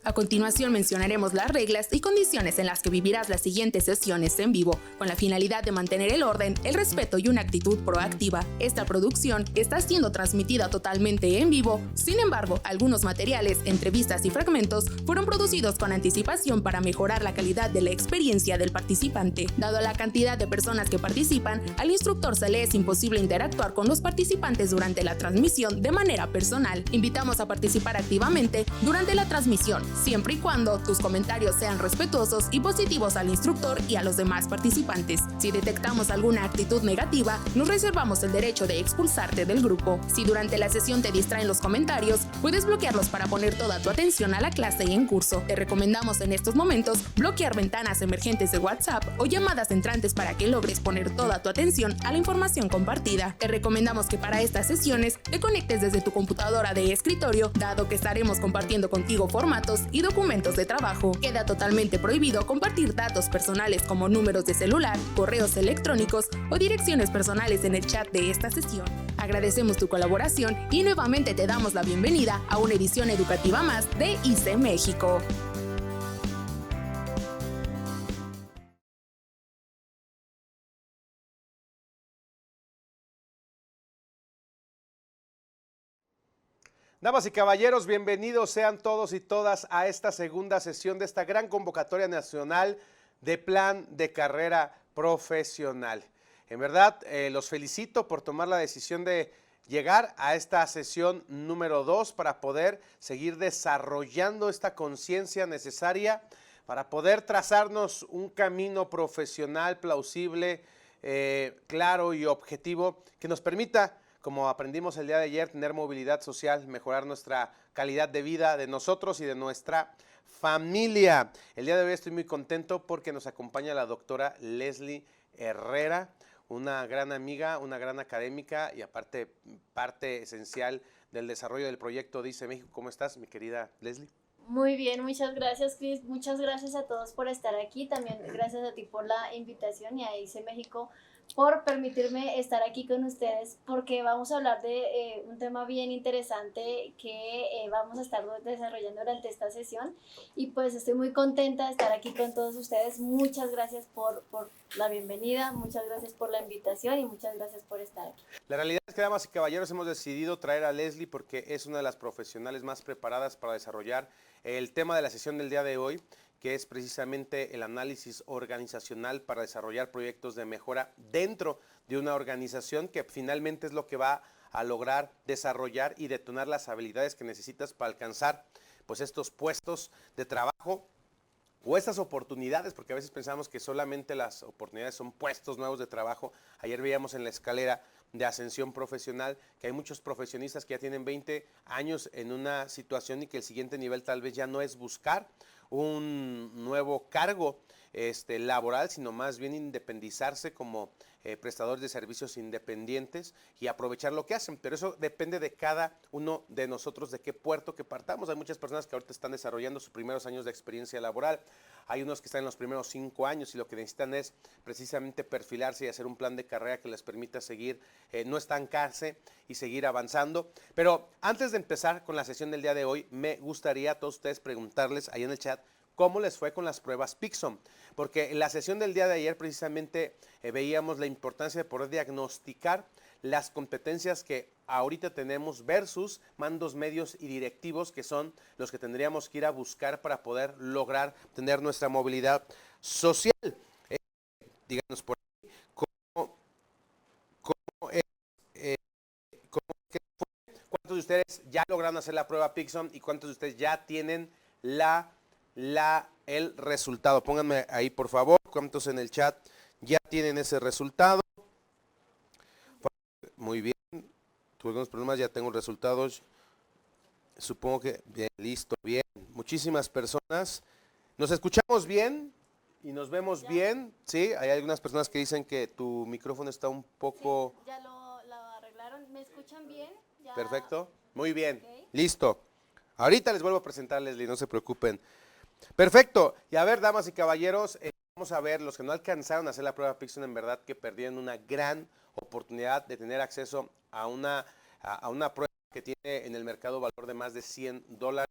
A continuación mencionaremos las reglas y condiciones en las que vivirás las siguientes sesiones en vivo, con la finalidad de mantener el orden, el respeto y una actitud proactiva. Esta producción está siendo transmitida totalmente en vivo, sin embargo, algunos materiales, entrevistas y fragmentos fueron producidos con anticipación para mejorar la calidad de la experiencia del participante. Dado la cantidad de personas que participan, al instructor se le es imposible interactuar con los participantes durante la transmisión de manera personal. Invitamos a participar activamente durante la transmisión, siempre y cuando tus comentarios sean respetuosos y positivos al instructor y a los demás participantes. Si detectamos alguna actitud negativa, nos reservamos el derecho de expulsarte del grupo. Si durante la sesión te distraen los comentarios, puedes bloquearlos para poner toda tu atención a la clase y en curso. Te recomendamos en estos momentos bloquear ventanas emergentes de WhatsApp o llamadas entrantes para que logres poner toda tu atención a la información compartida. Te recomendamos que para estas sesiones te conectes desde tu computadora de escritorio, dado que estaremos compartiendo contigo formatos y documentos de trabajo. Queda totalmente prohibido compartir datos personales como números de celular, correos electrónicos o direcciones personales en el chat de esta sesión. Agradecemos tu colaboración y nuevamente te damos la bienvenida a una edición educativa más de ICE México. Damas y caballeros, bienvenidos sean todos y todas a esta segunda sesión de esta gran convocatoria nacional de plan de carrera profesional. En verdad, los felicito por tomar la decisión de llegar a esta sesión número 2 para poder seguir desarrollando esta conciencia necesaria para poder trazarnos un camino profesional plausible, claro y objetivo que nos permita, como aprendimos el día de ayer, tener movilidad social, mejorar nuestra calidad de vida de nosotros y de nuestra familia. El día de hoy estoy muy contento porque nos acompaña la doctora Leslie Herrera, una gran amiga, una gran académica y aparte parte esencial del desarrollo del proyecto Dice México. ¿Cómo estás, mi querida Leslie? Muy bien, muchas gracias, Cris. Muchas gracias a todos por estar aquí. También gracias a ti por la invitación y a ICE México por permitirme estar aquí con ustedes, porque vamos a hablar de un tema bien interesante que vamos a estar desarrollando durante esta sesión. Y pues estoy muy contenta de estar aquí con todos ustedes. Muchas gracias por la bienvenida, muchas gracias por la invitación y muchas gracias por estar aquí. La realidad es que, damas y caballeros, hemos decidido traer a Leslie porque es una de las profesionales más preparadas para desarrollar el tema de la sesión del día de hoy, que es precisamente el análisis organizacional para desarrollar proyectos de mejora dentro de una organización, que finalmente es lo que va a lograr desarrollar y detonar las habilidades que necesitas para alcanzar pues estos puestos de trabajo o estas oportunidades, porque a veces pensamos que solamente las oportunidades son puestos nuevos de trabajo. Ayer veíamos en la escalera de ascensión profesional que hay muchos profesionistas que ya tienen 20 años en una situación y que el siguiente nivel tal vez ya no es buscar un nuevo cargo laboral, sino más bien independizarse como prestadores de servicios independientes y aprovechar lo que hacen. Pero eso depende de cada uno de nosotros, de qué puerto que partamos. Hay muchas personas que ahorita están desarrollando sus primeros años de experiencia laboral. Hay unos que están en los primeros 5 años y lo que necesitan es precisamente perfilarse y hacer un plan de carrera que les permita seguir, no estancarse y seguir avanzando. Pero antes de empezar con la sesión del día de hoy, me gustaría a todos ustedes preguntarles ahí en el chat cómo les fue con las pruebas Peakson, porque en la sesión del día de ayer precisamente veíamos la importancia de poder diagnosticar las competencias que ahorita tenemos versus mandos medios y directivos, que son los que tendríamos que ir a buscar para poder lograr tener nuestra movilidad social. Díganos por ahí cómo es, qué fue, cuántos de ustedes ya lograron hacer la prueba Peakson y cuántos de ustedes ya tienen el resultado. Pónganme ahí, por favor, cuántos en el chat ya tienen ese resultado. Muy bien, tuve algunos problemas, ya tengo resultados. Supongo que bien, listo, bien. Muchísimas personas. ¿Nos escuchamos bien y nos vemos bien? Sí, hay algunas personas que dicen que tu micrófono está un poco... Sí, ya lo arreglaron. ¿Me escuchan bien? Ya... Perfecto, muy bien, Okay. listo. Ahorita les vuelvo a presentar, Leslie, no se preocupen. Perfecto. Y a ver, damas y caballeros, vamos a ver, los que no alcanzaron a hacer la prueba Peakson, en verdad que perdieron una gran oportunidad de tener acceso a una prueba que tiene en el mercado valor de más de $100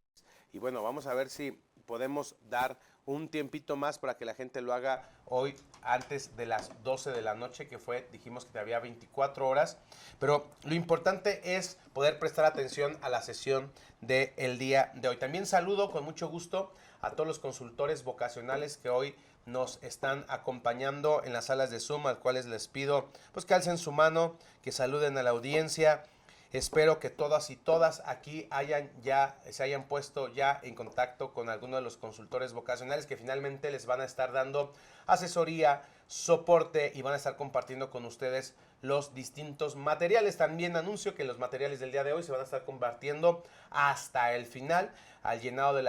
y bueno, vamos a ver si podemos dar un tiempito más para que la gente lo haga hoy antes de las 12 de la noche, que fue, dijimos que había 24 horas, pero lo importante es poder prestar atención a la sesión del día de hoy. También saludo con mucho gusto a todos los consultores vocacionales que hoy nos están acompañando en las salas de Zoom, al cuales les pido pues que alcen su mano, que saluden a la audiencia. Espero que todas y todas aquí se hayan puesto ya en contacto con alguno de los consultores vocacionales que finalmente les van a estar dando asesoría, soporte y van a estar compartiendo con ustedes los distintos materiales. También anuncio que los materiales del día de hoy se van a estar compartiendo hasta el final al llenado de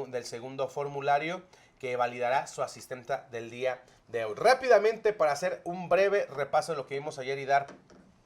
del segundo formulario que validará su asistenta del día de hoy. Rápidamente, para hacer un breve repaso de lo que vimos ayer y dar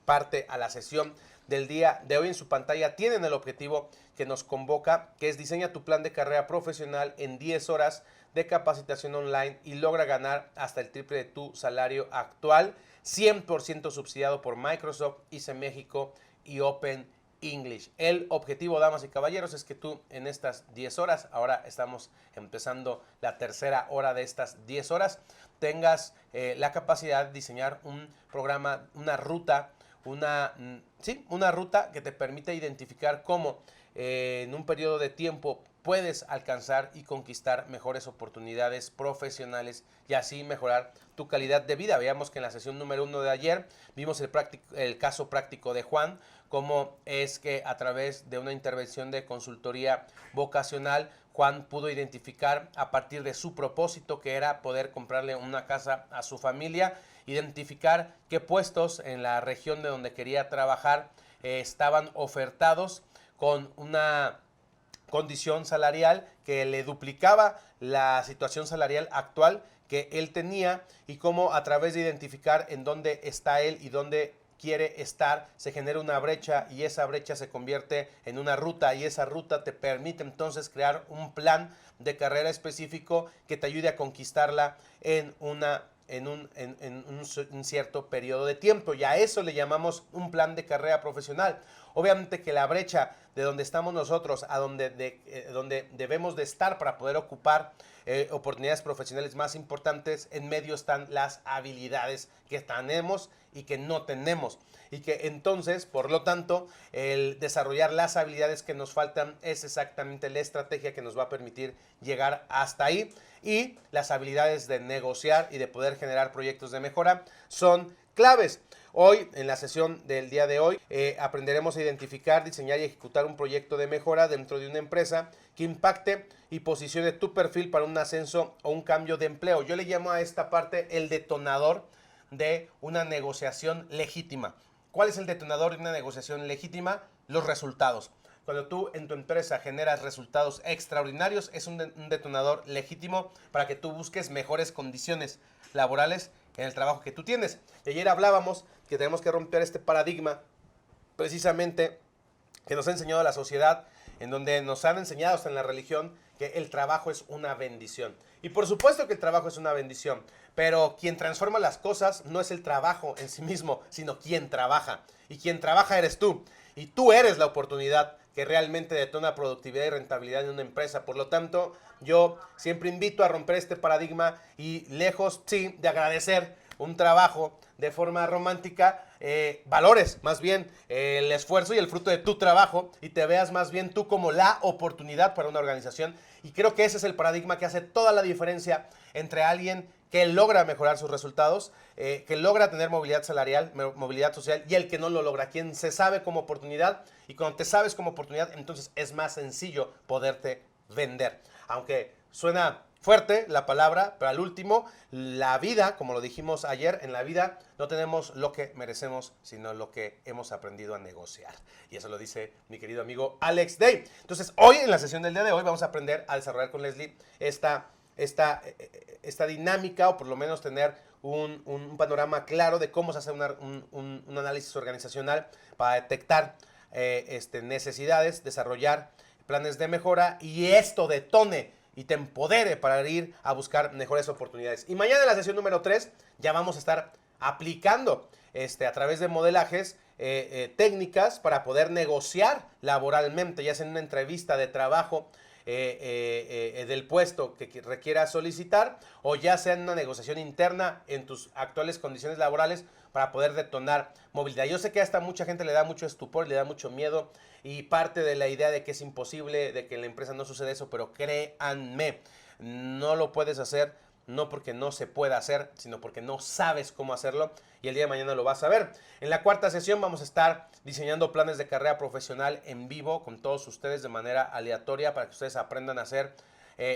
parte a la sesión del día de hoy, en su pantalla tienen el objetivo que nos convoca, que es diseña tu plan de carrera profesional en 10 horas de capacitación online y logra ganar hasta el triple de tu salario actual, 100% subsidiado por Microsoft, ICE México y Open English. El objetivo, damas y caballeros, es que tú en estas 10 horas, ahora estamos empezando la tercera hora de estas 10 horas, tengas la capacidad de diseñar un programa, una ruta, una ruta que te permite identificar cómo en un periodo de tiempo puedes alcanzar y conquistar mejores oportunidades profesionales y así mejorar tu calidad de vida. Veamos que en la sesión número 1 de ayer vimos el caso práctico de Juan, cómo es que a través de una intervención de consultoría vocacional, Juan pudo identificar a partir de su propósito, que era poder comprarle una casa a su familia, identificar qué puestos en la región de donde quería trabajar estaban ofertados con una condición salarial que le duplicaba la situación salarial actual que él tenía, y cómo a través de identificar en dónde está él y dónde quiere estar, se genera una brecha y esa brecha se convierte en una ruta y esa ruta te permite entonces crear un plan de carrera específico que te ayude a conquistarla en un cierto periodo de tiempo, y a eso le llamamos un plan de carrera profesional. Obviamente que la brecha de donde estamos nosotros a donde debemos de estar para poder ocupar oportunidades profesionales más importantes, en medio están las habilidades que tenemos y que no tenemos, y que entonces, por lo tanto, el desarrollar las habilidades que nos faltan es exactamente la estrategia que nos va a permitir llegar hasta ahí, y las habilidades de negociar y de poder generar proyectos de mejora son claves. Hoy, en la sesión del día de hoy, aprenderemos a identificar, diseñar y ejecutar un proyecto de mejora dentro de una empresa que impacte y posicione tu perfil para un ascenso o un cambio de empleo. Yo le llamo a esta parte el detonador de una negociación legítima. ¿Cuál es el detonador de una negociación legítima? Los resultados. Cuando tú en tu empresa generas resultados extraordinarios, es un detonador legítimo para que tú busques mejores condiciones laborales en el trabajo que tú tienes. Y ayer hablábamos que tenemos que romper este paradigma precisamente que nos ha enseñado la sociedad, en donde nos han enseñado hasta en la religión que el trabajo es una bendición. Y por supuesto que el trabajo es una bendición, pero quien transforma las cosas no es el trabajo en sí mismo, sino quien trabaja. Y quien trabaja eres tú. Y tú eres la oportunidad que realmente detona productividad y rentabilidad en una empresa. Por lo tanto, yo siempre invito a romper este paradigma y, lejos, sí, de agradecer un trabajo de forma romántica, valores más bien el esfuerzo y el fruto de tu trabajo y te veas más bien tú como la oportunidad para una organización. Y creo que ese es el paradigma que hace toda la diferencia entre alguien que logra mejorar sus resultados, que logra tener movilidad salarial, movilidad social, y el que no lo logra, quien se sabe como oportunidad. Y cuando te sabes como oportunidad, entonces es más sencillo poderte vender. Aunque suena fuerte la palabra, pero al último, la vida, como lo dijimos ayer, en la vida no tenemos lo que merecemos, sino lo que hemos aprendido a negociar. Y eso lo dice mi querido amigo Alex Day. Entonces, hoy, en la sesión del día de hoy, vamos a aprender a desarrollar con Leslie esta dinámica, o por lo menos tener un panorama claro de cómo se hace un análisis organizacional para detectar necesidades, desarrollar planes de mejora, y esto detone y te empodere para ir a buscar mejores oportunidades. Y mañana en la sesión número 3 ya vamos a estar aplicando a través de modelajes técnicas para poder negociar laboralmente, ya sea en una entrevista de trabajo del puesto que requieras solicitar, o ya sea en una negociación interna en tus actuales condiciones laborales para poder detonar movilidad. Yo sé que hasta mucha gente le da mucho estupor, le da mucho miedo, y parte de la idea de que es imposible, de que en la empresa no sucede eso, pero créanme, no lo puedes hacer, no porque no se pueda hacer, sino porque no sabes cómo hacerlo, y el día de mañana lo vas a ver. En la cuarta sesión vamos a estar diseñando planes de carrera profesional en vivo con todos ustedes de manera aleatoria para que ustedes aprendan a hacer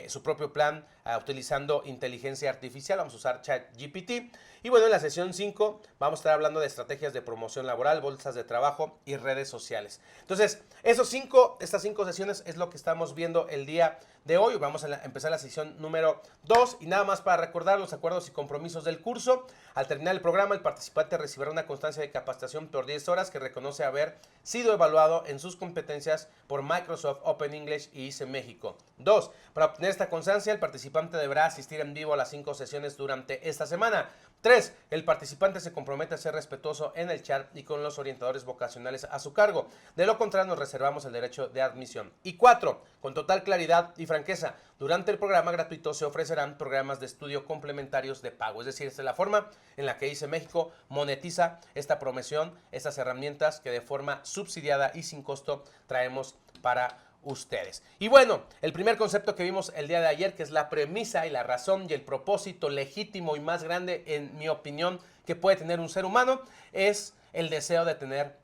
su propio plan utilizando inteligencia artificial. Vamos a usar ChatGPT. Y bueno, en la sesión 5 vamos a estar hablando de estrategias de promoción laboral, bolsas de trabajo y redes sociales. Entonces, estas 5 sesiones es lo que estamos viendo el día de hoy. Vamos a empezar la sesión número 2, y nada más para recordar los acuerdos y compromisos del curso. Al terminar el programa, el participante recibirá una constancia de capacitación por 10 horas que reconoce haber sido evaluado en sus competencias por Microsoft Open English y ICE México. 2. Para obtener esta constancia, el participante deberá asistir en vivo a las 5 sesiones durante esta semana. 3. El participante se compromete a ser respetuoso en el chat y con los orientadores vocacionales a su cargo. De lo contrario, nos reservamos el derecho de admisión. Y 4. Con total claridad y franqueza, durante el programa gratuito se ofrecerán programas de estudio complementarios de pago. Es decir, esta es la forma en la que ICE México monetiza esta promoción, estas herramientas que de forma subsidiada y sin costo traemos para ustedes. Y bueno, el primer concepto que vimos el día de ayer, que es la premisa y la razón y el propósito legítimo y más grande, en mi opinión, que puede tener un ser humano, es el deseo de tener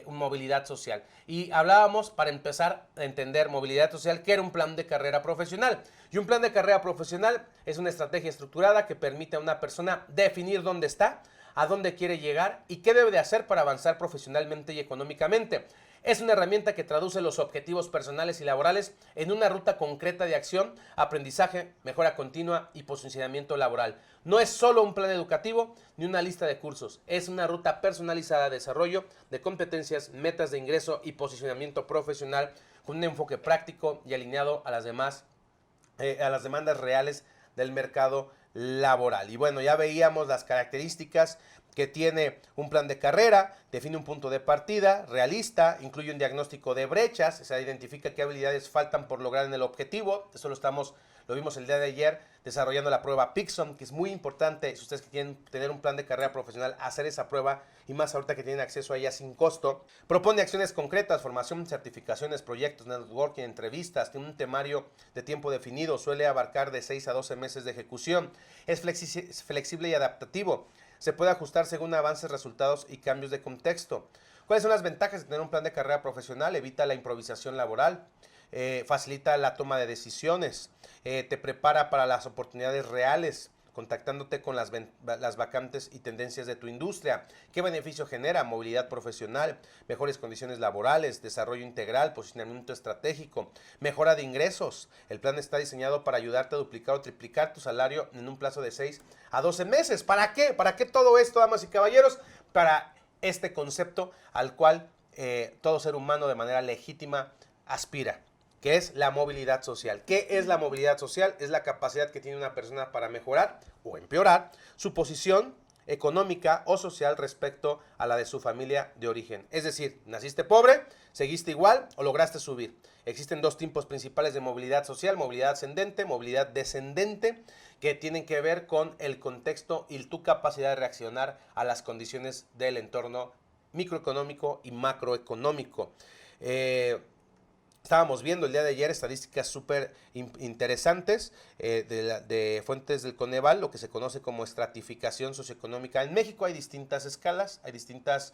movilidad social. Y hablábamos, para empezar a entender movilidad social, que era un plan de carrera profesional. Y un plan de carrera profesional es una estrategia estructurada que permite a una persona definir dónde está, a dónde quiere llegar y qué debe de hacer para avanzar profesionalmente y económicamente. Es una herramienta que traduce los objetivos personales y laborales en una ruta concreta de acción, aprendizaje, mejora continua y posicionamiento laboral. No es solo un plan educativo ni una lista de cursos, es una ruta personalizada de desarrollo de competencias, metas de ingreso y posicionamiento profesional con un enfoque práctico y alineado a las demandas reales del mercado laboral. Y bueno, ya veíamos las características que tiene un plan de carrera. Define un punto de partida realista, incluye un diagnóstico de brechas, o sea, identifica qué habilidades faltan por lograr en el objetivo. Eso lo vimos el día de ayer desarrollando la prueba Pearson, que es muy importante si ustedes quieren tener un plan de carrera profesional, hacer esa prueba, y más ahorita que tienen acceso a ella sin costo. Propone acciones concretas, formación, certificaciones, proyectos, networking, entrevistas, tiene un temario de tiempo definido, suele abarcar de 6 a 12 meses de ejecución, es flexible y adaptativo. Se puede ajustar según avances, resultados y cambios de contexto. ¿Cuáles son las ventajas de tener un plan de carrera profesional? Evita la improvisación laboral, facilita la toma de decisiones, te prepara para las oportunidades reales, contactándote con las vacantes y tendencias de tu industria. ¿Qué beneficio genera? Movilidad profesional, mejores condiciones laborales, desarrollo integral, posicionamiento estratégico, mejora de ingresos. El plan está diseñado para ayudarte a duplicar o triplicar tu salario en un plazo de 6 a 12 meses. ¿Para qué? ¿Para qué todo esto, damas y caballeros? Para este concepto al cual todo ser humano de manera legítima aspira, que es la movilidad social. ¿Qué es la movilidad social? Es la capacidad que tiene una persona para mejorar o empeorar su posición económica o social respecto a la de su familia de origen. Es decir, naciste pobre, seguiste igual o lograste subir. Existen dos tipos principales de movilidad social: movilidad ascendente, movilidad descendente, que tienen que ver con el contexto y tu capacidad de reaccionar a las condiciones del entorno microeconómico y macroeconómico. Estábamos viendo el día de ayer estadísticas súper interesantes de fuentes del Coneval, lo que se conoce como estratificación socioeconómica. En México hay distintas escalas, hay distintas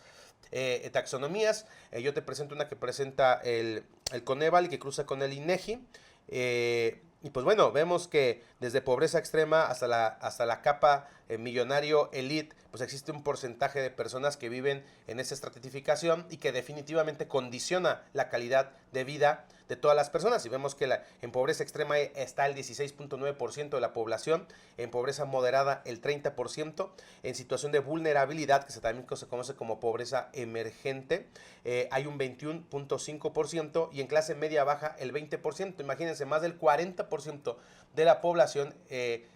taxonomías. Yo te presento una que presenta el Coneval y que cruza con el INEGI. Y pues bueno, vemos que desde pobreza extrema hasta la capa millonario elite, pues existe un porcentaje de personas que viven en esa estratificación y que definitivamente condiciona la calidad de vida de todas las personas. Y vemos que en pobreza extrema está el 16.9% de la población, en pobreza moderada el 30%, en situación de vulnerabilidad, que también se conoce como pobreza emergente, hay un 21.5%, y en clase media baja el 20%. Imagínense, más del 40% de la población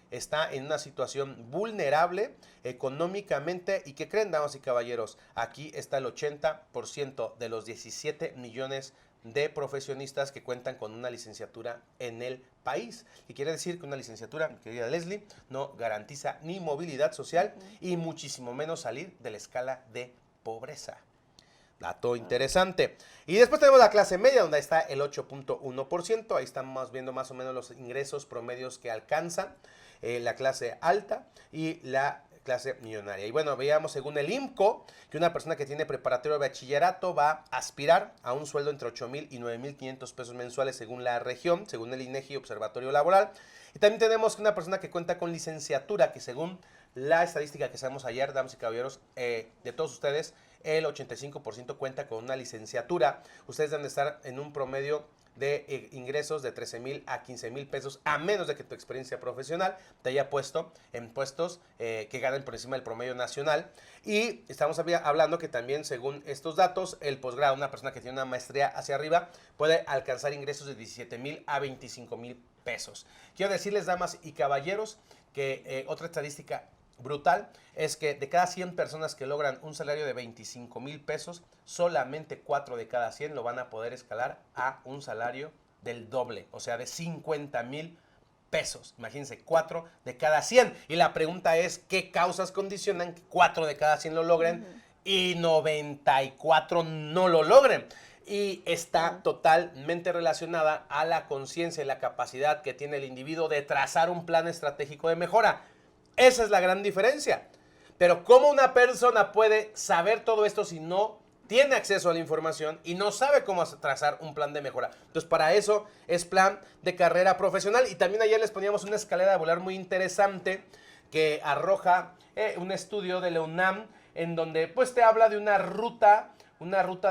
está en una situación vulnerable económicamente. ¿Y qué creen, damas y caballeros? Aquí está el 80% de los 17 millones de profesionistas que cuentan con una licenciatura en el país. Y quiere decir que una licenciatura, mi querida Leslie, no garantiza ni movilidad social y muchísimo menos salir de la escala de pobreza. Dato interesante. Y después tenemos la clase media, donde está el 8.1%. Ahí estamos viendo más o menos los ingresos promedios que alcanzan la clase alta y la clase millonaria. Y bueno, veíamos según el IMCO que una persona que tiene preparatorio de bachillerato va a aspirar a un sueldo entre 8,000 y 9,500 pesos mensuales según la región, según el INEGI Observatorio Laboral. Y también tenemos que una persona que cuenta con licenciatura, que según la estadística que sabemos ayer, damas y caballeros, de todos ustedes, el 85% cuenta con una licenciatura. Ustedes deben estar en un promedio de ingresos de 13,000 a 15,000 pesos, a menos de que tu experiencia profesional te haya puesto en puestos que ganen por encima del promedio nacional. Y estamos hablando que también, según estos datos, el posgrado, una persona que tiene una maestría hacia arriba, puede alcanzar ingresos de 17,000 a 25,000 pesos. Quiero decirles, damas y caballeros, que otra estadística brutal es que de cada 100 personas que logran un salario de 25,000 pesos, solamente 4 de cada 100 lo van a poder escalar a un salario del doble, o sea, de 50,000 pesos. Imagínense, 4 de cada 100. Y la pregunta es, ¿qué causas condicionan que 4 de cada 100 lo logren y 94 no lo logren? Y está totalmente relacionada a la conciencia y la capacidad que tiene el individuo de trazar un plan estratégico de mejora. Esa es la gran diferencia. Pero ¿cómo una persona puede saber todo esto si no tiene acceso a la información y no sabe cómo trazar un plan de mejora? Entonces, para eso es plan de carrera profesional. Y también ayer les poníamos una escalera de volar muy interesante que arroja un estudio de la UNAM en donde pues te habla de una ruta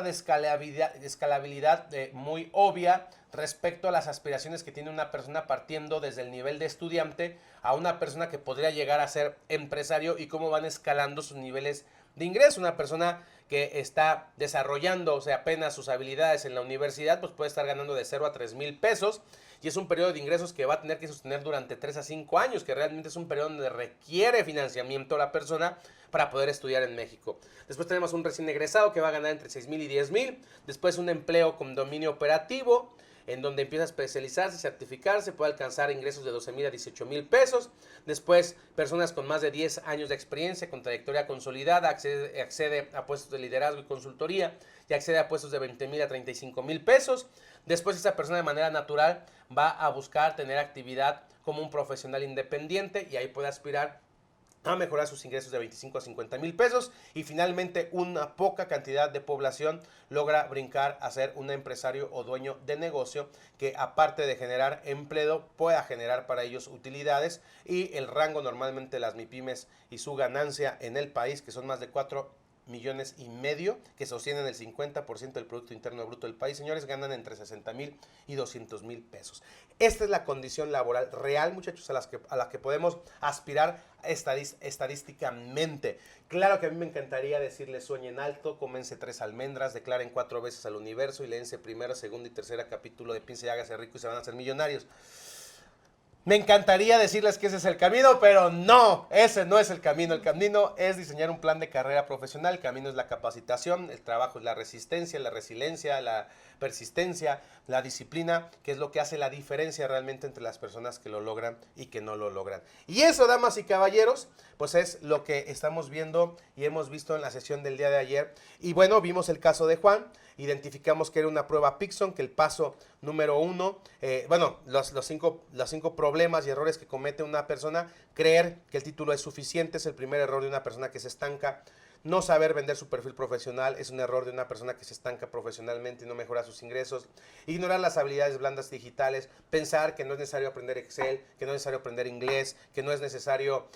de escalabilidad muy obvia respecto a las aspiraciones que tiene una persona partiendo desde el nivel de estudiante a una persona que podría llegar a ser empresario y cómo van escalando sus niveles de ingreso. Una persona que está desarrollando, o sea, apenas sus habilidades en la universidad, pues puede estar ganando de 0 a 3,000 pesos y es un periodo de ingresos que va a tener que sostener durante 3 a 5 años, que realmente es un periodo donde requiere financiamiento la persona para poder estudiar en México. Después tenemos un recién egresado que va a ganar entre 6,000 y 10,000, después un empleo con dominio operativo, en donde empieza a especializarse, certificarse, puede alcanzar ingresos de 12,000 a 18,000 pesos. Después, personas con más de 10 años de experiencia, con trayectoria consolidada, accede a puestos de liderazgo y consultoría y accede a puestos de 20,000 a 35,000 pesos. Después, esa persona de manera natural va a buscar tener actividad como un profesional independiente y ahí puede aspirar a mejorar sus ingresos de 25 a 50,000 pesos. Y finalmente, una poca cantidad de población logra brincar a ser un empresario o dueño de negocio que, aparte de generar empleo, pueda generar para ellos utilidades. Y el rango normalmente de las MIPYMES y su ganancia en el país, que son más de 4,5 millones, que sostienen el 50% del Producto Interno Bruto del país, señores, ganan entre 60,000 y 200,000 pesos. Esta es la condición laboral real, muchachos, a la que podemos aspirar estadísticamente. Claro que a mí me encantaría decirles: sueñen alto, cómense 3 almendras, declaren 4 veces al universo y léense primero, segundo y tercera capítulo de Piense y hágase rico y se van a hacer millonarios. Me encantaría decirles que ese es el camino, pero no, ese no es el camino. El camino es diseñar un plan de carrera profesional, el camino es la capacitación, el trabajo es la resistencia, la resiliencia, la persistencia, la disciplina, que es lo que hace la diferencia realmente entre las personas que lo logran y que no lo logran. Y eso, damas y caballeros, pues es lo que estamos viendo y hemos visto en la sesión del día de ayer. Y bueno, vimos el caso de Juan. Identificamos que era una prueba Pearson, que el paso número 1, los cinco problemas y errores que comete una persona: creer que el título es suficiente, es el primer error de una persona que se estanca. No saber vender su perfil profesional es un error de una persona que se estanca profesionalmente y no mejora sus ingresos. Ignorar las habilidades blandas digitales, pensar que no es necesario aprender Excel, que no es necesario aprender inglés, que no es necesario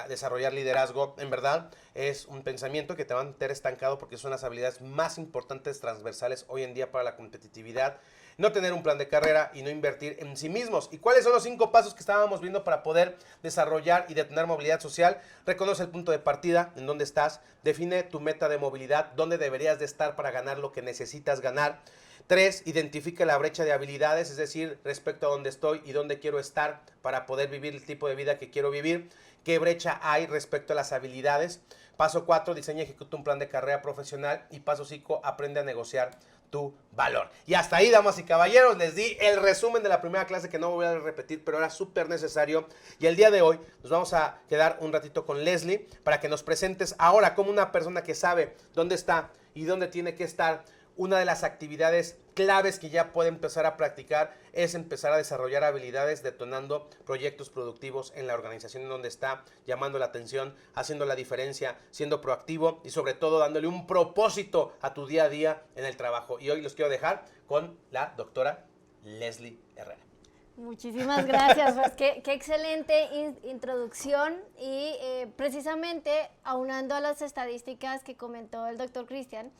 desarrollar liderazgo. En verdad, es un pensamiento que te va a mantener estancado, porque son las habilidades más importantes transversales hoy en día para la competitividad. No tener un plan de carrera y no invertir en sí mismos. ¿Y cuáles son los 5 pasos que estábamos viendo para poder desarrollar y tener movilidad social? Reconoce el punto de partida, en dónde estás. Define tu meta de movilidad, dónde deberías de estar para ganar lo que necesitas ganar. 3, identifica la brecha de habilidades, es decir, respecto a dónde estoy y dónde quiero estar para poder vivir el tipo de vida que quiero vivir. ¿Qué brecha hay respecto a las habilidades? Paso 4, diseña y ejecuta un plan de carrera profesional. Y paso 5, aprende a negociar tu valor. Y hasta ahí, damas y caballeros, les di el resumen de la primera clase que no voy a repetir, pero era súper necesario. Y el día de hoy nos vamos a quedar un ratito con Leslie para que nos presentes ahora como una persona que sabe dónde está y dónde tiene que estar. Una de las actividades claves que ya puede empezar a practicar es empezar a desarrollar habilidades detonando proyectos productivos en la organización en donde está, llamando la atención, haciendo la diferencia, siendo proactivo y sobre todo dándole un propósito a tu día a día en el trabajo. Y hoy los quiero dejar con la doctora Leslie Herrera. Muchísimas gracias, pues qué excelente introducción y precisamente aunando a las estadísticas que comentó el doctor Cristian,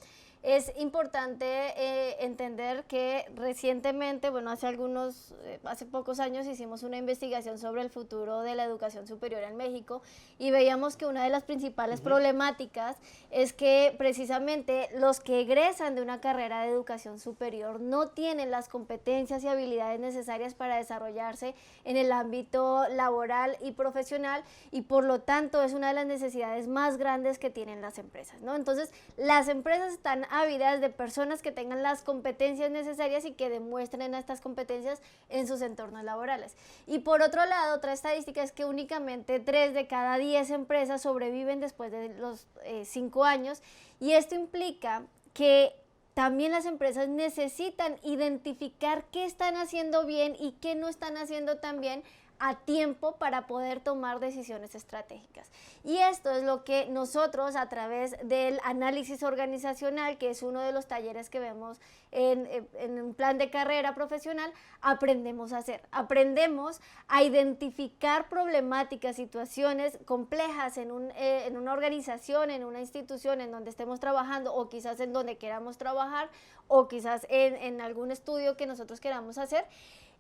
es importante entender que recientemente, bueno, hace pocos años hicimos una investigación sobre el futuro de la educación superior en México y veíamos que una de las principales problemáticas es que precisamente los que egresan de una carrera de educación superior no tienen las competencias y habilidades necesarias para desarrollarse en el ámbito laboral y profesional y por lo tanto es una de las necesidades más grandes que tienen las empresas, ¿no? Entonces, las empresas están ávidas de personas que tengan las competencias necesarias y que demuestren estas competencias en sus entornos laborales. Y por otro lado, otra estadística es que únicamente 3 de cada 10 empresas sobreviven después de los 5 años y esto implica que también las empresas necesitan identificar qué están haciendo bien y qué no están haciendo tan bien a tiempo para poder tomar decisiones estratégicas. Y esto es lo que nosotros a través del análisis organizacional, que es uno de los talleres que vemos en un plan de carrera profesional, aprendemos a hacer. Aprendemos a identificar problemáticas, situaciones complejas en una organización, en una institución en donde estemos trabajando o quizás en donde queramos trabajar o quizás en algún estudio que nosotros queramos hacer.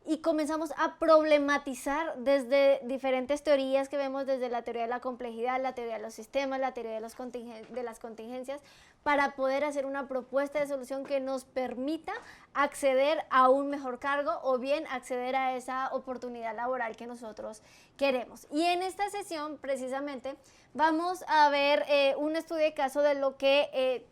Y comenzamos a problematizar desde diferentes teorías que vemos, desde la teoría de la complejidad, la teoría de los sistemas, la teoría de las contingencias, para poder hacer una propuesta de solución que nos permita acceder a un mejor cargo o bien acceder a esa oportunidad laboral que nosotros queremos. Y en esta sesión, precisamente, vamos a ver un estudio de caso de lo que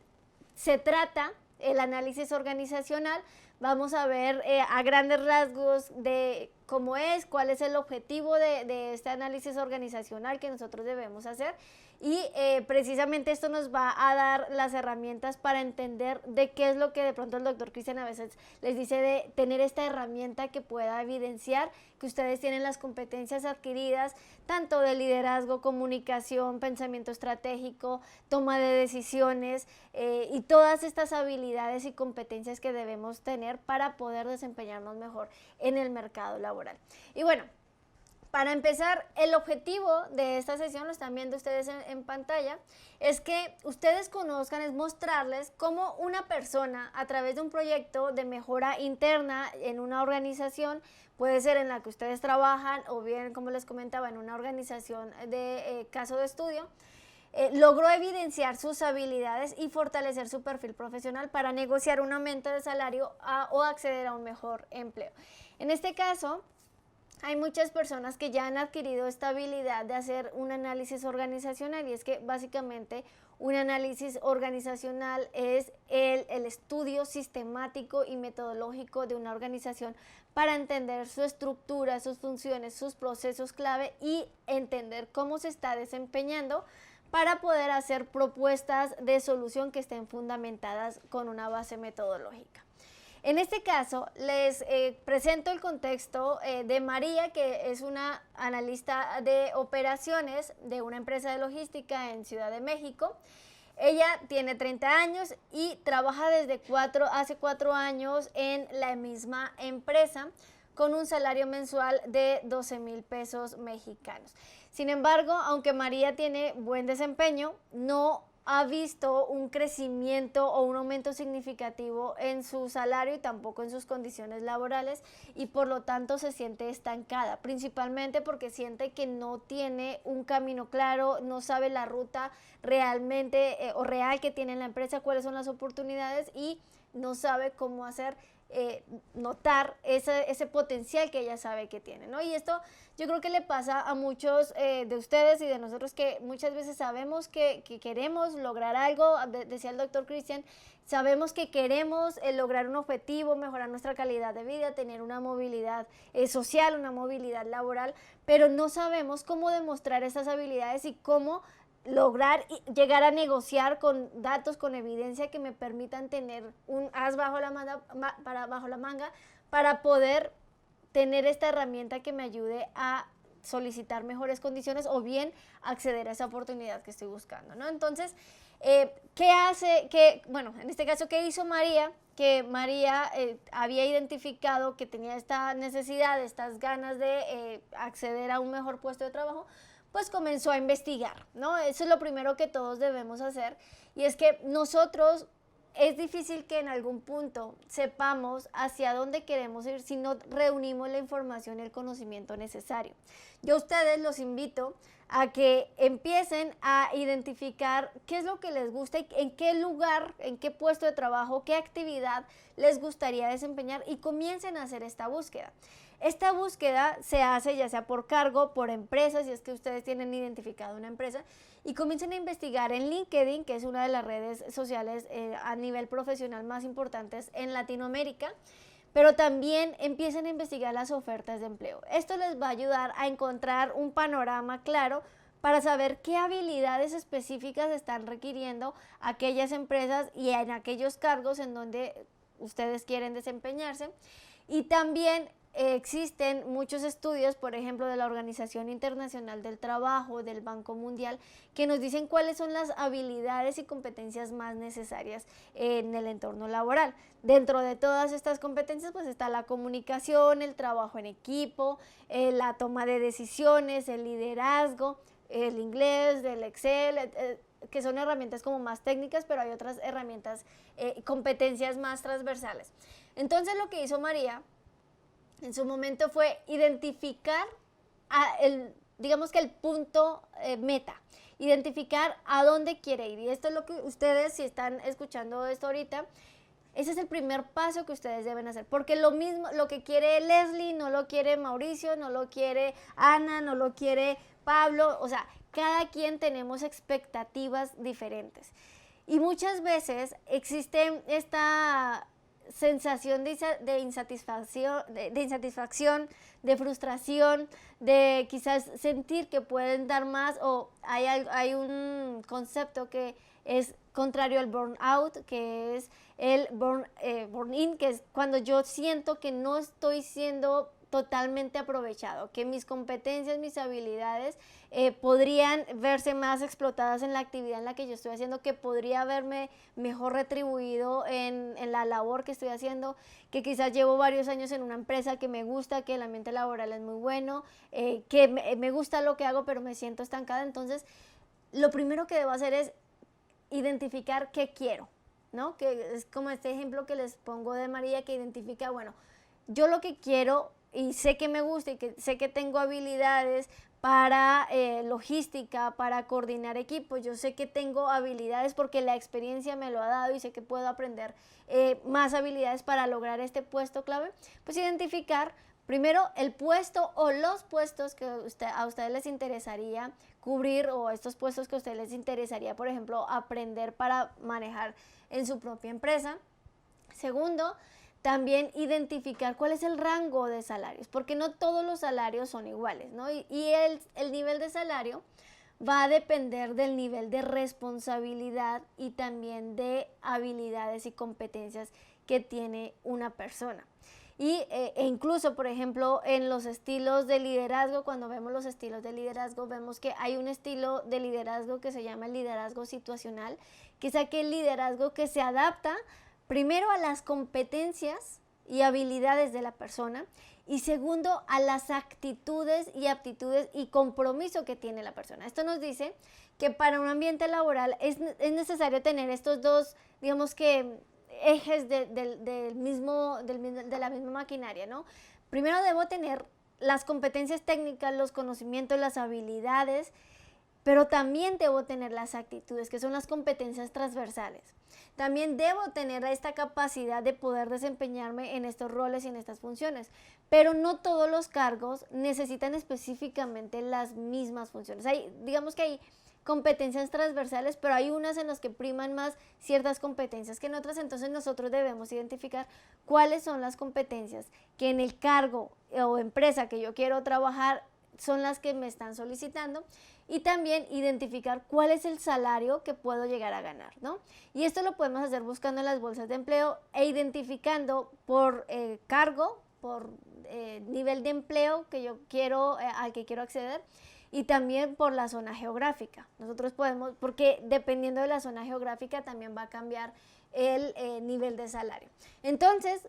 se trata el análisis organizacional. Vamos a ver a grandes rasgos de cómo es, cuál es el objetivo de este análisis organizacional que nosotros debemos hacer y precisamente esto nos va a dar las herramientas para entender de qué es lo que de pronto el doctor Cristian a veces les dice de tener esta herramienta que pueda evidenciar que ustedes tienen las competencias adquiridas tanto de liderazgo, comunicación, pensamiento estratégico, toma de decisiones y todas estas habilidades y competencias que debemos tener para poder desempeñarnos mejor en el mercado laboral. Y bueno, para empezar, el objetivo de esta sesión, lo están viendo ustedes en pantalla, es que ustedes conozcan, es mostrarles cómo una persona a través de un proyecto de mejora interna en una organización, puede ser en la que ustedes trabajan o bien, como les comentaba, en una organización de caso de estudio, logró evidenciar sus habilidades y fortalecer su perfil profesional para negociar un aumento de salario o acceder a un mejor empleo. En este caso, hay muchas personas que ya han adquirido esta habilidad de hacer un análisis organizacional y es que básicamente un análisis organizacional es el estudio sistemático y metodológico de una organización para entender su estructura, sus funciones, sus procesos clave y entender cómo se está desempeñando para poder hacer propuestas de solución que estén fundamentadas con una base metodológica. En este caso, les presento el contexto de María, que es una analista de operaciones de una empresa de logística en Ciudad de México. Ella tiene 30 años y trabaja desde hace 4 años en la misma empresa con un salario mensual de 12,000 pesos mexicanos. Sin embargo, aunque María tiene buen desempeño, no ha visto un crecimiento o un aumento significativo en su salario y tampoco en sus condiciones laborales y por lo tanto se siente estancada, principalmente porque siente que no tiene un camino claro, no sabe la ruta realmente o real que tiene la empresa, cuáles son las oportunidades y no sabe cómo hacer notar ese potencial que ella sabe que tiene, ¿no? Y esto yo creo que le pasa a muchos de ustedes y de nosotros, que muchas veces sabemos que queremos lograr algo, decía el doctor Cristian, sabemos que queremos lograr un objetivo, mejorar nuestra calidad de vida, tener una movilidad social, una movilidad laboral, pero no sabemos cómo demostrar esas habilidades y cómo lograr llegar a negociar con datos, con evidencia que me permitan tener un as bajo la manga para poder tener esta herramienta que me ayude a solicitar mejores condiciones o bien acceder a esa oportunidad que estoy buscando, ¿no? Entonces, ¿qué hace? Bueno, en este caso, ¿qué hizo María? Que María había identificado que tenía esta necesidad, estas ganas de acceder a un mejor puesto de trabajo, pues comenzó a investigar, ¿no? Eso es lo primero que todos debemos hacer, y es que nosotros, es difícil que en algún punto sepamos hacia dónde queremos ir si no reunimos la información y el conocimiento necesario. Yo a ustedes los invito a que empiecen a identificar qué es lo que les gusta y en qué lugar, en qué puesto de trabajo, qué actividad les gustaría desempeñar, y comiencen a hacer esta búsqueda. Esta búsqueda se hace ya sea por cargo, por empresa, si es que ustedes tienen identificado una empresa, y comiencen a investigar en LinkedIn, que es una de las redes sociales a nivel profesional más importantes en Latinoamérica, pero también empiecen a investigar las ofertas de empleo. Esto les va a ayudar a encontrar un panorama claro para saber qué habilidades específicas están requiriendo aquellas empresas y en aquellos cargos en donde ustedes quieren desempeñarse. Y también existen muchos estudios, por ejemplo, de la Organización Internacional del Trabajo, del Banco Mundial, que nos dicen cuáles son las habilidades y competencias más necesarias en el entorno laboral. Dentro de todas estas competencias, pues está la comunicación, el trabajo en equipo, la toma de decisiones, el liderazgo, el inglés, el Excel, que son herramientas como más técnicas, pero hay otras herramientas, competencias más transversales. Entonces, lo que hizo María en su momento fue identificar digamos que el punto meta, identificar a dónde quiere ir. Y esto es lo que ustedes, si están escuchando esto ahorita, ese es el primer paso que ustedes deben hacer, porque lo mismo, lo que quiere Leslie no lo quiere Mauricio, no lo quiere Ana, no lo quiere Pablo, o sea, cada quien tenemos expectativas diferentes. Y muchas veces existe esta sensación de insatisfacción, de frustración, de quizás sentir que pueden dar más, o hay un concepto que es contrario al burnout, que es el burn-in, que es cuando yo siento que no estoy siendo totalmente aprovechado, que mis competencias, mis habilidades podrían verse más explotadas en la actividad en la que yo estoy haciendo, que podría verme mejor retribuido en la labor que estoy haciendo, que quizás llevo varios años en una empresa que me gusta, que el ambiente laboral es muy bueno, que me gusta lo que hago, pero me siento estancada. Entonces, lo primero que debo hacer es identificar qué quiero, ¿no? Que es como este ejemplo que les pongo de María, que identifica, bueno, yo lo que quiero y sé que me gusta y que sé que tengo habilidades para logística, para coordinar equipos, yo sé que tengo habilidades porque la experiencia me lo ha dado y sé que puedo aprender más habilidades para lograr este puesto clave. Pues identificar primero el puesto o los puestos que a ustedes les interesaría cubrir, o estos puestos que a ustedes les interesaría, por ejemplo, aprender para manejar en su propia empresa. Segundo, también identificar cuál es el rango de salarios, porque no todos los salarios son iguales, ¿no? Y el nivel de salario va a depender del nivel de responsabilidad y también de habilidades y competencias que tiene una persona. E incluso, por ejemplo, en los estilos de liderazgo, cuando vemos los estilos de liderazgo, vemos que hay un estilo de liderazgo que se llama el liderazgo situacional, que es aquel liderazgo que se adapta primero a las competencias y habilidades de la persona, y segundo, a las actitudes y aptitudes y compromiso que tiene la persona. Esto nos dice que para un ambiente laboral es necesario tener estos dos, digamos que, ejes de la misma maquinaria, ¿no? Primero debo tener las competencias técnicas, los conocimientos, las habilidades, pero también debo tener las actitudes, que son las competencias transversales. También debo tener esta capacidad de poder desempeñarme en estos roles y en estas funciones, pero no todos los cargos necesitan específicamente las mismas funciones. Digamos que hay competencias transversales, pero hay unas en las que priman más ciertas competencias que en otras, entonces nosotros debemos identificar cuáles son las competencias que en el cargo o empresa que yo quiero trabajar son las que me están solicitando, y también identificar cuál es el salario que puedo llegar a ganar, ¿no? Y esto lo podemos hacer buscando en las bolsas de empleo e identificando por cargo, por nivel de empleo que yo quiero, al que quiero acceder, y también por la zona geográfica. Nosotros podemos, porque dependiendo de la zona geográfica también va a cambiar el nivel de salario. Entonces,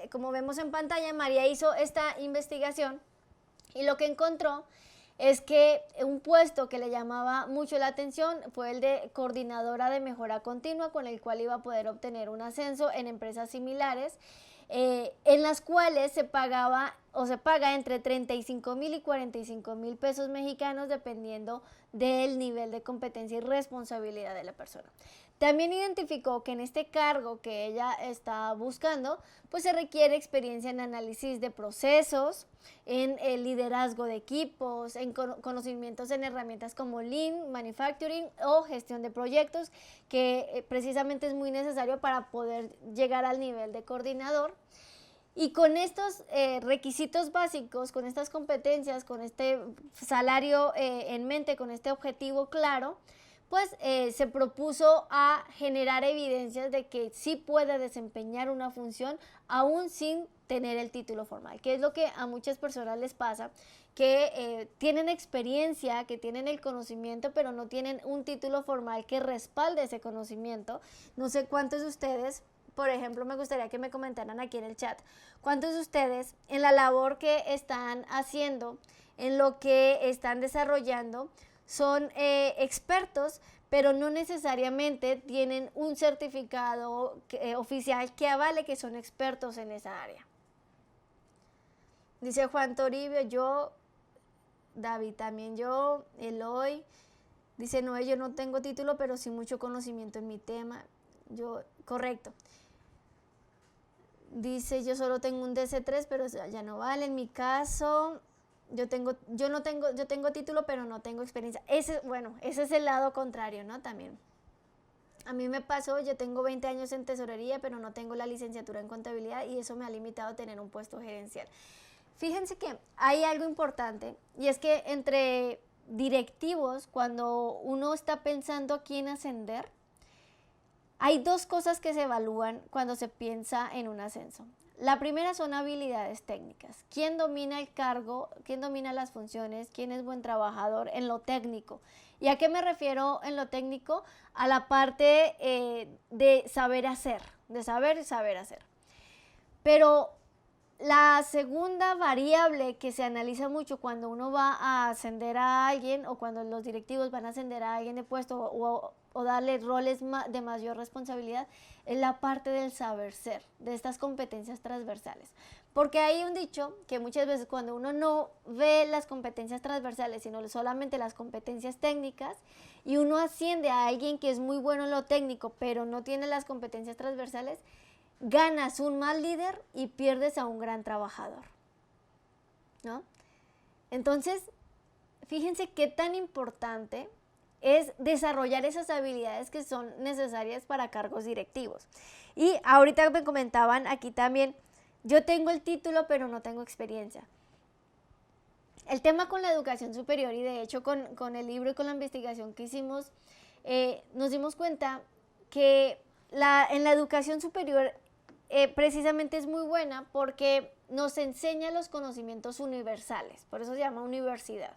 como vemos en pantalla, María hizo esta investigación y lo que encontró es que un puesto que le llamaba mucho la atención fue el de coordinadora de mejora continua, con el cual iba a poder obtener un ascenso en empresas similares, en las cuales se pagaba o se paga entre 35,000 y 45,000 pesos mexicanos dependiendo del nivel de competencia y responsabilidad de la persona. También identificó que en este cargo que ella está buscando, pues se requiere experiencia en análisis de procesos, en el liderazgo de equipos, en conocimientos en herramientas como Lean, Manufacturing o gestión de proyectos, que precisamente es muy necesario para poder llegar al nivel de coordinador. Y con estos requisitos básicos, con estas competencias, con este salario en mente, con este objetivo claro, pues se propuso a generar evidencias de que sí puede desempeñar una función aún sin tener el título formal, que es lo que a muchas personas les pasa, que tienen experiencia, que tienen el conocimiento, pero no tienen un título formal que respalde ese conocimiento. No sé cuántos de ustedes, por ejemplo, me gustaría que me comentaran aquí en el chat, cuántos de ustedes en la labor que están haciendo, en lo que están desarrollando, son expertos, pero no necesariamente tienen un certificado oficial que avale que son expertos en esa área. Dice Juan Toribio, yo, David también yo, Eloy, dice Noé, yo no tengo título, pero sí mucho conocimiento en mi tema. Yo, correcto. Dice, yo solo tengo un DC3, pero ya no vale. En mi caso, yo tengo título, pero no tengo experiencia. Ese es el lado contrario, ¿no? También. A mí me pasó, yo tengo 20 años en tesorería, pero no tengo la licenciatura en contabilidad y eso me ha limitado a tener un puesto gerencial. Fíjense que hay algo importante y es que entre directivos, cuando uno está pensando a quién ascender, hay dos cosas que se evalúan cuando se piensa en un ascenso. La primera son habilidades técnicas. ¿Quién domina el cargo? ¿Quién domina las funciones? ¿Quién es buen trabajador en lo técnico? ¿Y a qué me refiero en lo técnico? A la parte de saber hacer, de saber y saber hacer. Pero la segunda variable que se analiza mucho cuando uno va a ascender a alguien o cuando los directivos van a ascender a alguien de puesto o darle roles de mayor responsabilidad es la parte del saber ser, de estas competencias transversales. Porque hay un dicho que muchas veces cuando uno no ve las competencias transversales, sino solamente las competencias técnicas, y uno asciende a alguien que es muy bueno en lo técnico, pero no tiene las competencias transversales, ganas un mal líder y pierdes a un gran trabajador, ¿no? Entonces, fíjense qué tan importante es desarrollar esas habilidades que son necesarias para cargos directivos. Y ahorita me comentaban aquí también, yo tengo el título pero no tengo experiencia. El tema con la educación superior y de hecho con el libro y con la investigación que hicimos, nos dimos cuenta que en la educación superior precisamente es muy buena porque nos enseña los conocimientos universales, por eso se llama universidad.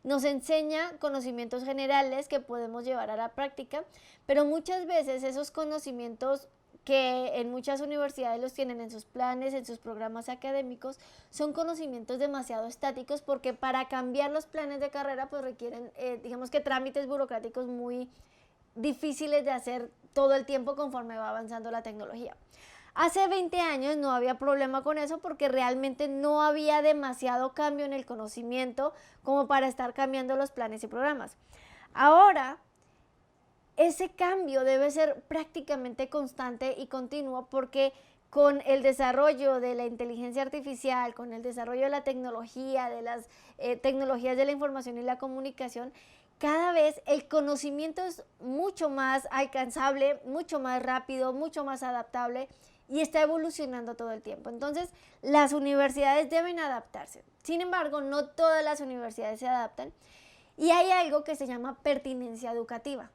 Nos enseña conocimientos generales que podemos llevar a la práctica, pero muchas veces esos conocimientos que en muchas universidades los tienen en sus planes, en sus programas académicos, son conocimientos demasiado estáticos porque para cambiar los planes de carrera pues requieren, digamos que trámites burocráticos muy difíciles de hacer todo el tiempo conforme va avanzando la tecnología. Hace 20 años no había problema con eso porque realmente no había demasiado cambio en el conocimiento como para estar cambiando los planes y programas. Ahora, ese cambio debe ser prácticamente constante y continuo porque con el desarrollo de la inteligencia artificial, con el desarrollo de la tecnología, de las tecnologías de la información y la comunicación, cada vez el conocimiento es mucho más alcanzable, mucho más rápido, mucho más adaptable y está evolucionando todo el tiempo. Entonces, las universidades deben adaptarse. Sin embargo, no todas las universidades se adaptan y hay algo que se llama pertinencia educativa.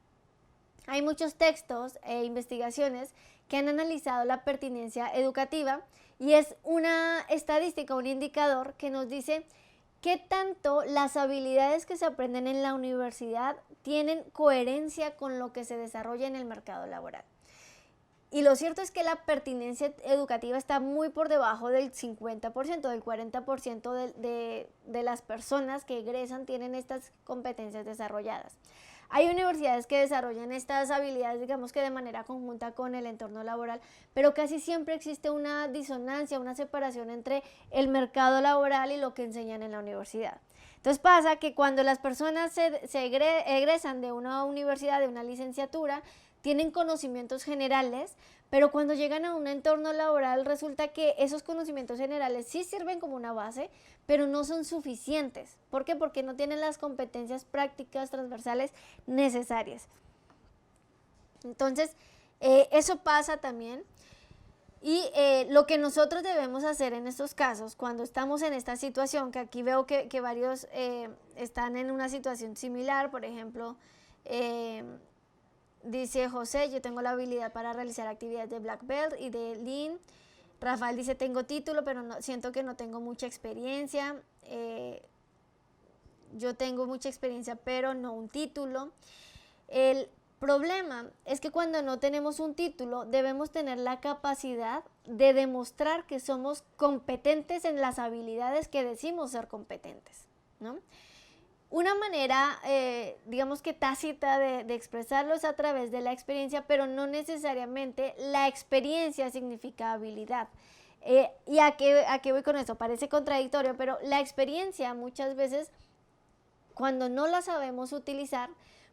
Hay muchos textos e investigaciones que han analizado la pertinencia educativa y es una estadística, un indicador que nos dice qué tanto las habilidades que se aprenden en la universidad tienen coherencia con lo que se desarrolla en el mercado laboral. Y lo cierto es que la pertinencia educativa está muy por debajo del 50%, del 40% de las personas que egresan tienen estas competencias desarrolladas. Hay universidades que desarrollan estas habilidades, digamos que de manera conjunta con el entorno laboral, pero casi siempre existe una disonancia, una separación entre el mercado laboral y lo que enseñan en la universidad. Entonces pasa que cuando las personas egresan de una universidad, de una licenciatura, tienen conocimientos generales, pero cuando llegan a un entorno laboral resulta que esos conocimientos generales sí sirven como una base, pero no son suficientes. ¿Por qué? Porque no tienen las competencias prácticas transversales necesarias. Entonces, eso pasa también. Y lo que nosotros debemos hacer en estos casos, cuando estamos en esta situación, que aquí veo que varios están en una situación similar, por ejemplo, dice José, yo tengo la habilidad para realizar actividades de Black Belt y de Lean. Rafael dice, tengo título, pero siento que no tengo mucha experiencia. Yo tengo mucha experiencia, pero no un título. El problema es que cuando no tenemos un título, debemos tener la capacidad de demostrar que somos competentes en las habilidades que decimos ser competentes, ¿no? Una manera, digamos que tácita de expresarlo es a través de la experiencia, pero no necesariamente la experiencia significa habilidad. ¿Y a qué voy con eso? Parece contradictorio, pero la experiencia muchas veces, cuando no la sabemos utilizar,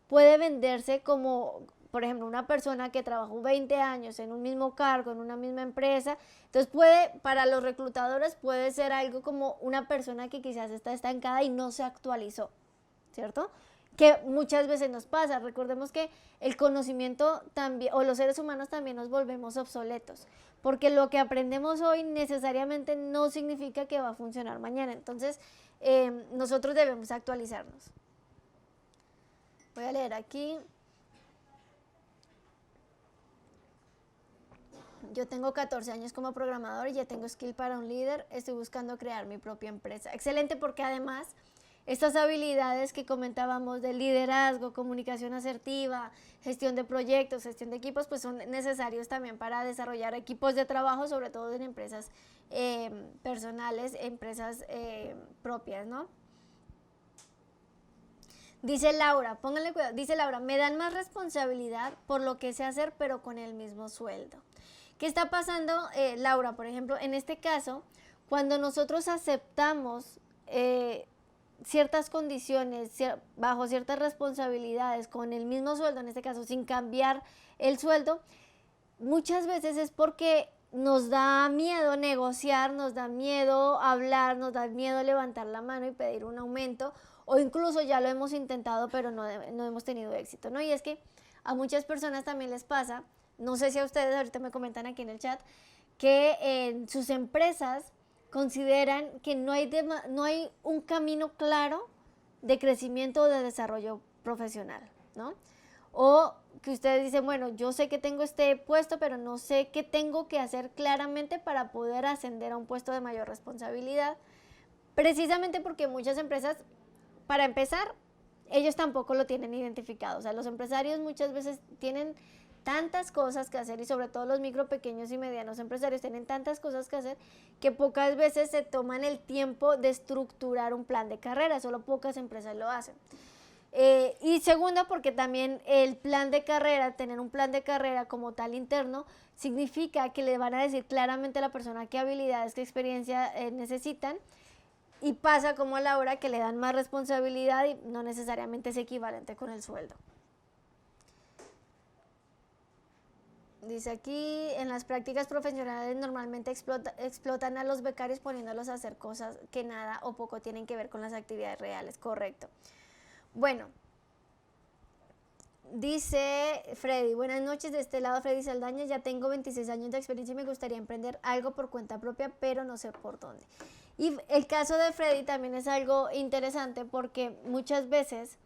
puede venderse como, por ejemplo, una persona que trabajó 20 años en un mismo cargo, en una misma empresa. Entonces para los reclutadores puede ser algo como una persona que quizás está estancada y no se actualizó, ¿cierto? Que muchas veces nos pasa. Recordemos que el conocimiento también, o los seres humanos también nos volvemos obsoletos, porque lo que aprendemos hoy necesariamente no significa que va a funcionar mañana. Entonces, nosotros debemos actualizarnos. Voy a leer aquí. Yo tengo 14 años como programador y ya tengo skill para un líder. Estoy buscando crear mi propia empresa. Excelente, porque además estas habilidades que comentábamos de liderazgo, comunicación asertiva, gestión de proyectos, gestión de equipos, pues son necesarios también para desarrollar equipos de trabajo, sobre todo en empresas personales, empresas propias, ¿no? Dice Laura, pónganle cuidado, dice Laura, me dan más responsabilidad por lo que sé hacer, pero con el mismo sueldo. ¿Qué está pasando, Laura? Por ejemplo, en este caso, cuando nosotros aceptamos ciertas condiciones, bajo ciertas responsabilidades, con el mismo sueldo, en este caso sin cambiar el sueldo, muchas veces es porque nos da miedo negociar, nos da miedo hablar, nos da miedo levantar la mano y pedir un aumento, o incluso ya lo hemos intentado pero no hemos tenido éxito, ¿no? Y es que a muchas personas también les pasa, no sé si a ustedes ahorita me comentan aquí en el chat, que en sus empresas consideran que no hay un camino claro de crecimiento o de desarrollo profesional, ¿no? O que ustedes dicen, bueno, yo sé que tengo este puesto, pero no sé qué tengo que hacer claramente para poder ascender a un puesto de mayor responsabilidad, precisamente porque muchas empresas, para empezar, ellos tampoco lo tienen identificado. O sea, los empresarios muchas veces tienen tantas cosas que hacer, y sobre todo los micro, pequeños y medianos empresarios tienen tantas cosas que hacer que pocas veces se toman el tiempo de estructurar un plan de carrera. Solo pocas empresas lo hacen. Y segundo, porque también el plan de carrera, tener un plan de carrera como tal interno, significa que le van a decir claramente a la persona qué habilidades, qué experiencia necesitan, y pasa como a Laura, que le dan más responsabilidad y no necesariamente es equivalente con el sueldo. Dice aquí, en las prácticas profesionales normalmente explotan a los becarios poniéndolos a hacer cosas que nada o poco tienen que ver con las actividades reales, correcto. Bueno, dice Freddy, buenas noches, de este lado Freddy Saldaña, ya tengo 26 años de experiencia y me gustaría emprender algo por cuenta propia, pero no sé por dónde. Y el caso de Freddy también es algo interesante porque muchas veces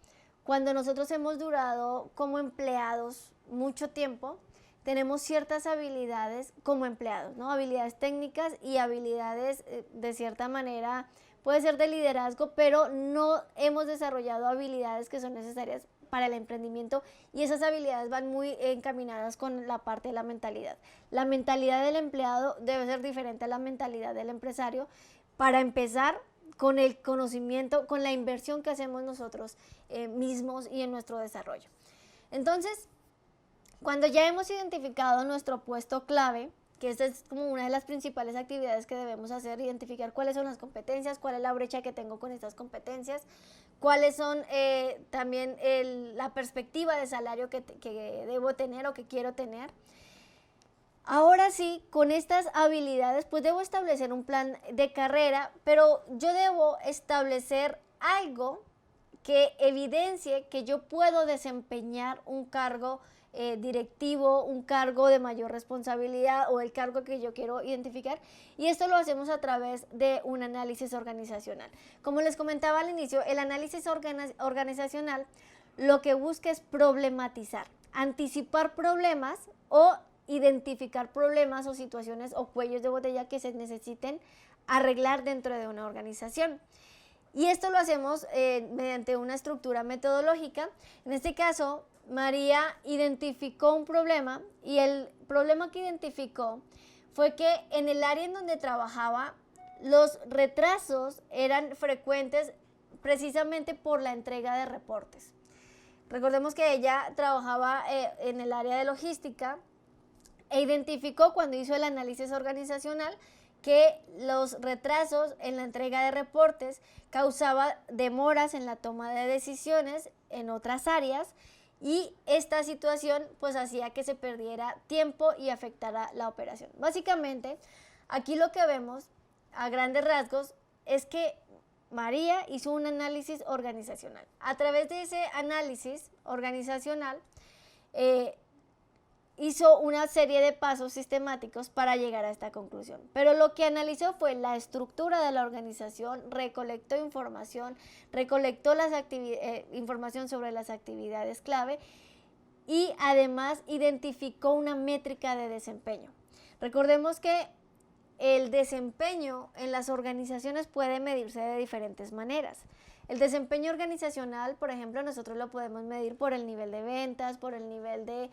cuando nosotros hemos durado como empleados mucho tiempo, tenemos ciertas habilidades como empleados, ¿no? Habilidades técnicas y habilidades de cierta manera, puede ser de liderazgo, pero no hemos desarrollado habilidades que son necesarias para el emprendimiento y esas habilidades van muy encaminadas con la parte de la mentalidad. La mentalidad del empleado debe ser diferente a la mentalidad del empresario para empezar con el conocimiento, con la inversión que hacemos nosotros mismos y en nuestro desarrollo. Entonces, cuando ya hemos identificado nuestro puesto clave, que esta es como una de las principales actividades que debemos hacer, identificar cuáles son las competencias, cuál es la brecha que tengo con estas competencias, cuáles son también la perspectiva de salario que debo tener o que quiero tener. Ahora sí, con estas habilidades, pues debo establecer un plan de carrera, pero yo debo establecer algo que evidencie que yo puedo desempeñar un cargo directivo, un cargo de mayor responsabilidad o el cargo que yo quiero identificar, y esto lo hacemos a través de un análisis organizacional. Como les comentaba al inicio, el análisis organizacional lo que busca es problematizar, anticipar problemas o identificar problemas o situaciones o cuellos de botella que se necesiten arreglar dentro de una organización. Y esto lo hacemos mediante una estructura metodológica. En este caso, María identificó un problema y el problema que identificó fue que en el área en donde trabajaba los retrasos eran frecuentes precisamente por la entrega de reportes. Recordemos que ella trabajaba en el área de logística e identificó cuando hizo el análisis organizacional que los retrasos en la entrega de reportes causaban demoras en la toma de decisiones en otras áreas y esta situación pues hacía que se perdiera tiempo y afectara la operación. Básicamente, aquí lo que vemos a grandes rasgos es que María hizo un análisis organizacional. A través de ese análisis organizacional, hizo una serie de pasos sistemáticos para llegar a esta conclusión. Pero lo que analizó fue la estructura de la organización, recolectó información, recolectó información sobre las actividades clave y además identificó una métrica de desempeño. Recordemos que el desempeño en las organizaciones puede medirse de diferentes maneras. El desempeño organizacional, por ejemplo, nosotros lo podemos medir por el nivel de ventas, por el nivel de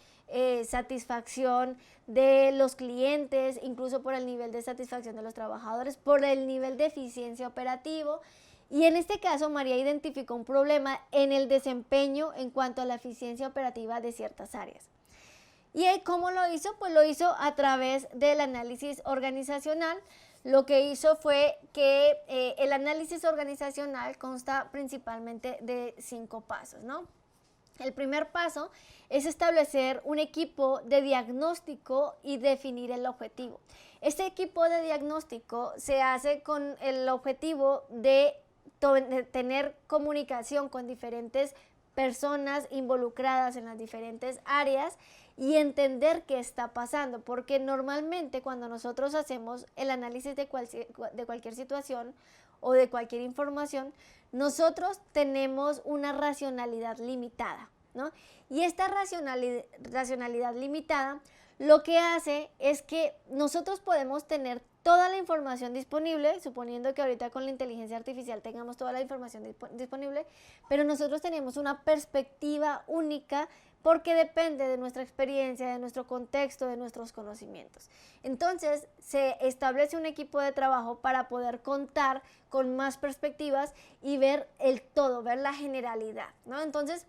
satisfacción de los clientes, incluso por el nivel de satisfacción de los trabajadores, por el nivel de eficiencia operativo. Y en este caso, María identificó un problema en el desempeño en cuanto a la eficiencia operativa de ciertas áreas. ¿Y cómo lo hizo? Pues lo hizo a través del análisis organizacional. Lo que hizo fue que el análisis organizacional consta principalmente de 5 pasos, ¿no? El primer paso es establecer un equipo de diagnóstico y definir el objetivo. Este equipo de diagnóstico se hace con el objetivo de tener comunicación con diferentes personas involucradas en las diferentes áreas y entender qué está pasando, porque normalmente cuando nosotros hacemos el análisis de cualquier situación o de cualquier información, nosotros tenemos una racionalidad limitada, ¿no? Y esta racionalidad limitada lo que hace es que nosotros podemos tener toda la información disponible, suponiendo que ahorita con la inteligencia artificial tengamos toda la información disponible, pero nosotros tenemos una perspectiva única porque depende de nuestra experiencia, de nuestro contexto, de nuestros conocimientos. Entonces, se establece un equipo de trabajo para poder contar con más perspectivas y ver el todo, ver la generalidad, ¿no? Entonces,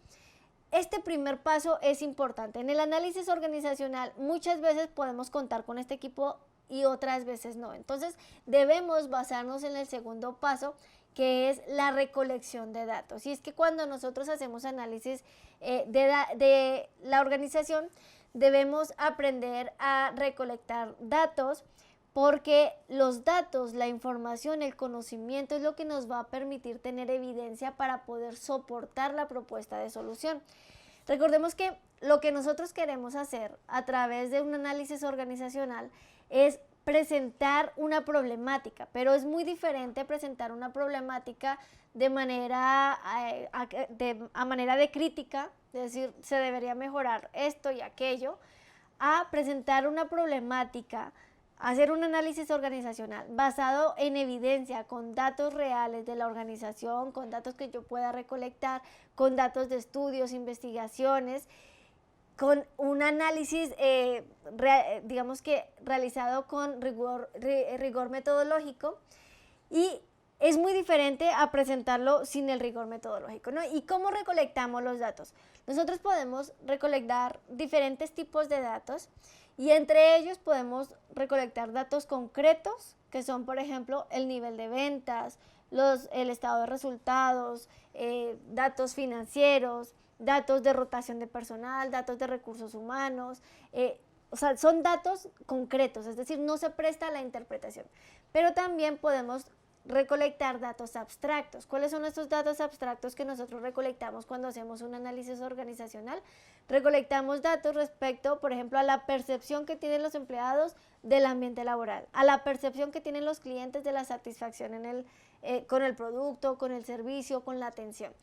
este primer paso es importante. En el análisis organizacional muchas veces podemos contar con este equipo y otras veces no. Entonces, debemos basarnos en el segundo paso, que es la recolección de datos. Y es que cuando nosotros hacemos análisis de la organización, debemos aprender a recolectar datos, porque los datos, la información, el conocimiento es lo que nos va a permitir tener evidencia para poder soportar la propuesta de solución. Recordemos que lo que nosotros queremos hacer a través de un análisis organizacional es presentar una problemática, pero es muy diferente presentar una problemática de manera a manera de crítica, es decir, se debería mejorar esto y aquello, a presentar una problemática, hacer un análisis organizacional basado en evidencia, con datos reales de la organización, con datos que yo pueda recolectar, con datos de estudios, investigaciones, con un análisis, digamos que realizado con rigor metodológico, y es muy diferente a presentarlo sin el rigor metodológico, ¿no? ¿Y cómo recolectamos los datos? Nosotros podemos recolectar diferentes tipos de datos, y entre ellos podemos recolectar datos concretos, que son, por ejemplo, el nivel de ventas, el estado de resultados, datos financieros, datos de rotación de personal, datos de recursos humanos, o sea, son datos concretos, es decir, no se presta a la interpretación. Pero también podemos recolectar datos abstractos. ¿Cuáles son estos datos abstractos que nosotros recolectamos cuando hacemos un análisis organizacional? Recolectamos datos respecto, por ejemplo, a la percepción que tienen los empleados del ambiente laboral, a la percepción que tienen los clientes de la satisfacción con el producto, con el servicio, con la atención.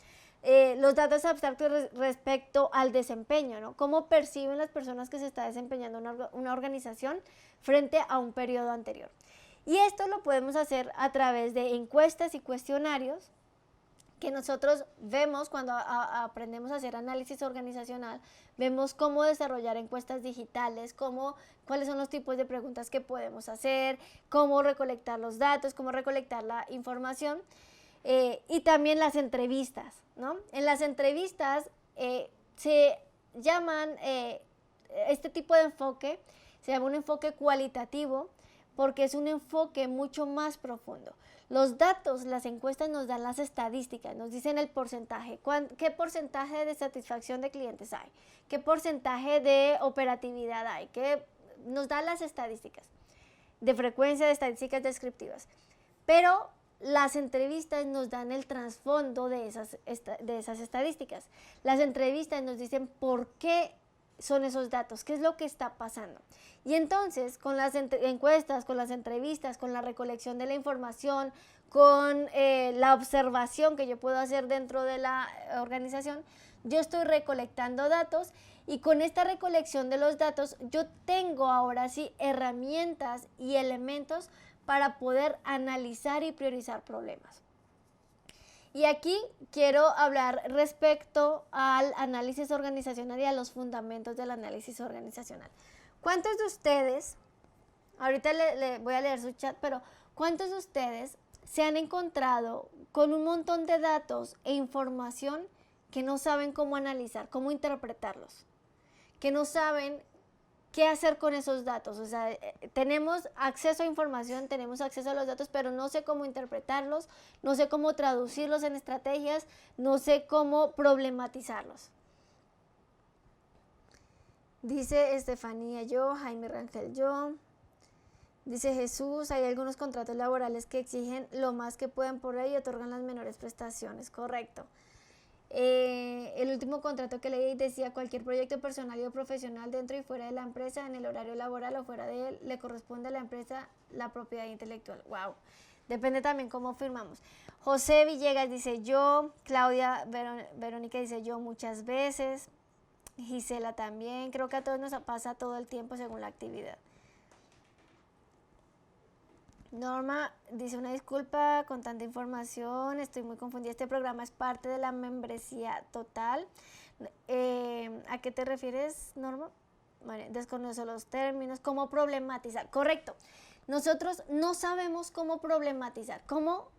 Los datos abstractos respecto al desempeño, ¿no? Cómo perciben las personas que se está desempeñando una organización frente a un periodo anterior. Y esto lo podemos hacer a través de encuestas y cuestionarios que nosotros vemos cuando aprendemos a hacer análisis organizacional. Vemos cómo desarrollar encuestas digitales, cuáles son los tipos de preguntas que podemos hacer, cómo recolectar los datos, cómo recolectar la información, y también las entrevistas, ¿no? En las entrevistas se llaman, este tipo de enfoque se llama un enfoque cualitativo, porque es un enfoque mucho más profundo. Los datos, las encuestas nos dan las estadísticas, nos dicen el porcentaje, qué porcentaje de satisfacción de clientes hay, qué porcentaje de operatividad hay, nos dan las estadísticas de frecuencia, de estadísticas descriptivas. Pero las entrevistas nos dan el trasfondo de esas estadísticas. Las entrevistas nos dicen por qué son esos datos, qué es lo que está pasando. Y entonces, con las encuestas, con las entrevistas, con la recolección de la información, con la observación que yo puedo hacer dentro de la organización, yo estoy recolectando datos, y con esta recolección de los datos yo tengo ahora sí herramientas y elementos para poder analizar y priorizar problemas. Y aquí quiero hablar respecto al análisis organizacional y a los fundamentos del análisis organizacional. ¿Cuántos de ustedes, ahorita le voy a leer su chat, pero cuántos de ustedes se han encontrado con un montón de datos e información que no saben cómo analizar, cómo interpretarlos, que no saben qué hacer con esos datos? O sea, tenemos acceso a información, tenemos acceso a los datos, pero no sé cómo interpretarlos, no sé cómo traducirlos en estrategias, no sé cómo problematizarlos. Dice Estefanía, yo. Jaime Rangel, yo. Dice Jesús, hay algunos contratos laborales que exigen lo más que pueden por ley y otorgan las menores prestaciones. Correcto. El último contrato que leí decía: cualquier proyecto personal o profesional dentro y fuera de la empresa, en el horario laboral o fuera de él, le corresponde a la empresa la propiedad intelectual. Wow. Depende también cómo firmamos. José Villegas dice yo. Claudia Verónica dice yo muchas veces. Gisela también. Creo que a todos nos pasa todo el tiempo según la actividad. Norma dice: una disculpa con tanta información, estoy muy confundida. Este programa es parte de la membresía total. ¿A qué te refieres, Norma? Bueno, desconozco los términos. ¿Cómo problematizar? Correcto. Nosotros no sabemos cómo problematizar. ¿Cómo?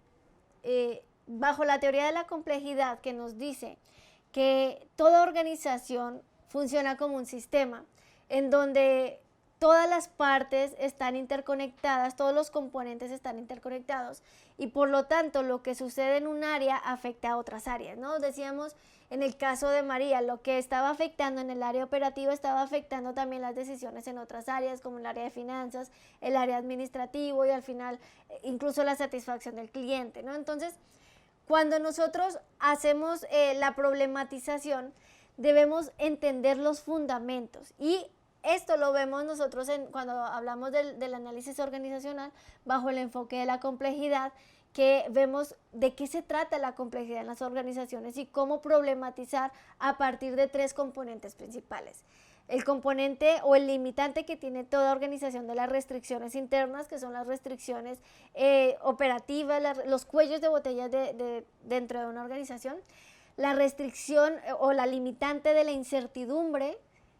Bajo la teoría de la complejidad, que nos dice que toda organización funciona como un sistema en donde todas las partes están interconectadas, todos los componentes están interconectados y por lo tanto lo que sucede en un área afecta a otras áreas, ¿no? Decíamos en el caso de María, lo que estaba afectando en el área operativa estaba afectando también las decisiones en otras áreas como el área de finanzas, el área administrativo y al final incluso la satisfacción del cliente, ¿no? Entonces, cuando nosotros hacemos la problematización, debemos entender los fundamentos y esto lo vemos nosotros cuando hablamos del análisis organizacional bajo el enfoque de la complejidad, que vemos de qué se trata la complejidad en las organizaciones y cómo problematizar a partir de 3 componentes principales. El componente o el limitante que tiene toda organización de las restricciones internas, que son las restricciones operativas, los cuellos de botella dentro de una organización, la restricción o la limitante de la incertidumbre,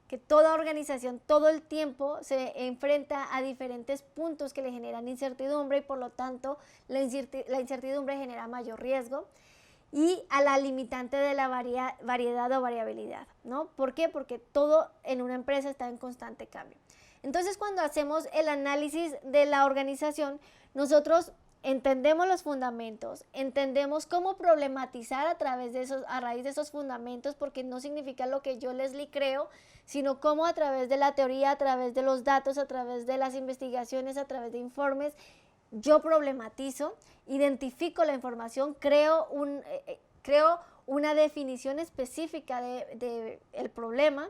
que toda organización todo el tiempo se enfrenta a diferentes puntos que le generan incertidumbre y por lo tanto la incertidumbre genera mayor riesgo, y a la limitante de la variedad o variabilidad, ¿no? ¿Por qué? Porque todo en una empresa está en constante cambio. Entonces, cuando hacemos el análisis de la organización, nosotros entendemos los fundamentos, entendemos cómo problematizar a raíz de esos fundamentos, porque no significa lo que yo, Leslie, creo, sino cómo a través de la teoría, a través de los datos, a través de las investigaciones, a través de informes, yo problematizo, identifico la información, creo una definición específica del problema.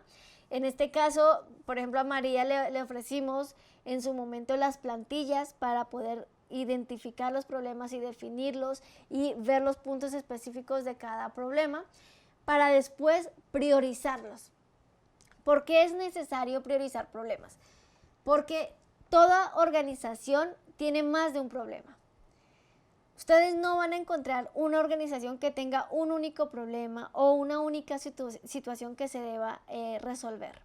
En este caso, por ejemplo, a María le ofrecimos en su momento las plantillas para poder identificar los problemas y definirlos y ver los puntos específicos de cada problema para después priorizarlos. ¿Por qué es necesario priorizar problemas? Porque toda organización tiene más de un problema. Ustedes no van a encontrar una organización que tenga un único problema o una única situación que se deba resolver.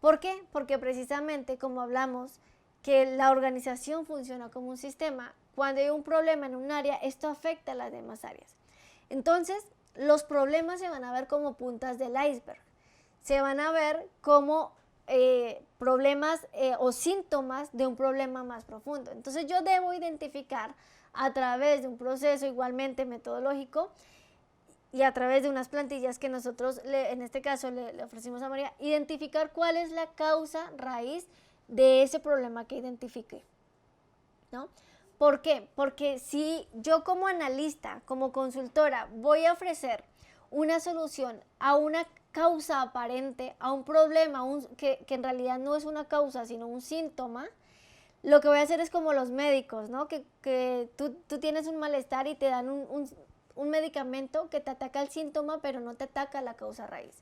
¿Por qué? Porque precisamente, como hablamos, que la organización funciona como un sistema. Cuando hay un problema en un área, esto afecta a las demás áreas. Entonces, los problemas se van a ver como puntas del iceberg. Se van a ver como problemas o síntomas de un problema más profundo. Entonces, yo debo identificar a través de un proceso igualmente metodológico y a través de unas plantillas que nosotros, en este caso, le ofrecimos a María, identificar cuál es la causa raíz de ese problema que identifique, ¿no? ¿Por qué? Porque si yo como analista, como consultora, voy a ofrecer una solución a una causa aparente, a un problema que en realidad no es una causa, sino un síntoma, lo que voy a hacer es como los médicos, ¿no? Que tú tienes un malestar y te dan un medicamento que te ataca el síntoma, pero no te ataca la causa raíz.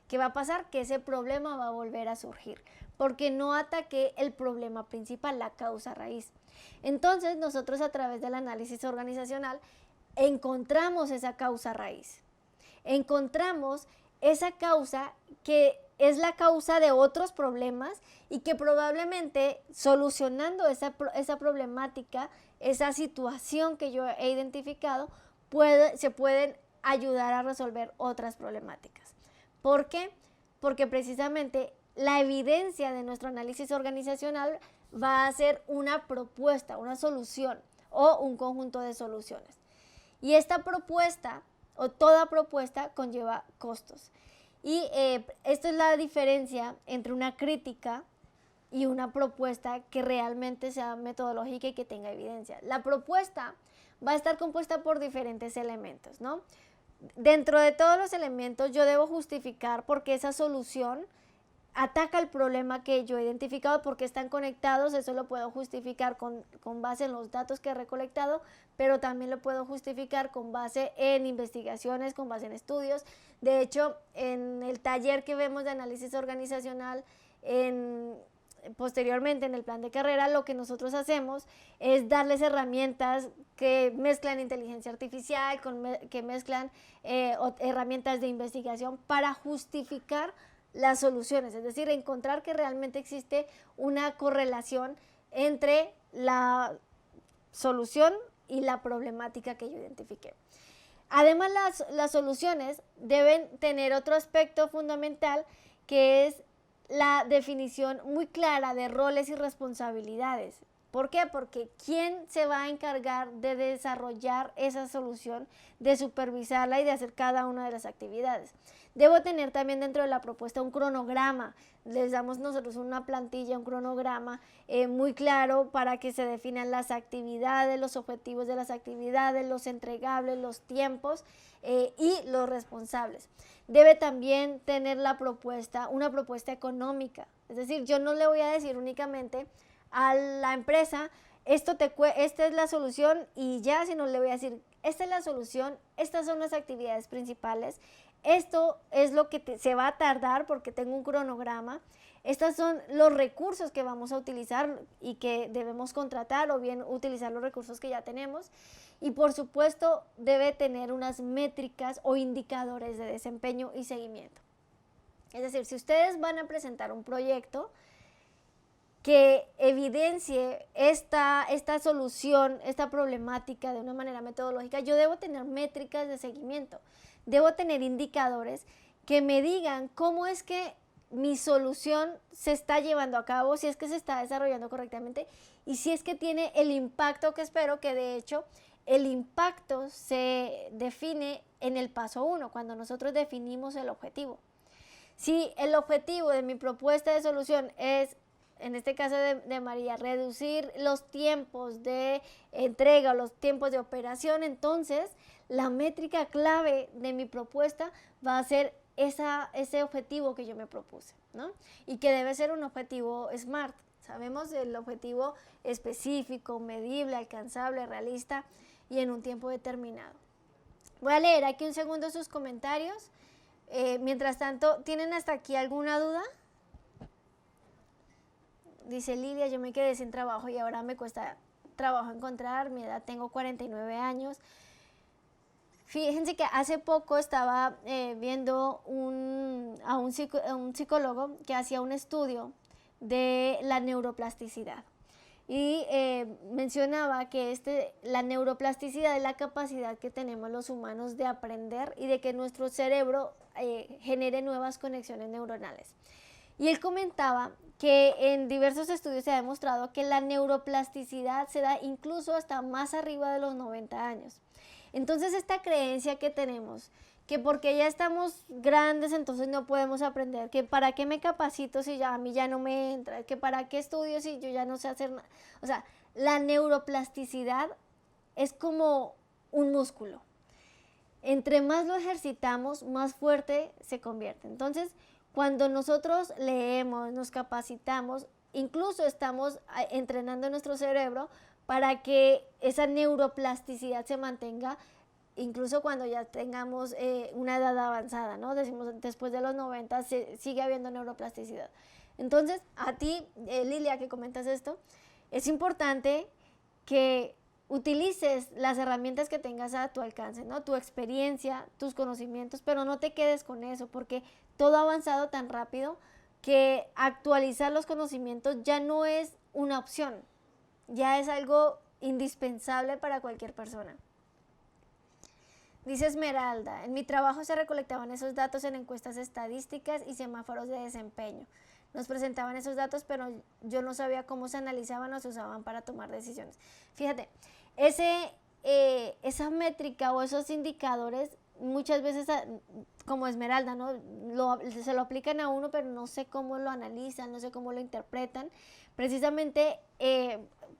¿Qué va a pasar? Que ese problema va a volver a surgir, porque no ataqué el problema principal, la causa raíz. Entonces, nosotros a través del análisis organizacional encontramos esa causa raíz. Encontramos esa causa que es la causa de otros problemas y que probablemente solucionando esa problemática, esa situación que yo he identificado, se pueden ayudar a resolver otras problemáticas. ¿Por qué? Porque precisamente la evidencia de nuestro análisis organizacional va a ser una propuesta, una solución o un conjunto de soluciones. Y esta propuesta o toda propuesta conlleva costos. Y esto es la diferencia entre una crítica y una propuesta que realmente sea metodológica y que tenga evidencia. La propuesta va a estar compuesta por diferentes elementos, ¿no? Dentro de todos los elementos yo debo justificar por qué esa solución ataca el problema que yo he identificado, porque están conectados. Eso lo puedo justificar con base en los datos que he recolectado, pero también lo puedo justificar con base en investigaciones, con base en estudios. De hecho, en el taller que vemos de análisis organizacional, posteriormente en el plan de carrera, lo que nosotros hacemos es darles herramientas que mezclan inteligencia artificial, que mezclan herramientas de investigación para justificar las soluciones, es decir, encontrar que realmente existe una correlación entre la solución y la problemática que yo identifiqué. Además, las soluciones deben tener otro aspecto fundamental, que es la definición muy clara de roles y responsabilidades. ¿Por qué? Porque ¿quién se va a encargar de desarrollar esa solución, de supervisarla y de hacer cada una de las actividades? Debo tener también dentro de la propuesta un cronograma. Les damos nosotros una plantilla, un cronograma muy claro para que se definan las actividades, los objetivos de las actividades, los entregables, los tiempos y los responsables. Debe también tener la propuesta, una propuesta económica. Es decir, yo no le voy a decir únicamente a la empresa, esta es la solución y ya, sino le voy a decir, esta es la solución, estas son las actividades principales, esto es lo que se va a tardar porque tengo un cronograma, estos son los recursos que vamos a utilizar y que debemos contratar o bien utilizar los recursos que ya tenemos y por supuesto debe tener unas métricas o indicadores de desempeño y seguimiento. Es decir, si ustedes van a presentar un proyecto que evidencie esta solución, esta problemática de una manera metodológica, yo debo tener métricas de seguimiento, debo tener indicadores que me digan cómo es que mi solución se está llevando a cabo, si es que se está desarrollando correctamente y si es que tiene el impacto que espero, que de hecho el impacto se define en el paso 1, cuando nosotros definimos el objetivo. Si el objetivo de mi propuesta de solución es, en este caso de María, reducir los tiempos de entrega o los tiempos de operación, entonces la métrica clave de mi propuesta va a ser ese objetivo que yo me propuse, ¿no? Y que debe ser un objetivo SMART. Sabemos el objetivo específico, medible, alcanzable, realista y en un tiempo determinado. Voy a leer aquí un segundo sus comentarios. Mientras tanto, ¿tienen hasta aquí alguna duda? Dice Lilia, yo me quedé sin trabajo y ahora me cuesta trabajo encontrar, mi edad tengo 49 años. Fíjense que hace poco estaba viendo a un psicólogo que hacía un estudio de la neuroplasticidad y mencionaba que la neuroplasticidad es la capacidad que tenemos los humanos de aprender y de que nuestro cerebro genere nuevas conexiones neuronales. Y él comentaba que en diversos estudios se ha demostrado que la neuroplasticidad se da incluso hasta más arriba de los 90 años. Entonces esta creencia que tenemos, que porque ya estamos grandes entonces no podemos aprender, que para qué me capacito si ya a mí ya no me entra, que para qué estudio si yo ya no sé hacer nada. O sea, la neuroplasticidad es como un músculo. Entre más lo ejercitamos, más fuerte se convierte. Entonces, cuando nosotros leemos, nos capacitamos, incluso estamos entrenando nuestro cerebro para que esa neuroplasticidad se mantenga, incluso cuando ya tengamos una edad avanzada, ¿no? Decimos, después de los 90 sigue habiendo neuroplasticidad. Entonces, a ti, Lilia, que comentas esto, es importante que utilices las herramientas que tengas a tu alcance, ¿no? Tu experiencia, tus conocimientos, pero no te quedes con eso, porque todo ha avanzado tan rápido que actualizar los conocimientos ya no es una opción, ya es algo indispensable para cualquier persona. Dice Esmeralda, en mi trabajo se recolectaban esos datos en encuestas estadísticas y semáforos de desempeño. Nos presentaban esos datos, pero yo no sabía cómo se analizaban o se usaban para tomar decisiones. Fíjate, esa métrica o esos indicadores muchas veces, como Esmeralda, ¿no? Se lo aplican a uno, pero no sé cómo lo analizan, no sé cómo lo interpretan. Precisamente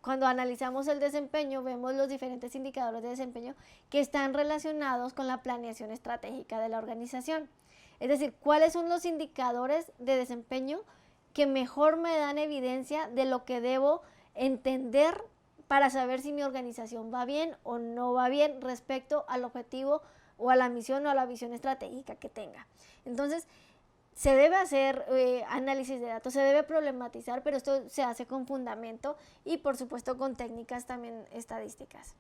cuando analizamos el desempeño, vemos los diferentes indicadores de desempeño que están relacionados con la planeación estratégica de la organización. Es decir, ¿cuáles son los indicadores de desempeño que mejor me dan evidencia de lo que debo entender para saber si mi organización va bien o no va bien respecto al objetivo o a la misión o a la visión estratégica que tenga? Entonces, se debe hacer análisis de datos, se debe problematizar, pero esto se hace con fundamento y por supuesto con técnicas también estadísticas.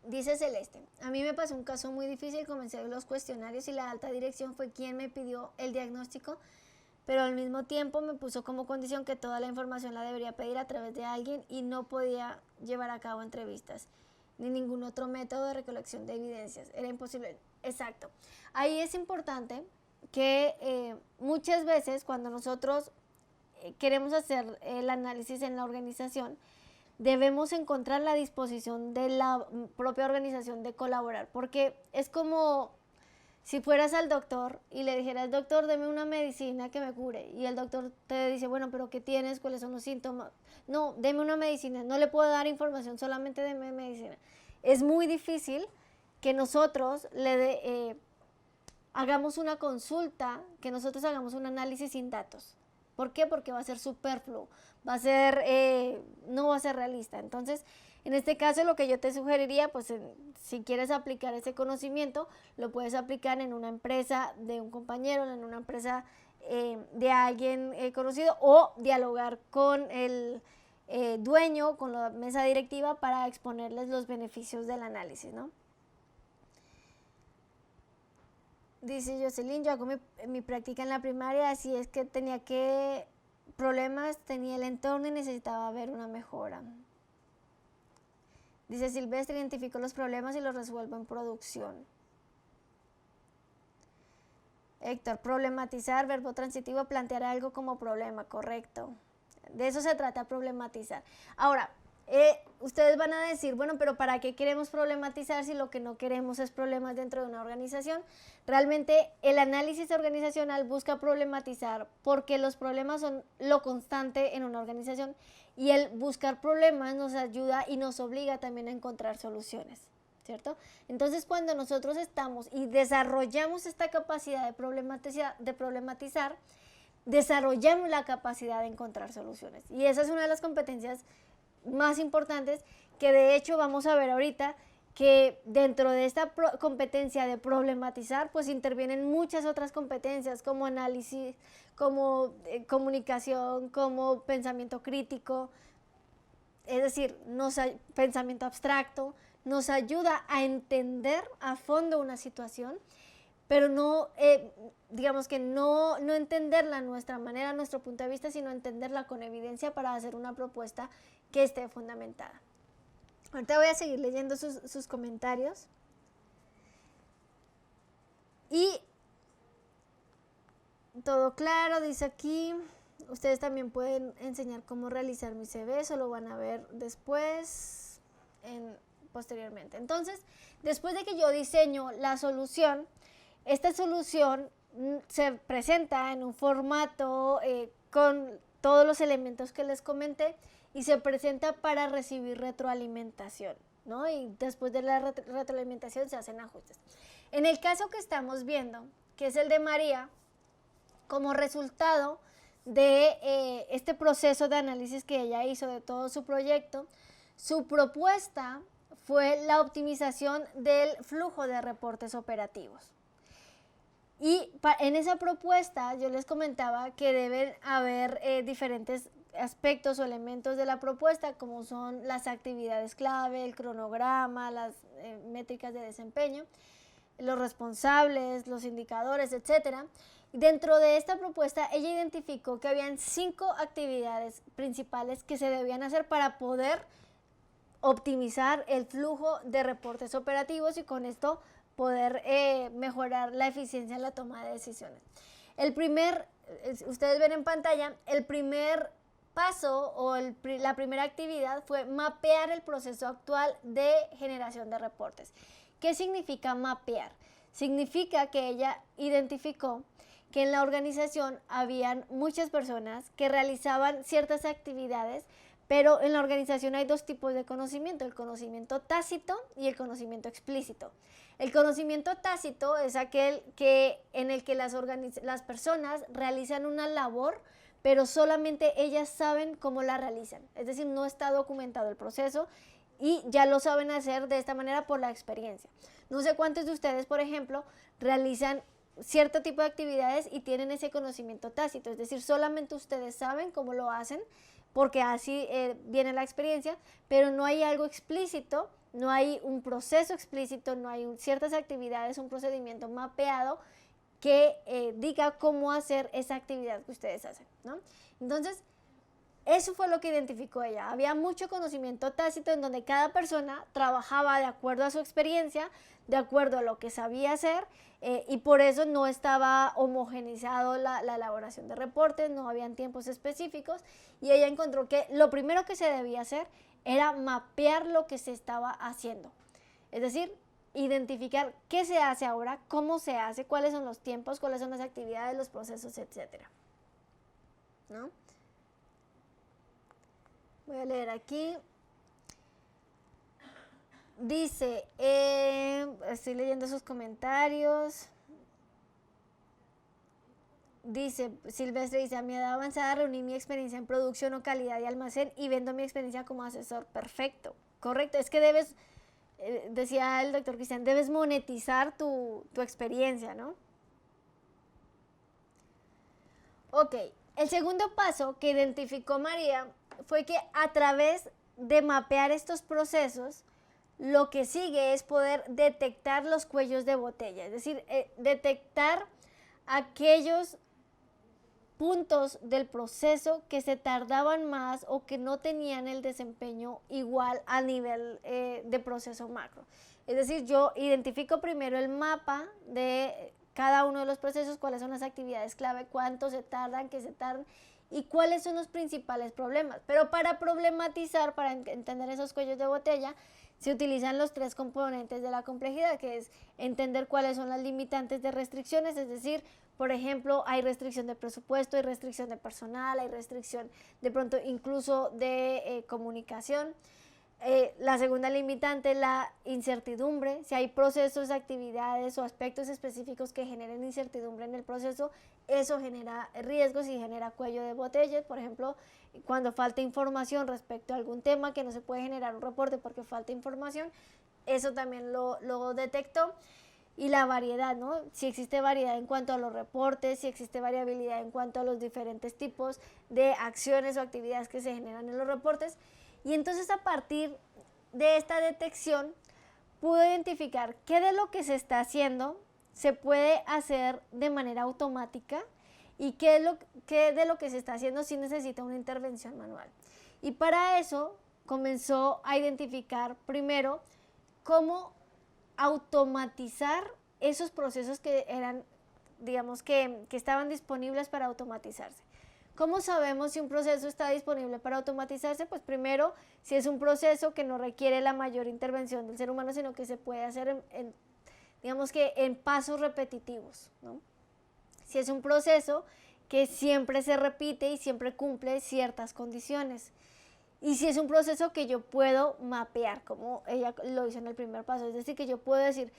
Dice Celeste, a mí me pasó un caso muy difícil, comencé los cuestionarios y la alta dirección fue quien me pidió el diagnóstico, pero al mismo tiempo me puso como condición que toda la información la debería pedir a través de alguien y no podía llevar a cabo entrevistas. ni ningún otro método de recolección de evidencias. Era imposible. Exacto. Ahí es importante que muchas veces cuando nosotros queremos hacer el análisis en la organización, debemos encontrar la disposición de la propia organización de colaborar, porque es como si fueras al doctor y le dijeras, doctor, deme una medicina que me cure, y el doctor te dice, bueno, pero ¿qué tienes? ¿Cuáles son los síntomas? No, deme una medicina, no le puedo dar información, solamente deme medicina. Es muy difícil que nosotros hagamos una consulta, que nosotros hagamos un análisis sin datos. ¿Por qué? Porque va a ser superfluo, no va a ser realista. Entonces, en este caso lo que yo te sugeriría, pues si quieres aplicar ese conocimiento, lo puedes aplicar en una empresa de un compañero, en una empresa de alguien conocido, o dialogar con el dueño, con la mesa directiva, para exponerles los beneficios del análisis, ¿no? Dice Jocelyn, yo hago mi práctica en la primaria, así es que tenía problemas, tenía el entorno y necesitaba ver una mejora. Dice Silvestre, identifico los problemas y los resuelvo en producción. Héctor, problematizar, verbo transitivo, plantear algo como problema, correcto. De eso se trata, problematizar. Ahora, ustedes van a decir, bueno, pero ¿para qué queremos problematizar si lo que no queremos es problemas dentro de una organización? Realmente el análisis organizacional busca problematizar porque los problemas son lo constante en una organización, y el buscar problemas nos ayuda y nos obliga también a encontrar soluciones, ¿cierto? Entonces, cuando nosotros estamos y desarrollamos esta capacidad de problematizar, desarrollamos la capacidad de encontrar soluciones, y esa es una de las competencias más importantes, que de hecho vamos a ver ahorita que dentro de esta competencia de problematizar, pues intervienen muchas otras competencias como análisis, como comunicación, como pensamiento crítico, es decir, pensamiento abstracto, nos ayuda a entender a fondo una situación, pero no, digamos que no entenderla a nuestra manera, a nuestro punto de vista, sino entenderla con evidencia para hacer una propuesta que esté fundamentada. Ahorita voy a seguir leyendo sus comentarios. Y todo claro, dice aquí. Ustedes también pueden enseñar cómo realizar mi CV, eso lo van a ver después, posteriormente. Entonces, después de que yo diseño la solución, esta solución se presenta en un formato con todos los elementos que les comenté, y se presenta para recibir retroalimentación, ¿no? Y después de la retroalimentación se hacen ajustes. En el caso que estamos viendo, que es el de María, como resultado de este proceso de análisis que ella hizo de todo su proyecto, su propuesta fue la optimización del flujo de reportes operativos. Y en esa propuesta yo les comentaba que deben haber diferentes aspectos o elementos de la propuesta, como son las actividades clave, el cronograma, las métricas de desempeño, los responsables, los indicadores, etc. Dentro de esta propuesta, ella identificó que habían 5 actividades principales que se debían hacer para poder optimizar el flujo de reportes operativos y con esto poder mejorar la eficiencia en la toma de decisiones. Ustedes ven en pantalla, el primer paso o la primera actividad fue mapear el proceso actual de generación de reportes. ¿Qué significa mapear? Significa que ella identificó que en la organización habían muchas personas que realizaban ciertas actividades, pero en la organización hay 2 tipos de conocimiento, el conocimiento tácito y el conocimiento explícito. El conocimiento tácito es aquel en el que las personas realizan una labor, pero solamente ellas saben cómo la realizan. Es decir, no está documentado el proceso y ya lo saben hacer de esta manera por la experiencia. No sé cuántos de ustedes, por ejemplo, realizan cierto tipo de actividades y tienen ese conocimiento tácito, es decir, solamente ustedes saben cómo lo hacen porque así viene la experiencia, pero no hay algo explícito, no hay un proceso explícito, no hay ciertas actividades, un procedimiento mapeado que diga cómo hacer esa actividad que ustedes hacen, ¿no? Entonces, Eso fue lo que identificó ella. Había mucho conocimiento tácito en donde cada persona trabajaba de acuerdo a su experiencia, de acuerdo a lo que sabía hacer, y por eso no estaba homogenizado la elaboración de reportes, no habían tiempos específicos, y ella encontró que lo primero que se debía hacer era mapear lo que se estaba haciendo. Es decir, identificar qué se hace ahora, cómo se hace, cuáles son los tiempos, cuáles son las actividades, los procesos, etcétera, ¿no? Voy a leer aquí. Dice, estoy leyendo sus comentarios. Dice, Silvestre dice, a mi edad avanzada reuní mi experiencia en producción o calidad y almacén y vendo mi experiencia como asesor. Perfecto, correcto. Es que debes, decía el doctor Cristian, debes monetizar tu experiencia, ¿no? Ok, el segundo paso que identificó María fue que a través de mapear estos procesos, lo que sigue es poder detectar los cuellos de botella, es decir, detectar aquellos puntos del proceso que se tardaban más o que no tenían el desempeño igual a nivel de proceso macro. Es decir, yo identifico primero el mapa de cada uno de los procesos, cuáles son las actividades clave, cuánto se tardan, qué se tardan y cuáles son los principales problemas. Pero para problematizar, para entender esos cuellos de botella, se utilizan los 3 componentes de la complejidad, que es entender cuáles son las limitantes de restricciones, es decir, por ejemplo, hay restricción de presupuesto, hay restricción de personal, hay restricción de pronto incluso de comunicación. La segunda limitante, la incertidumbre. Si hay procesos, actividades o aspectos específicos que generen incertidumbre en el proceso, eso genera riesgos y genera cuello de botella. Por ejemplo, cuando falta información respecto a algún tema que no se puede generar un reporte porque falta información, eso también lo detectó. Y la variedad, ¿no? Si existe variedad en cuanto a los reportes, si existe variabilidad en cuanto a los diferentes tipos de acciones o actividades que se generan en los reportes. Y entonces a partir de esta detección pudo identificar qué de lo que se está haciendo se puede hacer de manera automática y qué de lo que se está haciendo sí necesita una intervención manual. Y para eso comenzó a identificar primero cómo automatizar esos procesos que eran, digamos, que estaban disponibles para automatizarse. ¿Cómo sabemos si un proceso está disponible para automatizarse? Pues primero, si es un proceso que no requiere la mayor intervención del ser humano, sino que se puede hacer digamos que en pasos repetitivos, ¿no? Si es un proceso que siempre se repite y siempre cumple ciertas condiciones. Y si es un proceso que yo puedo mapear, como ella lo hizo en el primer paso, es decir, que yo puedo decir,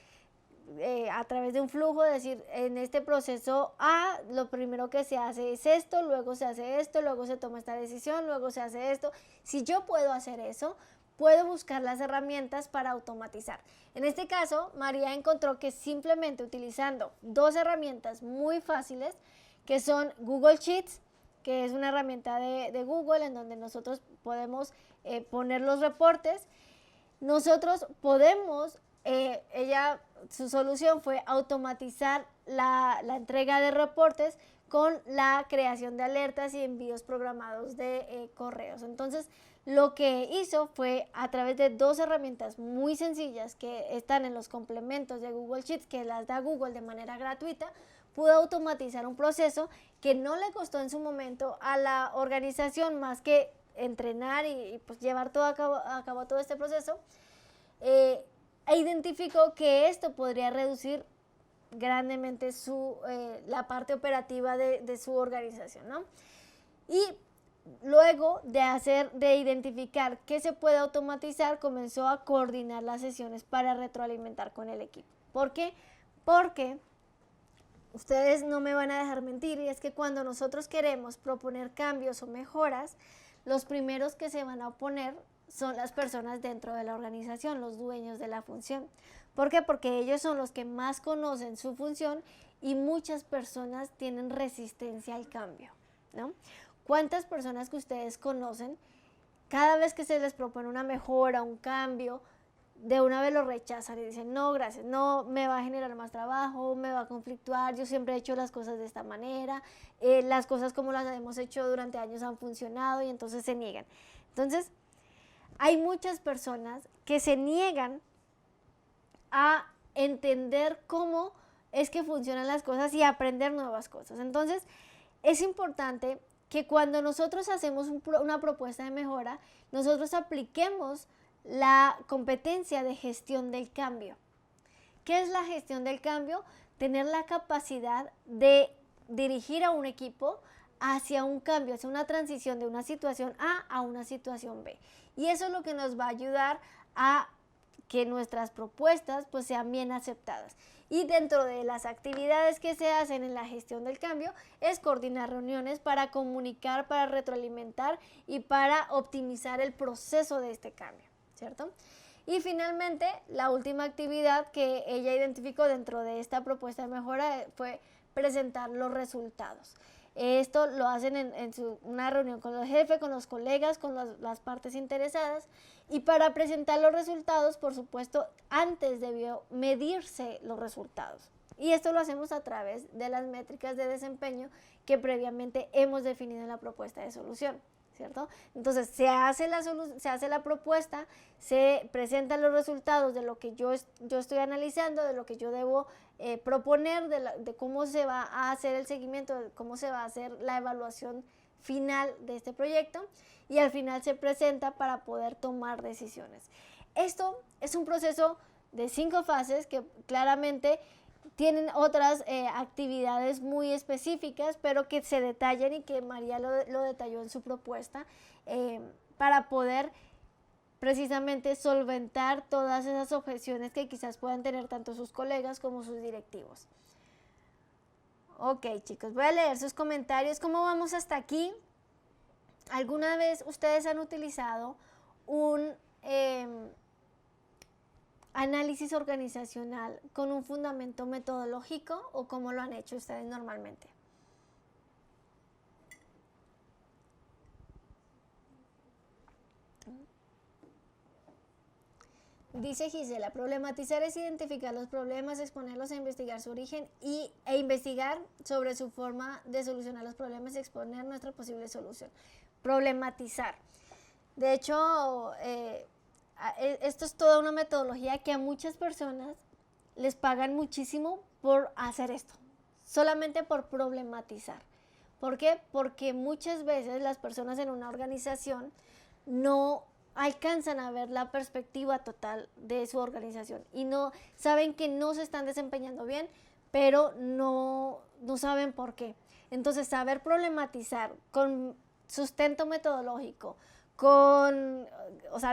a través de un flujo, decir, en este proceso A, lo primero que se hace es esto, luego se hace esto, luego se toma esta decisión, luego se hace esto. Si yo puedo hacer eso, puedo buscar las herramientas para automatizar. En este caso, María encontró que simplemente utilizando 2 herramientas muy fáciles, que son Google Sheets, que es una herramienta de Google en donde nosotros podemos poner los reportes. Nosotros podemos, su solución fue automatizar la entrega de reportes con la creación de alertas y envíos programados de correos. Entonces, lo que hizo fue, a través de 2 herramientas muy sencillas que están en los complementos de Google Sheets, que las da Google de manera gratuita, pudo automatizar un proceso que no le costó en su momento a la organización más que entrenar y pues llevar a cabo todo este proceso, e identificó que esto podría reducir grandemente la parte operativa de su organización, ¿no? Y luego de identificar qué se puede automatizar, comenzó a coordinar las sesiones para retroalimentar con el equipo. ¿Por qué? Porque ustedes no me van a dejar mentir, y es que cuando nosotros queremos proponer cambios o mejoras, los primeros que se van a oponer son las personas dentro de la organización, los dueños de la función. ¿Por qué? Porque ellos son los que más conocen su función y muchas personas tienen resistencia al cambio, ¿no? ¿Cuántas personas que ustedes conocen, cada vez que se les propone una mejora, un cambio, de una vez lo rechazan y dicen, no, gracias, no, me va a generar más trabajo, me va a conflictuar, yo siempre he hecho las cosas de esta manera, las cosas como las hemos hecho durante años han funcionado y entonces se niegan. Entonces, hay muchas personas que se niegan a entender cómo es que funcionan las cosas y aprender nuevas cosas. Entonces, es importante que cuando nosotros hacemos una propuesta de mejora, nosotros apliquemos la competencia de gestión del cambio. ¿Qué es la gestión del cambio? Tener la capacidad de dirigir a un equipo hacia un cambio, hacia una transición de una situación A una situación B. Y eso es lo que nos va a ayudar a que nuestras propuestas pues sean bien aceptadas. Y dentro de las actividades que se hacen en la gestión del cambio es coordinar reuniones para comunicar, para retroalimentar y para optimizar el proceso de este cambio, ¿cierto? Y finalmente, la última actividad que ella identificó dentro de esta propuesta de mejora fue presentar los resultados. Esto lo hacen en una reunión con el jefe, con los colegas, con las partes interesadas, y para presentar los resultados, por supuesto, antes debió medirse los resultados. Y esto lo hacemos a través de las métricas de desempeño que previamente hemos definido en la propuesta de solución, ¿cierto? Entonces, se hace la propuesta, se presentan los resultados de lo que yo estoy analizando, de lo que yo debo proponer, de cómo se va a hacer el seguimiento, de cómo se va a hacer la evaluación final de este proyecto, y al final se presenta para poder tomar decisiones. Esto es un proceso de 5 fases que claramente tienen otras actividades muy específicas, pero que se detallan y que María lo detalló en su propuesta para poder precisamente solventar todas esas objeciones que quizás puedan tener tanto sus colegas como sus directivos. Ok, chicos, voy a leer sus comentarios. ¿Cómo vamos hasta aquí? ¿Alguna vez ustedes han utilizado un análisis organizacional con un fundamento metodológico, o cómo lo han hecho ustedes normalmente? Dice Gisela, problematizar es identificar los problemas, exponerlos a investigar su origen e investigar sobre su forma de solucionar los problemas y exponer nuestra posible solución. Problematizar. De hecho, esto es toda una metodología que a muchas personas les pagan muchísimo por hacer esto, solamente por problematizar. ¿Por qué? Porque muchas veces las personas en una organización no alcanzan a ver la perspectiva total de su organización y no saben que no se están desempeñando bien, pero no saben por qué. Entonces, saber problematizar con sustento metodológico,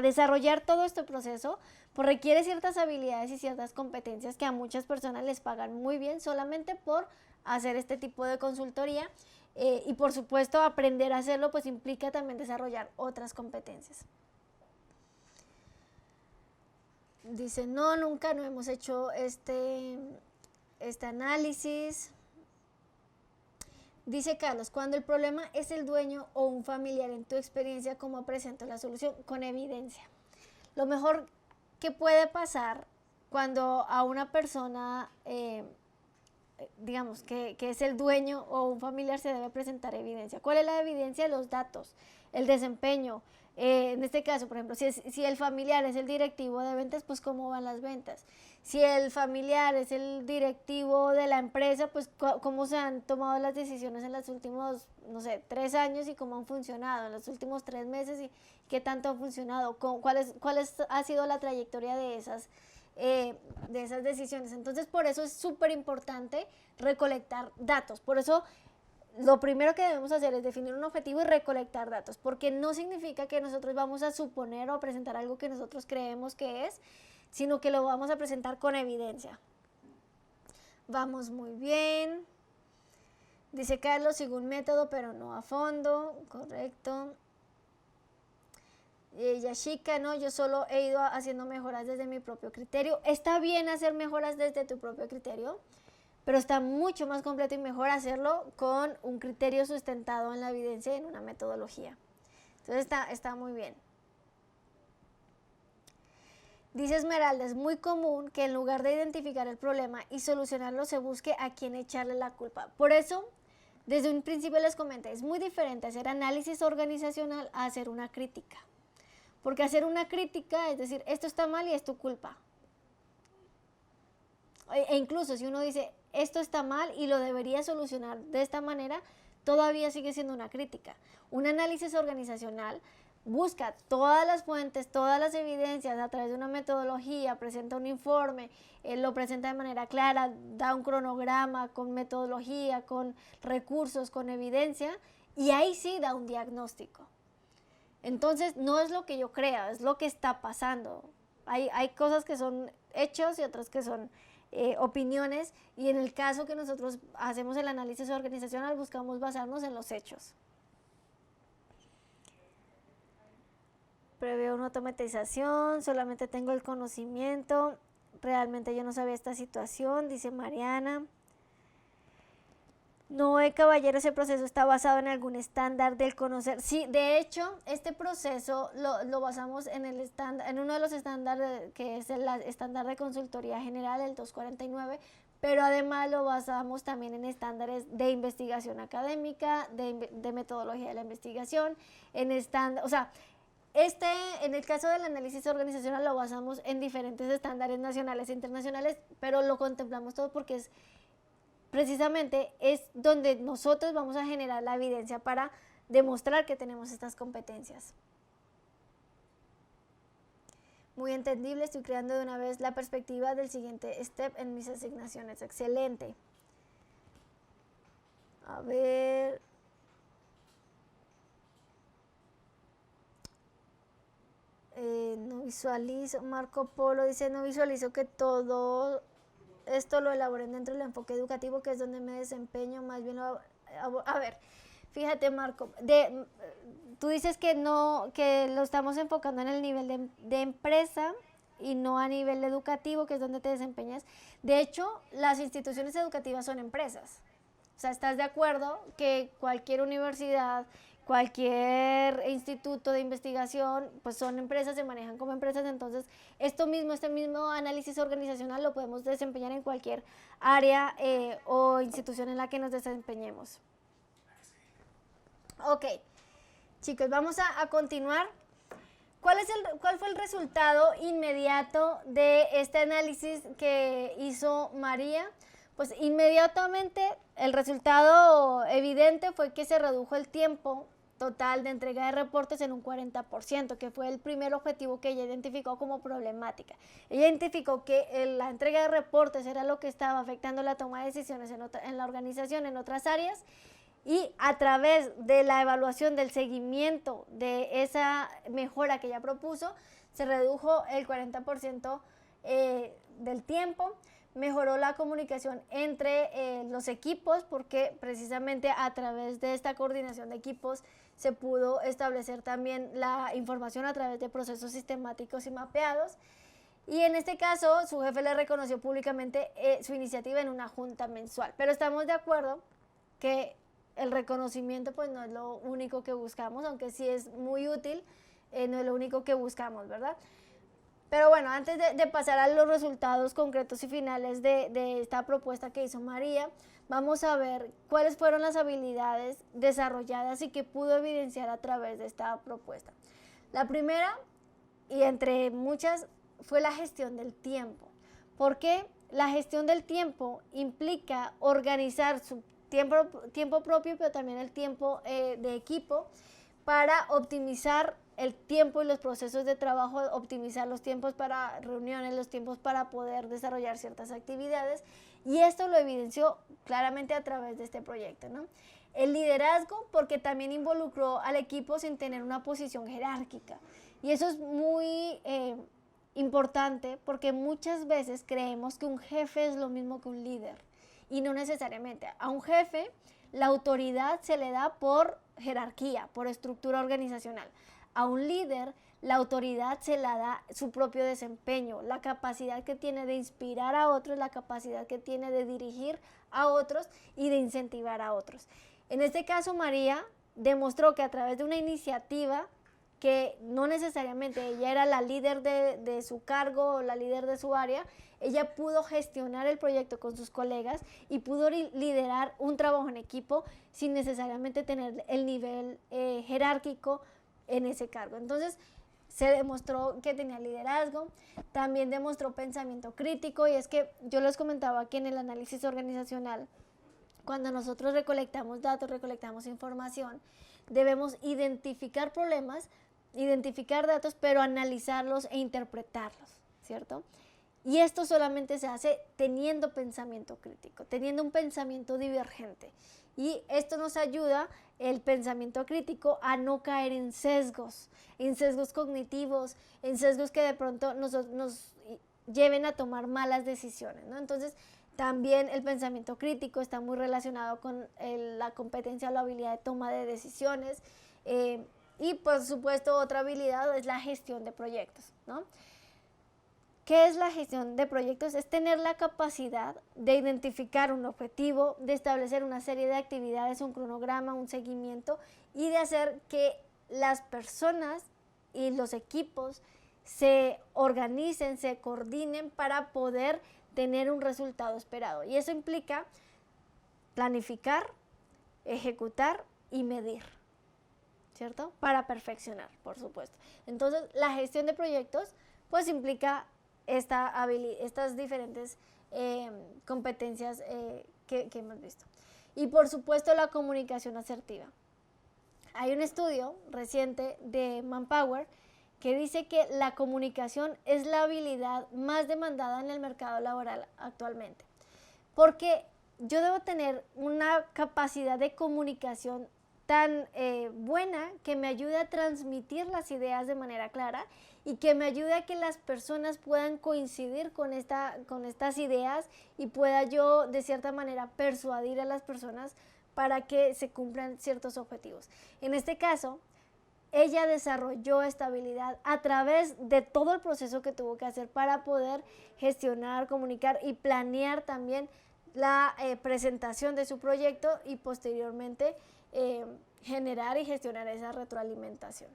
desarrollar todo este proceso, pues requiere ciertas habilidades y ciertas competencias que a muchas personas les pagan muy bien solamente por hacer este tipo de consultoría, y por supuesto aprender a hacerlo pues implica también desarrollar otras competencias. Dice, no, nunca no hemos hecho este análisis. Dice Carlos, cuando el problema es el dueño o un familiar, en tu experiencia, ¿cómo presento la solución? Con evidencia. Lo mejor que puede pasar cuando a una persona, digamos, que es el dueño o un familiar, se debe presentar evidencia. ¿Cuál es la evidencia? Los datos, el desempeño. En este caso, por ejemplo, si el familiar es el directivo de ventas, pues cómo van las ventas. Si el familiar es el directivo de la empresa, pues cómo se han tomado las decisiones en los últimos, 3 años y cómo han funcionado en los últimos 3 meses y qué tanto han funcionado, cuál ha sido la trayectoria de esas decisiones. Entonces, por eso es súper importante recolectar datos. Por eso, lo primero que debemos hacer es definir un objetivo y recolectar datos, porque no significa que nosotros vamos a suponer o presentar algo que nosotros creemos que es, sino que lo vamos a presentar con evidencia. Vamos muy bien. Dice Carlos, sigo un método, pero no a fondo. Correcto. Yashika, no, yo solo he ido haciendo mejoras desde mi propio criterio. Está bien hacer mejoras desde tu propio criterio, pero está mucho más completo y mejor hacerlo con un criterio sustentado en la evidencia y en una metodología. Entonces está muy bien. Dice Esmeralda, es muy común que en lugar de identificar el problema y solucionarlo se busque a quién echarle la culpa. Por eso, desde un principio les comenté, es muy diferente hacer análisis organizacional a hacer una crítica. Porque hacer una crítica es decir, esto está mal y es tu culpa. E incluso si uno dice, esto está mal y lo debería solucionar de esta manera, todavía sigue siendo una crítica. Un análisis organizacional busca todas las fuentes, todas las evidencias a través de una metodología, presenta un informe, lo presenta de manera clara, da un cronograma con metodología, con recursos, con evidencia, y ahí sí da un diagnóstico. Entonces, no es lo que yo crea, es lo que está pasando. Hay cosas que son hechos y otras que son opiniones, y en el caso que nosotros hacemos el análisis organizacional, buscamos basarnos en los hechos. Preveo una automatización, solamente tengo el conocimiento, realmente yo no sabía esta situación, dice Mariana. No, caballero, ese proceso está basado en algún estándar del conocer. Sí, de hecho, este proceso lo basamos en el estándar, en uno de los estándares que es el estándar de consultoría general, el 249, pero además lo basamos también en estándares de investigación académica, de metodología de la investigación, en estándar, o sea, en el caso del análisis organizacional lo basamos en diferentes estándares nacionales e internacionales, pero lo contemplamos todo porque es precisamente es donde nosotros vamos a generar la evidencia para demostrar que tenemos estas competencias. Muy entendible, estoy creando de una vez la perspectiva del siguiente step en mis asignaciones. Excelente. A ver. No visualizo, Marco Polo dice, no visualizo que todo esto lo elaboren dentro del enfoque educativo, que es donde me desempeño, más bien a ver, fíjate Marco, tú dices que no, que lo estamos enfocando en el nivel de empresa y no a nivel educativo, que es donde te desempeñas. De hecho, las instituciones educativas son empresas. O sea, ¿estás de acuerdo que cualquier universidad, cualquier instituto de investigación, pues son empresas, se manejan como empresas? Entonces, este mismo análisis organizacional lo podemos desempeñar en cualquier área o institución en la que nos desempeñemos. Ok, chicos, vamos a continuar. ¿Cuál fue el resultado inmediato de este análisis que hizo María? Pues inmediatamente el resultado evidente fue que se redujo el tiempo total de entrega de reportes en un 40%, que fue el primer objetivo que ella identificó como problemática. Ella identificó que la entrega de reportes era lo que estaba afectando la toma de decisiones en la organización, en otras áreas, y a través de la evaluación del seguimiento de esa mejora que ella propuso, se redujo el 40% del tiempo. Mejoró la comunicación entre los equipos, porque precisamente a través de esta coordinación de equipos se pudo establecer también la información a través de procesos sistemáticos y mapeados. Y en este caso, su jefe le reconoció públicamente su iniciativa en una junta mensual. Pero estamos de acuerdo que el reconocimiento pues no es lo único que buscamos, aunque sí es muy útil, no es lo único que buscamos, ¿verdad? Pero bueno, antes de pasar a los resultados concretos y finales de esta propuesta que hizo María, vamos a ver cuáles fueron las habilidades desarrolladas y que pudo evidenciar a través de esta propuesta. La primera, y entre muchas, fue la gestión del tiempo. ¿Por qué? La gestión del tiempo implica organizar su tiempo propio, pero también el tiempo de equipo, para optimizar el tiempo y los procesos de trabajo, optimizar los tiempos para reuniones, los tiempos para poder desarrollar ciertas actividades, y esto lo evidenció claramente a través de este proyecto, ¿no? El liderazgo, porque también involucró al equipo sin tener una posición jerárquica, y eso es muy importante, porque muchas veces creemos que un jefe es lo mismo que un líder, y no necesariamente. A un jefe la autoridad se le da por jerarquía, por estructura organizacional. A un líder la autoridad se la da su propio desempeño, la capacidad que tiene de inspirar a otros, la capacidad que tiene de dirigir a otros y de incentivar a otros. En este caso, María demostró que a través de una iniciativa que no necesariamente ella era la líder de su cargo o la líder de su área, ella pudo gestionar el proyecto con sus colegas y pudo liderar un trabajo en equipo sin necesariamente tener el nivel jerárquico en ese cargo. Entonces, se demostró que tenía liderazgo, también demostró pensamiento crítico, y es que yo les comentaba que en el análisis organizacional, cuando nosotros recolectamos datos, recolectamos información, debemos identificar problemas, identificar datos, pero analizarlos e interpretarlos, ¿cierto? Y esto solamente se hace teniendo pensamiento crítico, teniendo un pensamiento divergente. Y esto nos ayuda, el pensamiento crítico, a no caer en sesgos cognitivos, en sesgos que de pronto nos lleven a tomar malas decisiones, ¿no? Entonces, también el pensamiento crítico está muy relacionado con la competencia o la habilidad de toma de decisiones. Y por supuesto otra habilidad es la gestión de proyectos, ¿no? ¿Qué es la gestión de proyectos? Es tener la capacidad de identificar un objetivo, de establecer una serie de actividades, un cronograma, un seguimiento, y de hacer que las personas y los equipos se organicen, se coordinen para poder tener un resultado esperado. Y eso implica planificar, ejecutar y medir, ¿cierto? Para perfeccionar, por supuesto. Entonces, la gestión de proyectos pues implica estas diferentes competencias que hemos visto. Y por supuesto la comunicación asertiva. Hay un estudio reciente de Manpower que dice que la comunicación es la habilidad más demandada en el mercado laboral actualmente. Porque yo debo tener una capacidad de comunicación tan buena que me ayude a transmitir las ideas de manera clara y que me ayude a que las personas puedan coincidir con estas ideas y pueda yo de cierta manera persuadir a las personas para que se cumplan ciertos objetivos. En este caso, ella desarrolló esta habilidad a través de todo el proceso que tuvo que hacer para poder gestionar, comunicar y planear también la presentación de su proyecto y posteriormente generar y gestionar esa retroalimentación.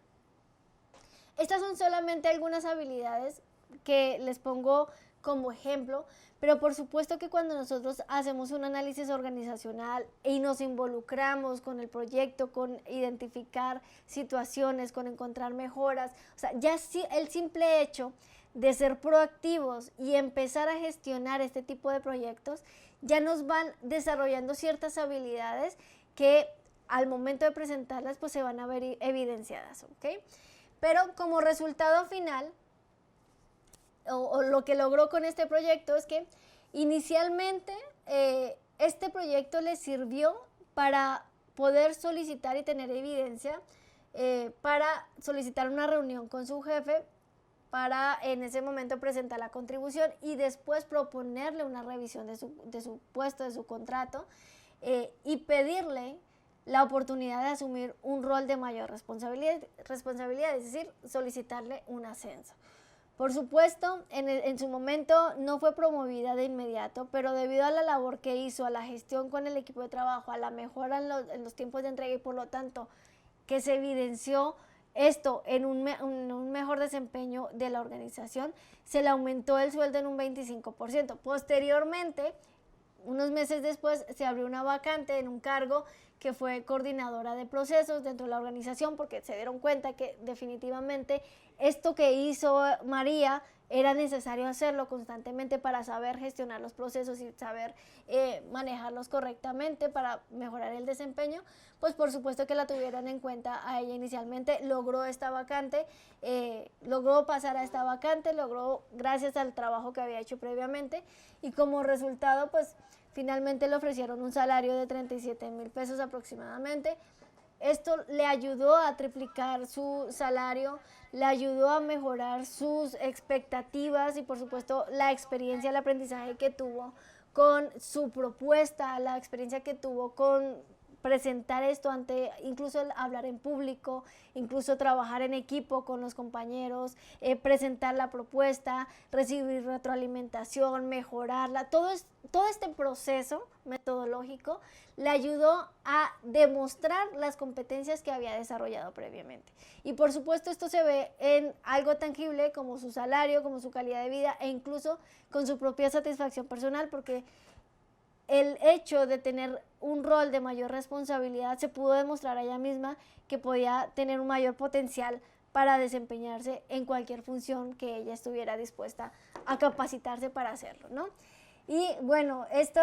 Estas son solamente algunas habilidades que les pongo como ejemplo, pero por supuesto que cuando nosotros hacemos un análisis organizacional y nos involucramos con el proyecto, con identificar situaciones, con encontrar mejoras, o sea, ya el simple hecho de ser proactivos y empezar a gestionar este tipo de proyectos, ya nos van desarrollando ciertas habilidades que al momento de presentarlas pues se van a ver evidenciadas, ¿ok? Pero como resultado final, o lo que logró con este proyecto es que inicialmente este proyecto le sirvió para poder solicitar y tener evidencia, para solicitar una reunión con su jefe, para en ese momento presentar la contribución y después proponerle una revisión de su puesto, de su contrato, y pedirle la oportunidad de asumir un rol de mayor responsabilidad, es decir, solicitarle un ascenso. Por supuesto, en su momento no fue promovida de inmediato, pero debido a la labor que hizo, a la gestión con el equipo de trabajo, a la mejora en los tiempos de entrega y por lo tanto que se evidenció esto en un mejor desempeño de la organización, se le aumentó el sueldo en un 25%. Posteriormente, unos meses después, se abrió una vacante en un cargo que fue coordinadora de procesos dentro de la organización porque se dieron cuenta que definitivamente esto que hizo María era necesario hacerlo constantemente para saber gestionar los procesos y saber manejarlos correctamente para mejorar el desempeño. Pues por supuesto que la tuvieron en cuenta a ella inicialmente, logró esta vacante, logró pasar a esta vacante, logró gracias al trabajo que había hecho previamente y como resultado pues finalmente le ofrecieron un salario de 37,000 pesos aproximadamente. Esto le ayudó a triplicar su salario, le ayudó a mejorar sus expectativas y por supuesto la experiencia, el aprendizaje que tuvo con su propuesta, la experiencia que tuvo con presentar esto ante, incluso el hablar en público, incluso trabajar en equipo con los compañeros, presentar la propuesta, recibir retroalimentación, mejorarla, todo este proceso metodológico le ayudó a demostrar las competencias que había desarrollado previamente. Y por supuesto esto se ve en algo tangible como su salario, como su calidad de vida e incluso con su propia satisfacción personal, porque el hecho de tener un rol de mayor responsabilidad se pudo demostrar a ella misma que podía tener un mayor potencial para desempeñarse en cualquier función que ella estuviera dispuesta a capacitarse para hacerlo, ¿no? Y bueno, esto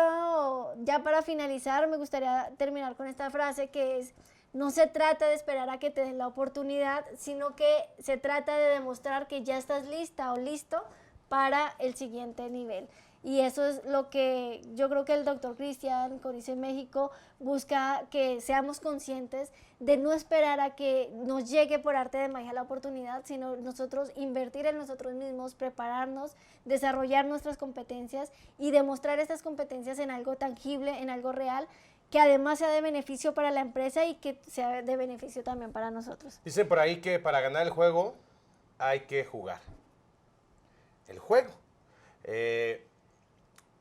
ya para finalizar me gustaría terminar con esta frase que es: no se trata de esperar a que te den la oportunidad, sino que se trata de demostrar que ya estás lista o listo para el siguiente nivel. Y eso es lo que yo creo que el doctor Cristian con ICE México busca, que seamos conscientes de no esperar a que nos llegue por arte de magia la oportunidad, sino nosotros invertir en nosotros mismos, prepararnos, desarrollar nuestras competencias y demostrar estas competencias en algo tangible, en algo real, que además sea de beneficio para la empresa y que sea de beneficio también para nosotros. Dicen por ahí que para ganar el juego hay que jugar. El juego.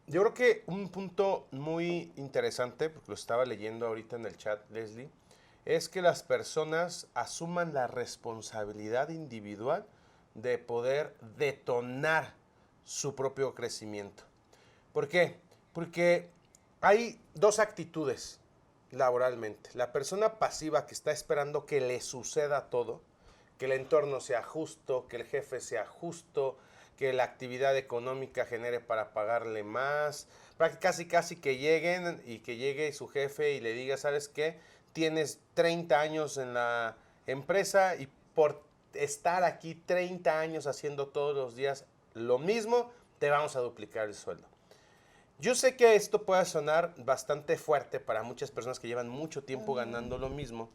Yo creo que un punto muy interesante, porque lo estaba leyendo ahorita en el chat, Leslie, es que las personas asuman la responsabilidad individual de poder detonar su propio crecimiento. ¿Por qué? Porque hay dos actitudes laboralmente. La persona pasiva que está esperando que le suceda todo, que el entorno sea justo, que el jefe sea justo, que la actividad económica genere para pagarle más, casi que lleguen y que llegue su jefe y le diga, ¿sabes qué? Tienes 30 años en la empresa y por estar aquí 30 años haciendo todos los días lo mismo, te vamos a duplicar el sueldo. Yo sé que esto puede sonar bastante fuerte para muchas personas que llevan mucho tiempo ganando lo mismo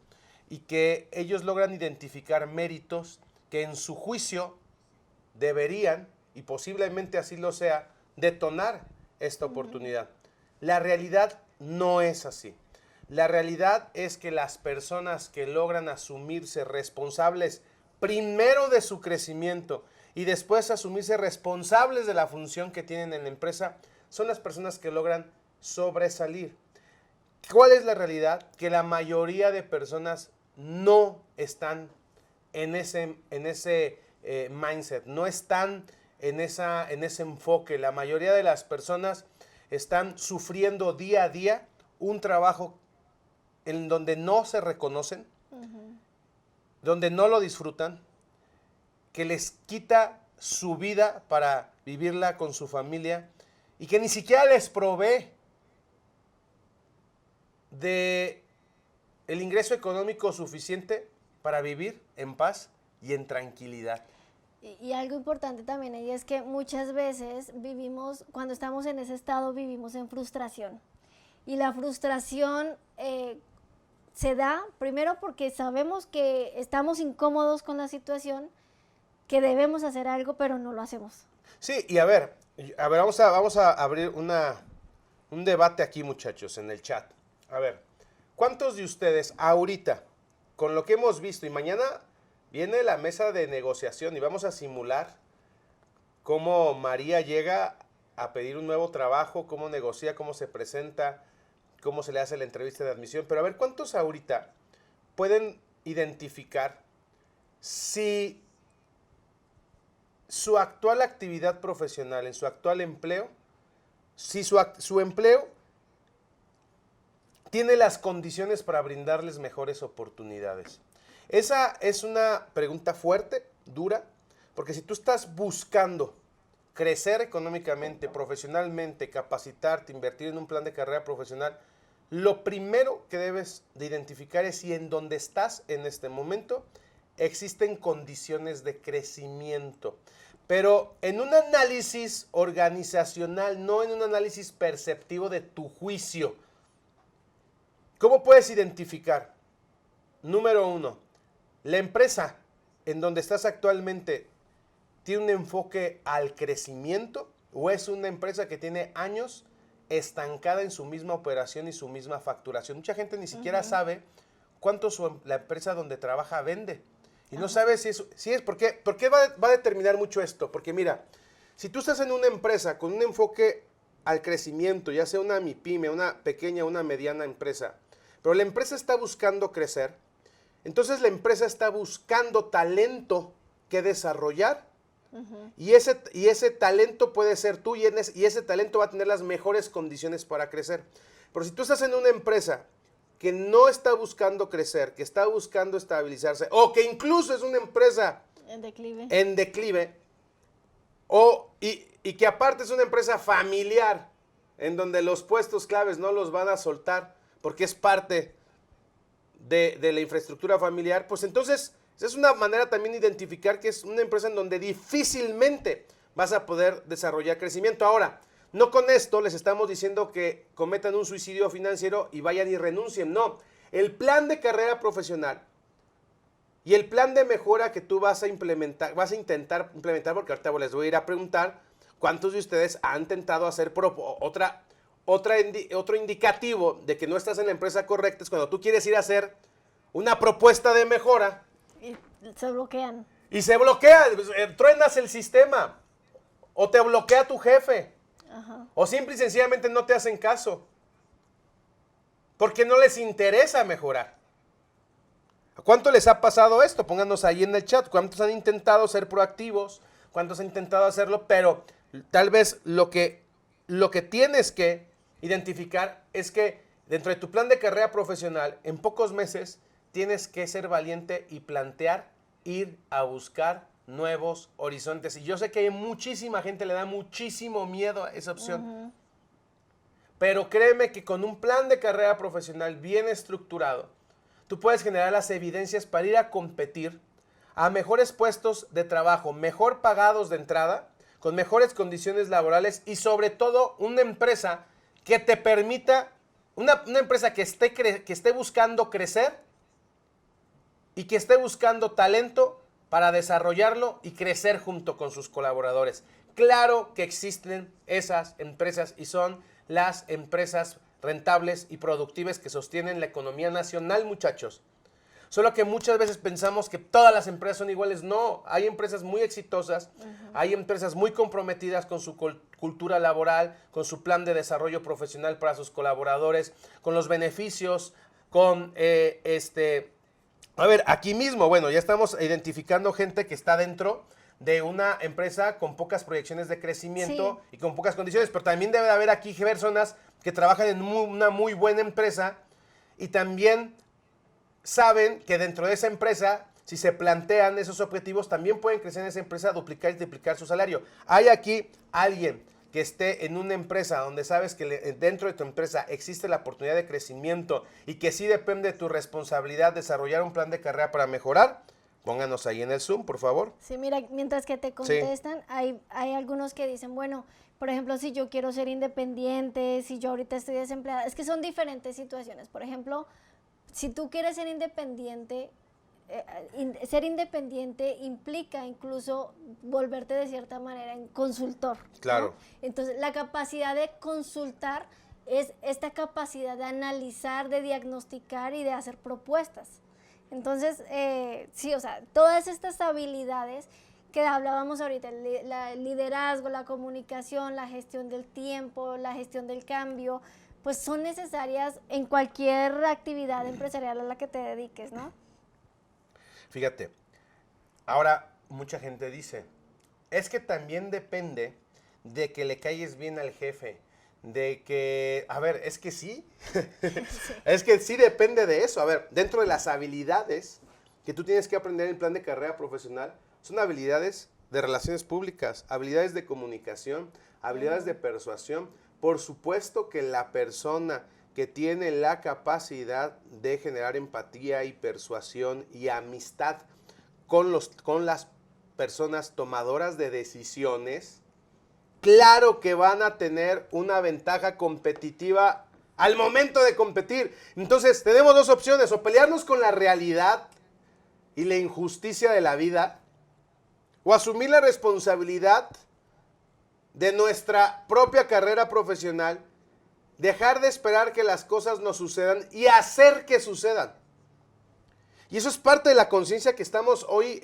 y que ellos logran identificar méritos que en su juicio deberían, y posiblemente así lo sea, detonar esta oportunidad. La realidad no es así. La realidad es que las personas que logran asumirse responsables primero de su crecimiento y después asumirse responsables de la función que tienen en la empresa son las personas que logran sobresalir. ¿Cuál es la realidad? Que la mayoría de personas no están en ese mindset, no están en ese enfoque. La mayoría de las personas están sufriendo día a día un trabajo en donde no se reconocen, donde no lo disfrutan, que les quita su vida para vivirla con su familia y que ni siquiera les provee de el ingreso económico suficiente para vivir en paz y en tranquilidad. Y algo importante también ahí es que muchas veces vivimos, cuando estamos en ese estado, vivimos en frustración. Y la frustración se da primero porque sabemos que estamos incómodos con la situación, que debemos hacer algo, pero no lo hacemos. Sí, y a ver, vamos a abrir un debate aquí, muchachos, en el chat. A ver, ¿cuántos de ustedes ahorita, con lo que hemos visto, y mañana viene la mesa de negociación y vamos a simular cómo María llega a pedir un nuevo trabajo, cómo negocia, cómo se presenta, cómo se le hace la entrevista de admisión? Pero a ver, ¿cuántos ahorita pueden identificar si su actual actividad profesional, en su actual empleo, si su empleo tiene las condiciones para brindarles mejores oportunidades? Esa es una pregunta fuerte, dura, porque si tú estás buscando crecer económicamente, profesionalmente, capacitarte, invertir en un plan de carrera profesional, lo primero que debes de identificar es si en donde estás en este momento existen condiciones de crecimiento. Pero en un análisis organizacional, no en un análisis perceptivo de tu juicio. ¿Cómo puedes identificar? Número 1, la empresa en donde estás actualmente tiene un enfoque al crecimiento o es una empresa que tiene años estancada en su misma operación y su misma facturación. Mucha gente ni siquiera sabe cuánto la empresa donde trabaja vende. Y no sabe si es ¿por qué va a determinar mucho esto? Porque mira, si tú estás en una empresa con un enfoque al crecimiento, ya sea una MIPYME, una pequeña, una mediana empresa, pero la empresa está buscando crecer, entonces la empresa está buscando talento que desarrollar. Y ese talento puede ser tú y ese talento va a tener las mejores condiciones para crecer. Pero si tú estás en una empresa que no está buscando crecer, que está buscando estabilizarse, o que incluso es una empresa en declive y que aparte es una empresa familiar, en donde los puestos claves no los van a soltar porque es parte de la infraestructura familiar, pues entonces es una manera también de identificar que es una empresa en donde difícilmente vas a poder desarrollar crecimiento. Ahora, no con esto les estamos diciendo que cometan un suicidio financiero y vayan y renuncien. No, el plan de carrera profesional y el plan de mejora que tú vas a intentar implementar, porque ahorita les voy a ir a preguntar cuántos de ustedes han intentado hacer otro indicativo de que no estás en la empresa correcta, es cuando tú quieres ir a hacer una propuesta de mejora. Y se bloquean. Y se bloquea, truenas el sistema, o te bloquea tu jefe, o simple y sencillamente no te hacen caso, porque no les interesa mejorar. ¿A cuánto les ha pasado esto? Pónganos ahí en el chat, ¿cuántos han intentado ser proactivos? ¿Cuántos han intentado hacerlo? Pero tal vez lo que tienes que identificar es que dentro de tu plan de carrera profesional, en pocos meses, tienes que ser valiente y plantear ir a buscar nuevos horizontes. Y yo sé que hay muchísima gente, le da muchísimo miedo a esa opción. Pero créeme que con un plan de carrera profesional bien estructurado, tú puedes generar las evidencias para ir a competir a mejores puestos de trabajo, mejor pagados de entrada, con mejores condiciones laborales y sobre todo una empresa que te permita, una empresa que esté buscando crecer y que esté buscando talento para desarrollarlo y crecer junto con sus colaboradores. Claro que existen esas empresas y son las empresas rentables y productivas que sostienen la economía nacional, muchachos. Solo que muchas veces pensamos que todas las empresas son iguales. No, hay empresas muy exitosas, hay empresas muy comprometidas con su cultura laboral, con su plan de desarrollo profesional para sus colaboradores, con los beneficios, con A ver, aquí mismo, bueno, ya estamos identificando gente que está dentro de una empresa con pocas proyecciones de crecimiento y con pocas condiciones, pero también debe de haber aquí personas que trabajan en una muy buena empresa y también saben que dentro de esa empresa, si se plantean esos objetivos, también pueden crecer en esa empresa, duplicar y triplicar su salario. Hay aquí alguien que esté en una empresa donde sabes que dentro de tu empresa existe la oportunidad de crecimiento y que sí depende de tu responsabilidad desarrollar un plan de carrera para mejorar, pónganos ahí en el Zoom, por favor. Sí, mira, mientras que te contestan, hay algunos que dicen, bueno, por ejemplo, si yo quiero ser independiente, si yo ahorita estoy desempleada, es que son diferentes situaciones. Por ejemplo, si tú quieres ser independiente implica incluso volverte de cierta manera en consultor. Claro. ¿No? Entonces, la capacidad de consultar es esta capacidad de analizar, de diagnosticar y de hacer propuestas. Entonces, sí, o sea, todas estas habilidades que hablábamos ahorita, el liderazgo, la comunicación, la gestión del tiempo, la gestión del cambio, pues son necesarias en cualquier actividad empresarial a la que te dediques, ¿no? Fíjate, ahora mucha gente dice, es que también depende de que le caigas bien al jefe, de que, a ver, es que sí, es que sí depende de eso. A ver, dentro de las habilidades que tú tienes que aprender en el plan de carrera profesional, son habilidades de relaciones públicas, habilidades de comunicación, habilidades de persuasión. Por supuesto que la persona que tiene la capacidad de generar empatía y persuasión y amistad con las personas tomadoras de decisiones, claro que van a tener una ventaja competitiva al momento de competir. Entonces, tenemos dos opciones, o pelearnos con la realidad y la injusticia de la vida, o asumir la responsabilidad de nuestra propia carrera profesional Dejar de esperar que las cosas nos sucedan y hacer que sucedan. Y eso es parte de la conciencia que estamos hoy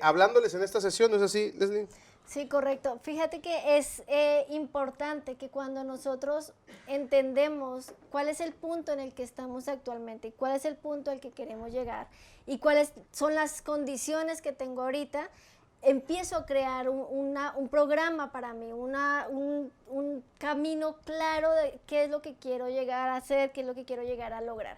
hablándoles en esta sesión, ¿no es así, Leslie? Sí, correcto. Fíjate que es importante que cuando nosotros entendemos cuál es el punto en el que estamos actualmente y cuál es el punto al que queremos llegar y cuáles son las condiciones que tengo ahorita, empiezo a crear un programa para mí, un camino claro de qué es lo que quiero llegar a hacer, qué es lo que quiero llegar a lograr.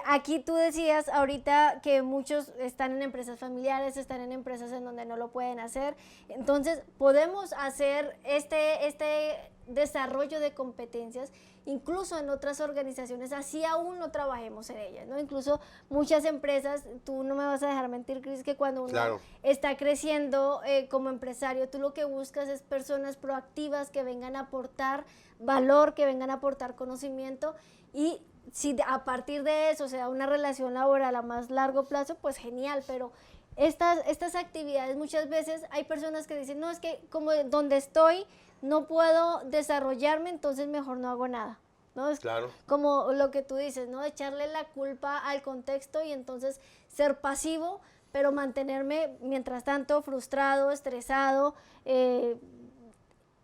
Aquí tú decías ahorita que muchos están en empresas familiares, están en empresas en donde no lo pueden hacer. Entonces, podemos hacer este desarrollo de competencias incluso en otras organizaciones, así aún no trabajemos en ellas, ¿no? Incluso muchas empresas, tú no me vas a dejar mentir, Cris, que cuando uno está creciendo como empresario, tú lo que buscas es personas proactivas que vengan a aportar valor, que vengan a aportar conocimiento, y si a partir de eso se da una relación laboral a más largo plazo, pues genial, pero estas actividades muchas veces hay personas que dicen, no, es que como donde estoy no puedo desarrollarme, entonces mejor no hago nada, ¿no? Es como lo que tú dices, ¿no? Echarle la culpa al contexto y entonces ser pasivo, pero mantenerme mientras tanto frustrado, estresado,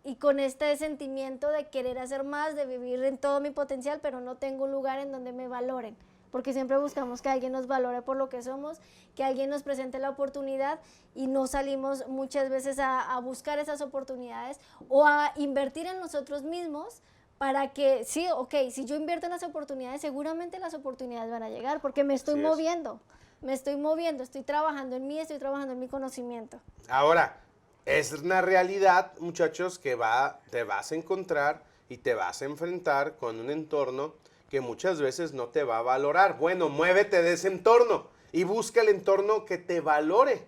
y con este sentimiento de querer hacer más, de vivir en todo mi potencial, pero no tengo un lugar en donde me valoren, porque siempre buscamos que alguien nos valore por lo que somos, que alguien nos presente la oportunidad y no salimos muchas veces a buscar esas oportunidades o a invertir en nosotros mismos para que, sí, ok, si yo invierto en las oportunidades, seguramente las oportunidades van a llegar, porque me estoy moviendo, estoy trabajando en mí, estoy trabajando en mi conocimiento. Ahora, es una realidad, muchachos, que te vas a encontrar y te vas a enfrentar con un entorno que muchas veces no te va a valorar. Bueno, muévete de ese entorno y busca el entorno que te valore.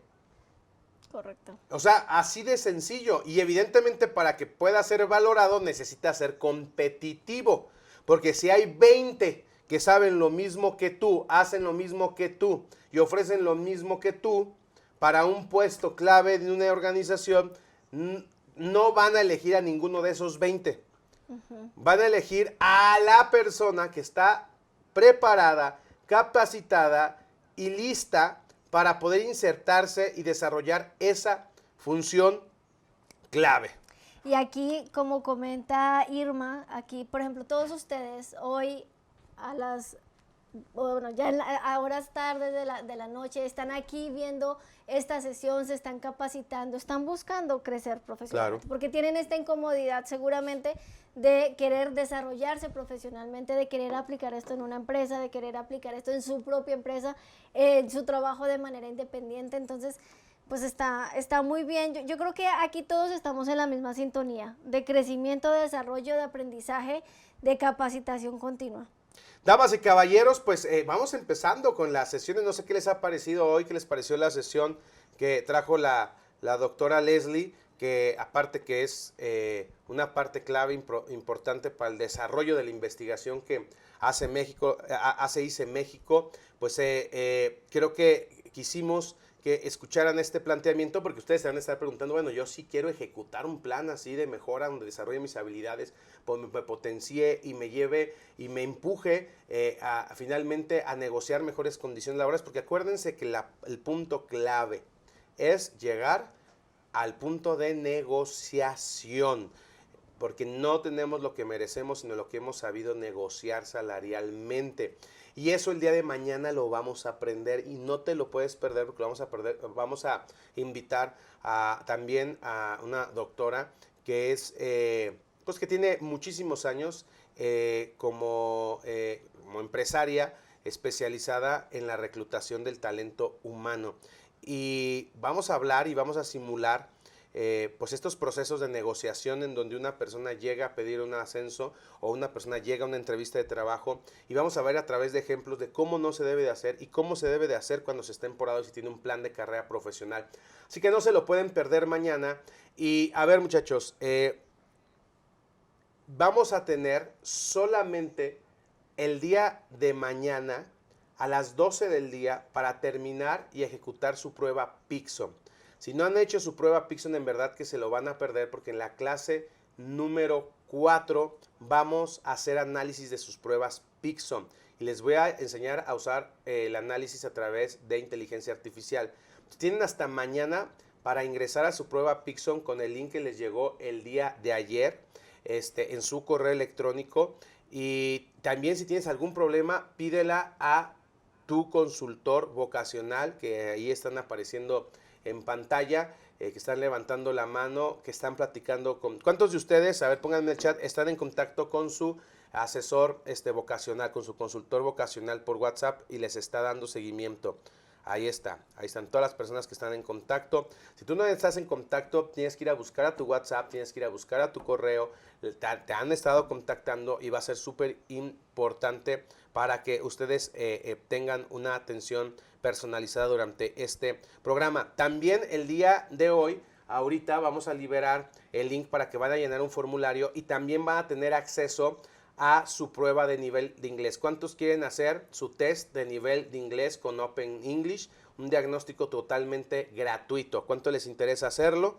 Correcto. O sea, así de sencillo. Y evidentemente para que pueda ser valorado necesita ser competitivo. Porque si hay 20 que saben lo mismo que tú, hacen lo mismo que tú y ofrecen lo mismo que tú, para un puesto clave de una organización, no van a elegir a ninguno de esos 20. Van a elegir a la persona que está preparada, capacitada y lista para poder insertarse y desarrollar esa función clave. Y aquí, como comenta Irma, aquí, por ejemplo, todos ustedes hoy a horas tardes de la noche están aquí viendo esta sesión, se están capacitando, están buscando crecer profesionalmente, porque tienen esta incomodidad seguramente de querer desarrollarse profesionalmente, de querer aplicar esto en una empresa, de querer aplicar esto en su propia empresa, en su trabajo de manera independiente. Entonces, pues está muy bien. Yo creo que aquí todos estamos en la misma sintonía de crecimiento, de desarrollo, de aprendizaje, de capacitación continua. Damas y caballeros, pues vamos empezando con las sesiones. No sé qué les ha parecido hoy, qué les pareció la sesión que trajo la doctora Leslie, que aparte que es una parte clave importante para el desarrollo de la investigación que hace ICE México, pues creo que quisimos que escucharan este planteamiento, porque ustedes se van a estar preguntando, bueno, yo sí quiero ejecutar un plan así de mejora donde desarrolle mis habilidades, me potencie y me lleve y me empuje finalmente a negociar mejores condiciones laborales, porque acuérdense que el punto clave es llegar al punto de negociación, porque no tenemos lo que merecemos, sino lo que hemos sabido negociar salarialmente. Y eso el día de mañana lo vamos a aprender y no te lo puedes perder, porque vamos a invitar también a una doctora que es, pues que tiene muchísimos años como empresaria especializada en la reclutación del talento humano. Y vamos a hablar y vamos a simular pues estos procesos de negociación en donde una persona llega a pedir un ascenso o una persona llega a una entrevista de trabajo, y vamos a ver a través de ejemplos de cómo no se debe de hacer y cómo se debe de hacer cuando se está temporado y se tiene un plan de carrera profesional. Así que no se lo pueden perder mañana. Y a ver, muchachos, vamos a tener solamente el día de mañana a las 12 del día para terminar y ejecutar su prueba Peakson. Si no han hecho su prueba Peakson, en verdad que se lo van a perder, porque en la clase número 4 vamos a hacer análisis de sus pruebas Peakson y les voy a enseñar a usar el análisis a través de inteligencia artificial. Tienen hasta mañana para ingresar a su prueba Peakson con el link que les llegó el día de ayer en su correo electrónico. Y también si tienes algún problema, pídela a tu consultor vocacional, que ahí están apareciendo en pantalla, que están levantando la mano, que están platicando con... ¿Cuántos de ustedes, a ver, pónganme en el chat, están en contacto con su asesor vocacional, con su consultor vocacional por WhatsApp y les está dando seguimiento? Ahí están todas las personas que están en contacto. Si tú no estás en contacto, tienes que ir a buscar a tu WhatsApp, tienes que ir a buscar a tu correo, te han estado contactando y va a ser súper importante para que ustedes tengan una atención personalizada durante este programa. También el día de hoy, ahorita vamos a liberar el link para que vayan a llenar un formulario y también van a tener acceso a su prueba de nivel de inglés. ¿Cuántos quieren hacer su test de nivel de inglés con Open English? Un diagnóstico totalmente gratuito. ¿Cuánto les interesa hacerlo?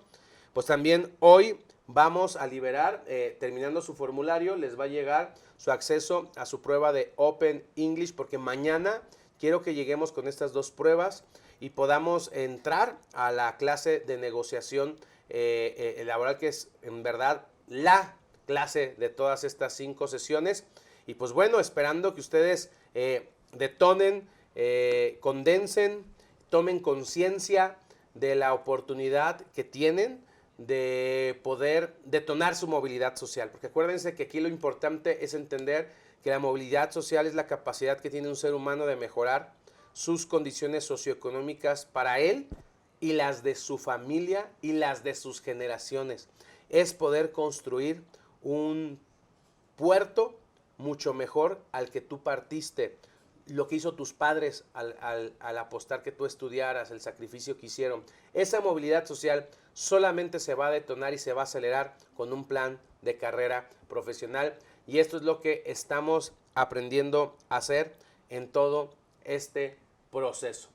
Pues también hoy vamos a liberar, terminando su formulario, les va a llegar su acceso a su prueba de Open English, porque mañana quiero que lleguemos con estas dos pruebas y podamos entrar a la clase de negociación laboral, que es en verdad la clase de todas estas 5 sesiones. Y pues bueno, esperando que ustedes detonen, condensen, tomen conciencia de la oportunidad que tienen de poder detonar su movilidad social. Porque acuérdense que aquí lo importante es entender que la movilidad social es la capacidad que tiene un ser humano de mejorar sus condiciones socioeconómicas para él y las de su familia y las de sus generaciones. Es poder construir un puerto mucho mejor al que tú partiste, lo que hizo tus padres al apostar que tú estudiaras, el sacrificio que hicieron. Esa movilidad social solamente se va a detonar y se va a acelerar con un plan de carrera profesional, y esto es lo que estamos aprendiendo a hacer en todo este proceso.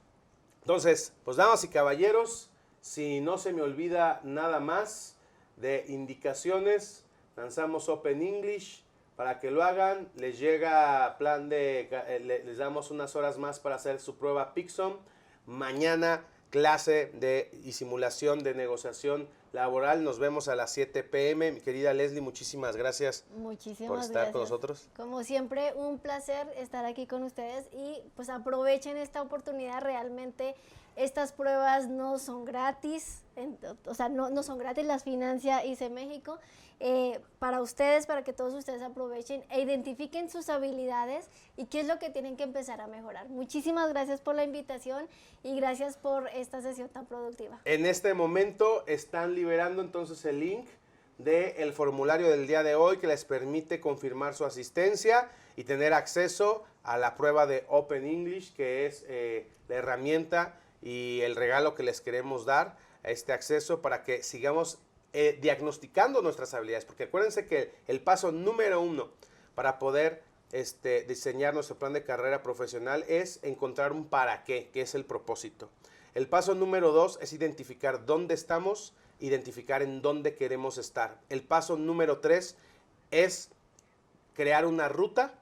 Entonces, pues damas y caballeros, si no se me olvida nada más de indicaciones, lanzamos Open English para que lo hagan. Les llega plan de, les damos unas horas más para hacer su prueba Peakson. Mañana clase y simulación de negociación laboral. Nos vemos a las 7 p.m. Mi querida Leslie, muchísimas gracias por estar con nosotros. Como siempre, un placer estar aquí con ustedes y pues aprovechen esta oportunidad. Realmente estas pruebas no son gratis, o sea, no son gratis, las financia ICE México. Para ustedes, para que todos ustedes aprovechen e identifiquen sus habilidades y qué es lo que tienen que empezar a mejorar. Muchísimas gracias por la invitación y gracias por esta sesión tan productiva. En este momento están liberando entonces el link del formulario del día de hoy que les permite confirmar su asistencia y tener acceso a la prueba de Open English, que es la herramienta y el regalo que les queremos dar, a este acceso para que sigamos diagnosticando nuestras habilidades, porque acuérdense que el paso número 1 para poder diseñar nuestro plan de carrera profesional es encontrar un para qué, que es el propósito. El paso número 2 es identificar dónde estamos, identificar en dónde queremos estar. El paso número 3 es crear una ruta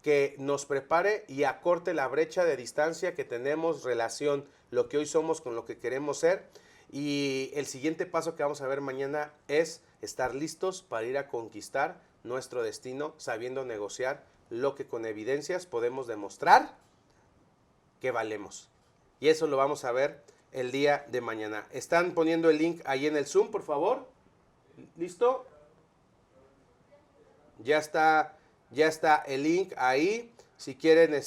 que nos prepare y acorte la brecha de distancia que tenemos relación lo que hoy somos con lo que queremos ser. Y el siguiente paso que vamos a ver mañana es estar listos para ir a conquistar nuestro destino, sabiendo negociar lo que con evidencias podemos demostrar que valemos. Y eso lo vamos a ver el día de mañana. Están poniendo el link ahí en el Zoom, por favor. ¿Listo? Ya está el link ahí. Si quieren,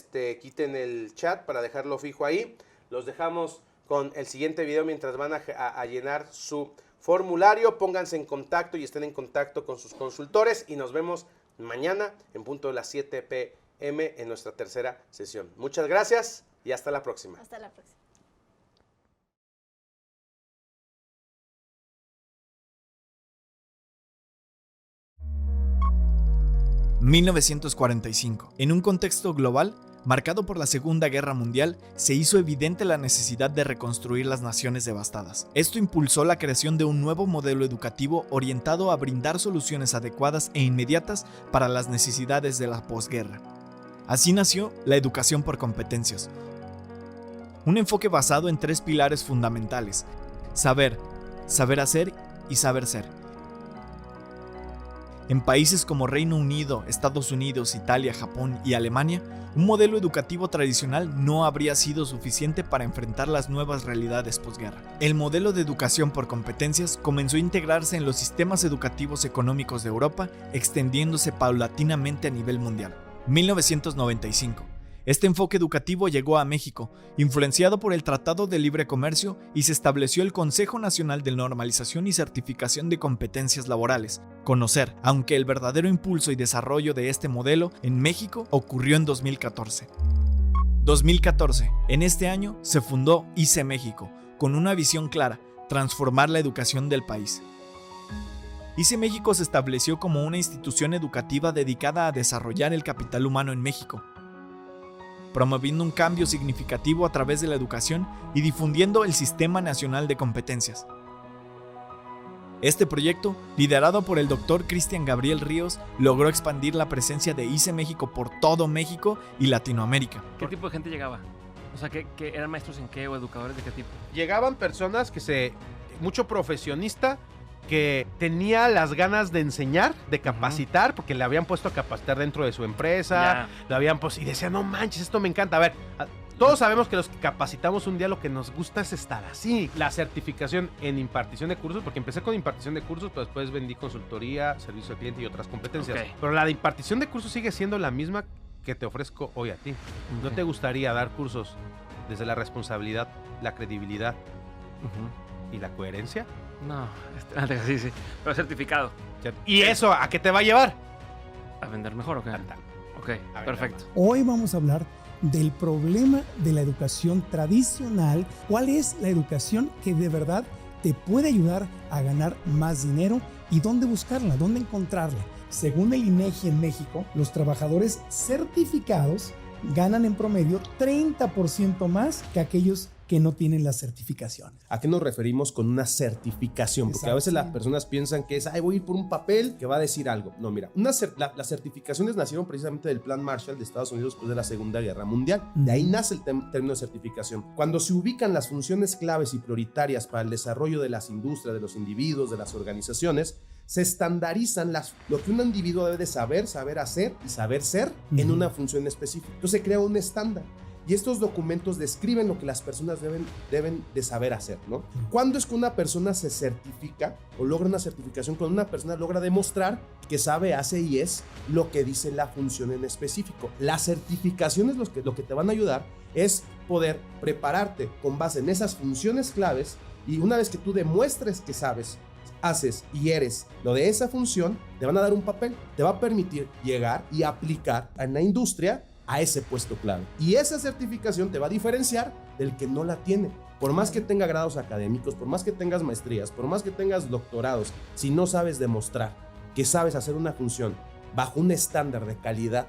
quiten el chat para dejarlo fijo ahí. Los dejamos con el siguiente video mientras van a llenar su formulario. Pónganse en contacto y estén en contacto con sus consultores y nos vemos mañana en punto de las 7 p.m. en nuestra tercera sesión. Muchas gracias y hasta la próxima. Hasta la próxima. ...1945. En un contexto global, marcado por la Segunda Guerra Mundial, se hizo evidente la necesidad de reconstruir las naciones devastadas. Esto impulsó la creación de un nuevo modelo educativo orientado a brindar soluciones adecuadas e inmediatas para las necesidades de la posguerra. Así nació la educación por competencias, un enfoque basado en 3 pilares fundamentales: saber, saber hacer y saber ser. En países como Reino Unido, Estados Unidos, Italia, Japón y Alemania, un modelo educativo tradicional no habría sido suficiente para enfrentar las nuevas realidades posguerra. El modelo de educación por competencias comenzó a integrarse en los sistemas educativos económicos de Europa, extendiéndose paulatinamente a nivel mundial. 1995. Este enfoque educativo llegó a México, influenciado por el Tratado de Libre Comercio, y se estableció el Consejo Nacional de Normalización y Certificación de Competencias Laborales, CONOCER, aunque el verdadero impulso y desarrollo de este modelo en México ocurrió en 2014. 2014. En este año se fundó ICE México, con una visión clara: transformar la educación del país. ICE México se estableció como una institución educativa dedicada a desarrollar el capital humano en México, promoviendo un cambio significativo a través de la educación y difundiendo el Sistema Nacional de Competencias. Este proyecto, liderado por el Dr. Cristian Gabriel Ríos, logró expandir la presencia de ICE México por todo México y Latinoamérica. ¿Qué tipo de gente llegaba? O sea, ¿que eran maestros en qué o educadores de qué tipo? Llegaban personas mucho profesionista, que tenía las ganas de enseñar, de capacitar, porque le habían puesto a capacitar dentro de su empresa, lo habían puesto y decía, no manches, esto me encanta. A ver, todos sabemos que los que capacitamos un día lo que nos gusta es estar así. La certificación en impartición de cursos, porque empecé con impartición de cursos, pero después vendí consultoría, servicio al cliente y otras competencias. Okay. Pero la de impartición de cursos sigue siendo la misma que te ofrezco hoy a ti. Okay. ¿No te gustaría dar cursos desde la responsabilidad, la credibilidad y la coherencia? No, sí, pero certificado. ¿Y eso a qué te va a llevar? ¿A vender mejor o qué? Ok, perfecto. Hoy vamos a hablar del problema de la educación tradicional. ¿Cuál es la educación que de verdad te puede ayudar a ganar más dinero y dónde buscarla, dónde encontrarla? Según el INEGI en México, los trabajadores certificados ganan en promedio 30% más que aquellos que no tienen la certificación. ¿A qué nos referimos con una certificación? Porque a veces las personas piensan que es, voy a ir por un papel que va a decir algo. No, mira, las certificaciones nacieron precisamente del Plan Marshall de Estados Unidos después de la Segunda Guerra Mundial. De ahí nace el término de certificación. Cuando se ubican las funciones claves y prioritarias para el desarrollo de las industrias, de los individuos, de las organizaciones, se estandarizan lo que un individuo debe de saber hacer y saber ser en una función específica. Entonces se crea un estándar. Y estos documentos describen lo que las personas deben de saber hacer, ¿no? ¿Cuándo es que una persona se certifica o logra una certificación? Cuando una persona logra demostrar que sabe, hace y es lo que dice la función en específico. Las certificaciones lo que te van a ayudar es poder prepararte con base en esas funciones claves, y una vez que tú demuestres que sabes, haces y eres lo de esa función, te van a dar un papel, te va a permitir llegar y aplicar en la industria a ese puesto clave. Y esa certificación te va a diferenciar del que no la tiene. Por más que tenga grados académicos, por más que tengas maestrías, por más que tengas doctorados, si no sabes demostrar que sabes hacer una función bajo un estándar de calidad,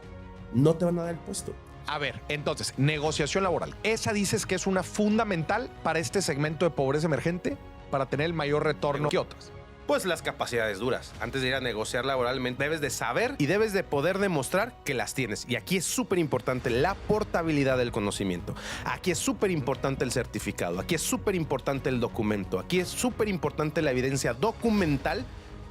no te van a dar el puesto. A ver, entonces, negociación laboral. ¿Esa dices que es una fundamental para este segmento de pobreza emergente para tener el mayor retorno que otras? Pues las capacidades duras. Antes de ir a negociar laboralmente, debes de saber y debes de poder demostrar que las tienes. Y aquí es súper importante la portabilidad del conocimiento. Aquí es súper importante el certificado. Aquí es súper importante el documento. Aquí es súper importante la evidencia documental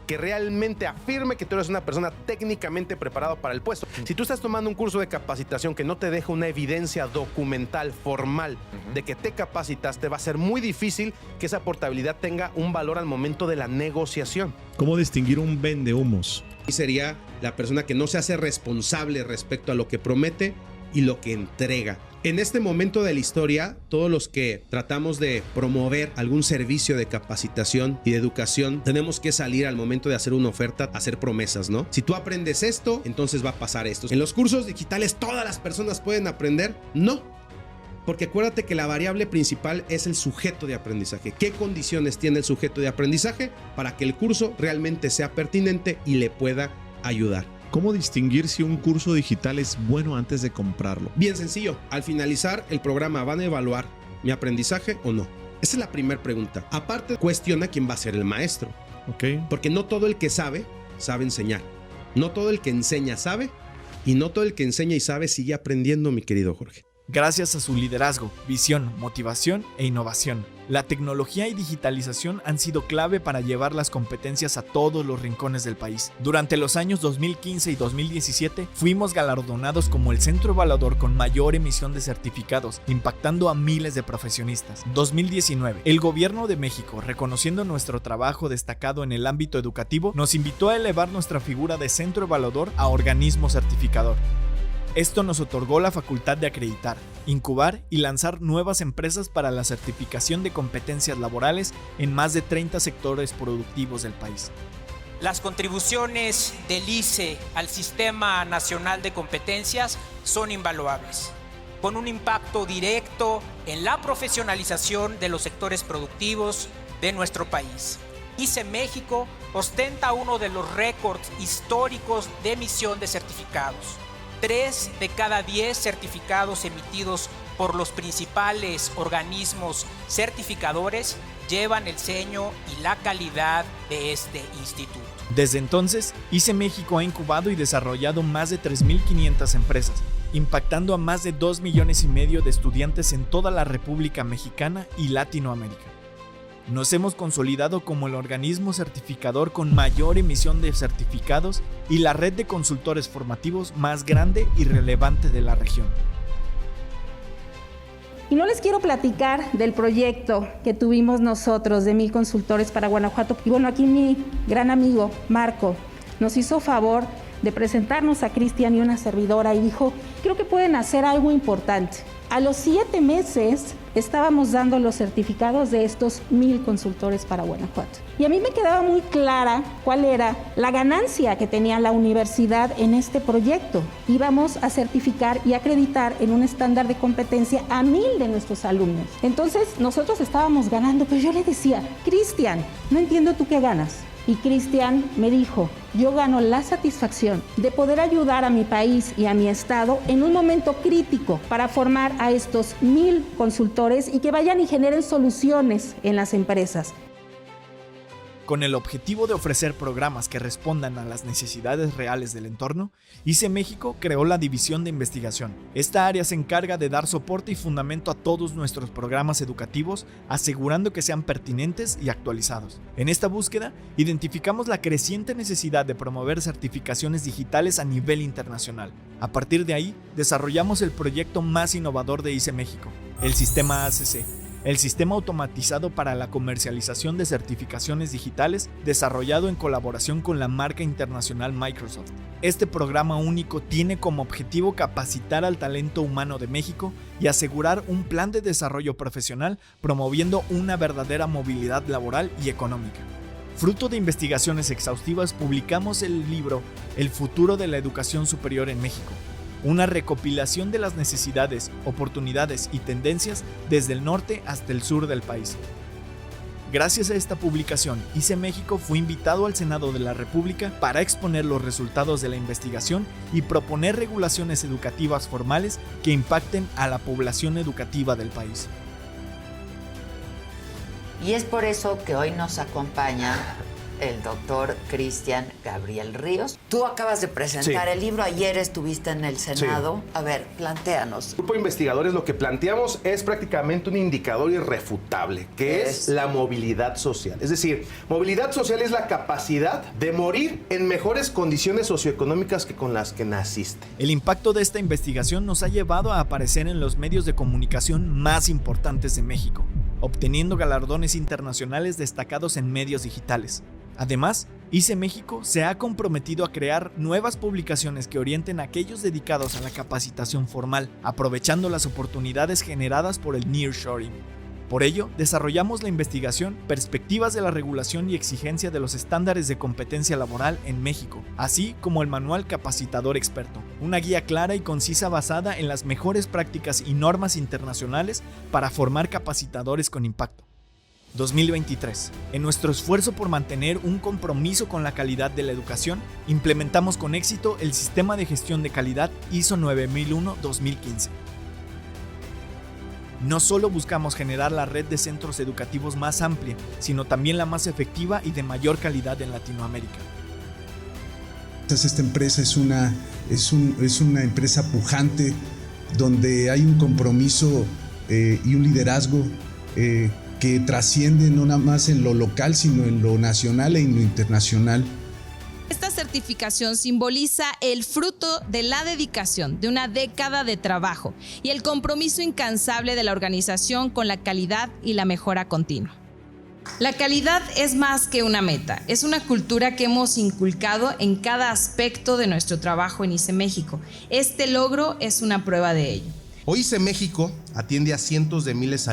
que realmente afirme que tú eres una persona técnicamente preparada para el puesto. Si tú estás tomando un curso de capacitación que no te deja una evidencia documental, formal, de que te capacitaste, va a ser muy difícil que esa portabilidad tenga un valor al momento de la negociación. ¿Cómo distinguir un vendehumos? Y sería la persona que no se hace responsable respecto a lo que promete y lo que entrega. En este momento de la historia, todos los que tratamos de promover algún servicio de capacitación y de educación, tenemos que salir al momento de hacer una oferta, a hacer promesas, ¿no? Si tú aprendes esto, entonces va a pasar esto. En los cursos digitales, ¿todas las personas pueden aprender? No. Porque acuérdate que la variable principal es el sujeto de aprendizaje. ¿Qué condiciones tiene el sujeto de aprendizaje para que el curso realmente sea pertinente y le pueda ayudar? ¿Cómo distinguir si un curso digital es bueno antes de comprarlo? Bien sencillo, al finalizar el programa van a evaluar mi aprendizaje o no. Esa es la primera pregunta. Aparte, cuestiona quién va a ser el maestro. Ok. Porque no todo el que sabe enseñar. No todo el que enseña sabe, y no todo el que enseña y sabe sigue aprendiendo, mi querido Jorge. Gracias a su liderazgo, visión, motivación e innovación, la tecnología y digitalización han sido clave para llevar las competencias a todos los rincones del país. Durante los años 2015 y 2017 fuimos galardonados como el centro evaluador con mayor emisión de certificados, impactando a miles de profesionistas. 2019, el Gobierno de México, reconociendo nuestro trabajo destacado en el ámbito educativo, nos invitó a elevar nuestra figura de centro evaluador a organismo certificador. Esto nos otorgó la facultad de acreditar, incubar y lanzar nuevas empresas para la certificación de competencias laborales en más de 30 sectores productivos del país. Las contribuciones del ICE al Sistema Nacional de Competencias son invaluables, con un impacto directo en la profesionalización de los sectores productivos de nuestro país. ICE México ostenta uno de los récords históricos de emisión de certificados. 3 de cada 10 certificados emitidos por los principales organismos certificadores llevan el sello y la calidad de este instituto. Desde entonces, ICE México ha incubado y desarrollado más de 3.500 empresas, impactando a más de 2,5 millones de estudiantes en toda la República Mexicana y Latinoamérica. Nos hemos consolidado como el organismo certificador con mayor emisión de certificados y la red de consultores formativos más grande y relevante de la región. Y no les quiero platicar del proyecto que tuvimos nosotros de 1000 consultores para Guanajuato. Y bueno, aquí mi gran amigo Marco nos hizo favor de presentarnos a Cristian y una servidora y dijo, creo que pueden hacer algo importante. A los 7 meses estábamos dando los certificados de estos 1000 consultores para Guanajuato. Y a mí me quedaba muy clara cuál era la ganancia que tenía la universidad en este proyecto. Íbamos a certificar y acreditar en un estándar de competencia a 1000 de nuestros alumnos. Entonces nosotros estábamos ganando, pero yo le decía, Cristian, no entiendo tú qué ganas. Y Cristian me dijo, yo gano la satisfacción de poder ayudar a mi país y a mi estado en un momento crítico para formar a estos 1000 consultores y que vayan y generen soluciones en las empresas. Con el objetivo de ofrecer programas que respondan a las necesidades reales del entorno, ICE México creó la División de Investigación. Esta área se encarga de dar soporte y fundamento a todos nuestros programas educativos, asegurando que sean pertinentes y actualizados. En esta búsqueda, identificamos la creciente necesidad de promover certificaciones digitales a nivel internacional. A partir de ahí, desarrollamos el proyecto más innovador de ICE México, el Sistema ACC. El sistema automatizado para la comercialización de certificaciones digitales desarrollado en colaboración con la marca internacional Microsoft. Este programa único tiene como objetivo capacitar al talento humano de México y asegurar un plan de desarrollo profesional promoviendo una verdadera movilidad laboral y económica. Fruto de investigaciones exhaustivas, publicamos el libro El futuro de la educación superior en México, una recopilación de las necesidades, oportunidades y tendencias desde el norte hasta el sur del país. Gracias a esta publicación, ICE México fue invitado al Senado de la República para exponer los resultados de la investigación y proponer regulaciones educativas formales que impacten a la población educativa del país. Y es por eso que hoy nos acompaña el doctor Cristian Gabriel Ríos. Tú acabas de presentar el libro, ayer estuviste en el Senado. A ver, plantéanos. El grupo de investigadores lo que planteamos es prácticamente un indicador irrefutable, que es la movilidad social. Es decir, movilidad social es la capacidad de morir en mejores condiciones socioeconómicas que con las que naciste. El impacto de esta investigación nos ha llevado a aparecer en los medios de comunicación más importantes de México, obteniendo galardones internacionales destacados en medios digitales. Además, ICE México se ha comprometido a crear nuevas publicaciones que orienten a aquellos dedicados a la capacitación formal, aprovechando las oportunidades generadas por el nearshoring. Por ello, desarrollamos la investigación Perspectivas de la regulación y exigencia de los estándares de competencia laboral en México, así como el manual Capacitador Experto, una guía clara y concisa basada en las mejores prácticas y normas internacionales para formar capacitadores con impacto. 2023. En nuestro esfuerzo por mantener un compromiso con la calidad de la educación, implementamos con éxito el Sistema de Gestión de Calidad ISO 9001-2015. No solo buscamos generar la red de centros educativos más amplia, sino también la más efectiva y de mayor calidad en Latinoamérica. Esta empresa es una empresa pujante, donde hay un compromiso y un liderazgo que trasciende no nada más en lo local, sino en lo nacional e en lo internacional. Esta certificación simboliza el fruto de la dedicación de una década de trabajo y el compromiso incansable de la organización con la calidad y la mejora continua. La calidad es más que una meta, es una cultura que hemos inculcado en cada aspecto de nuestro trabajo en ICE México. Este logro es una prueba de ello. Hoy ICE México atiende a cientos de miles de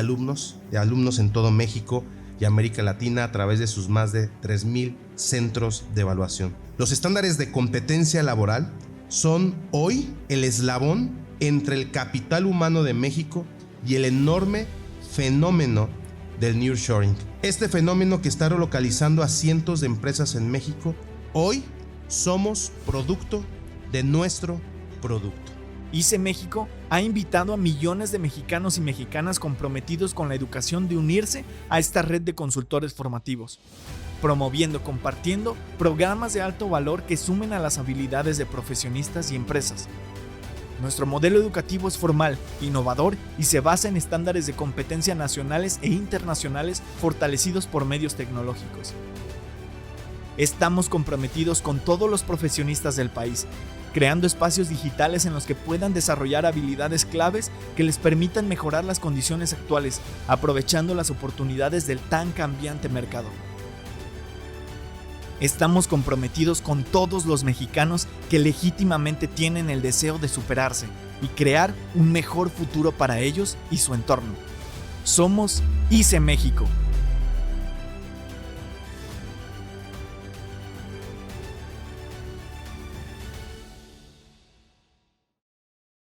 alumnos en todo México y América Latina a través de sus más de 3,000 centros de evaluación. Los estándares de competencia laboral son hoy el eslabón entre el capital humano de México y el enorme fenómeno del nearshoring. Este fenómeno que está relocalizando a cientos de empresas en México, hoy somos producto de nuestro producto. ICE México ha invitado a millones de mexicanos y mexicanas comprometidos con la educación de unirse a esta red de consultores formativos, promoviendo, compartiendo programas de alto valor que sumen a las habilidades de profesionistas y empresas. Nuestro modelo educativo es formal, innovador y se basa en estándares de competencia nacionales e internacionales fortalecidos por medios tecnológicos. Estamos comprometidos con todos los profesionistas del país, creando espacios digitales en los que puedan desarrollar habilidades claves que les permitan mejorar las condiciones actuales, aprovechando las oportunidades del tan cambiante mercado. Estamos comprometidos con todos los mexicanos que legítimamente tienen el deseo de superarse y crear un mejor futuro para ellos y su entorno. Somos ICE México.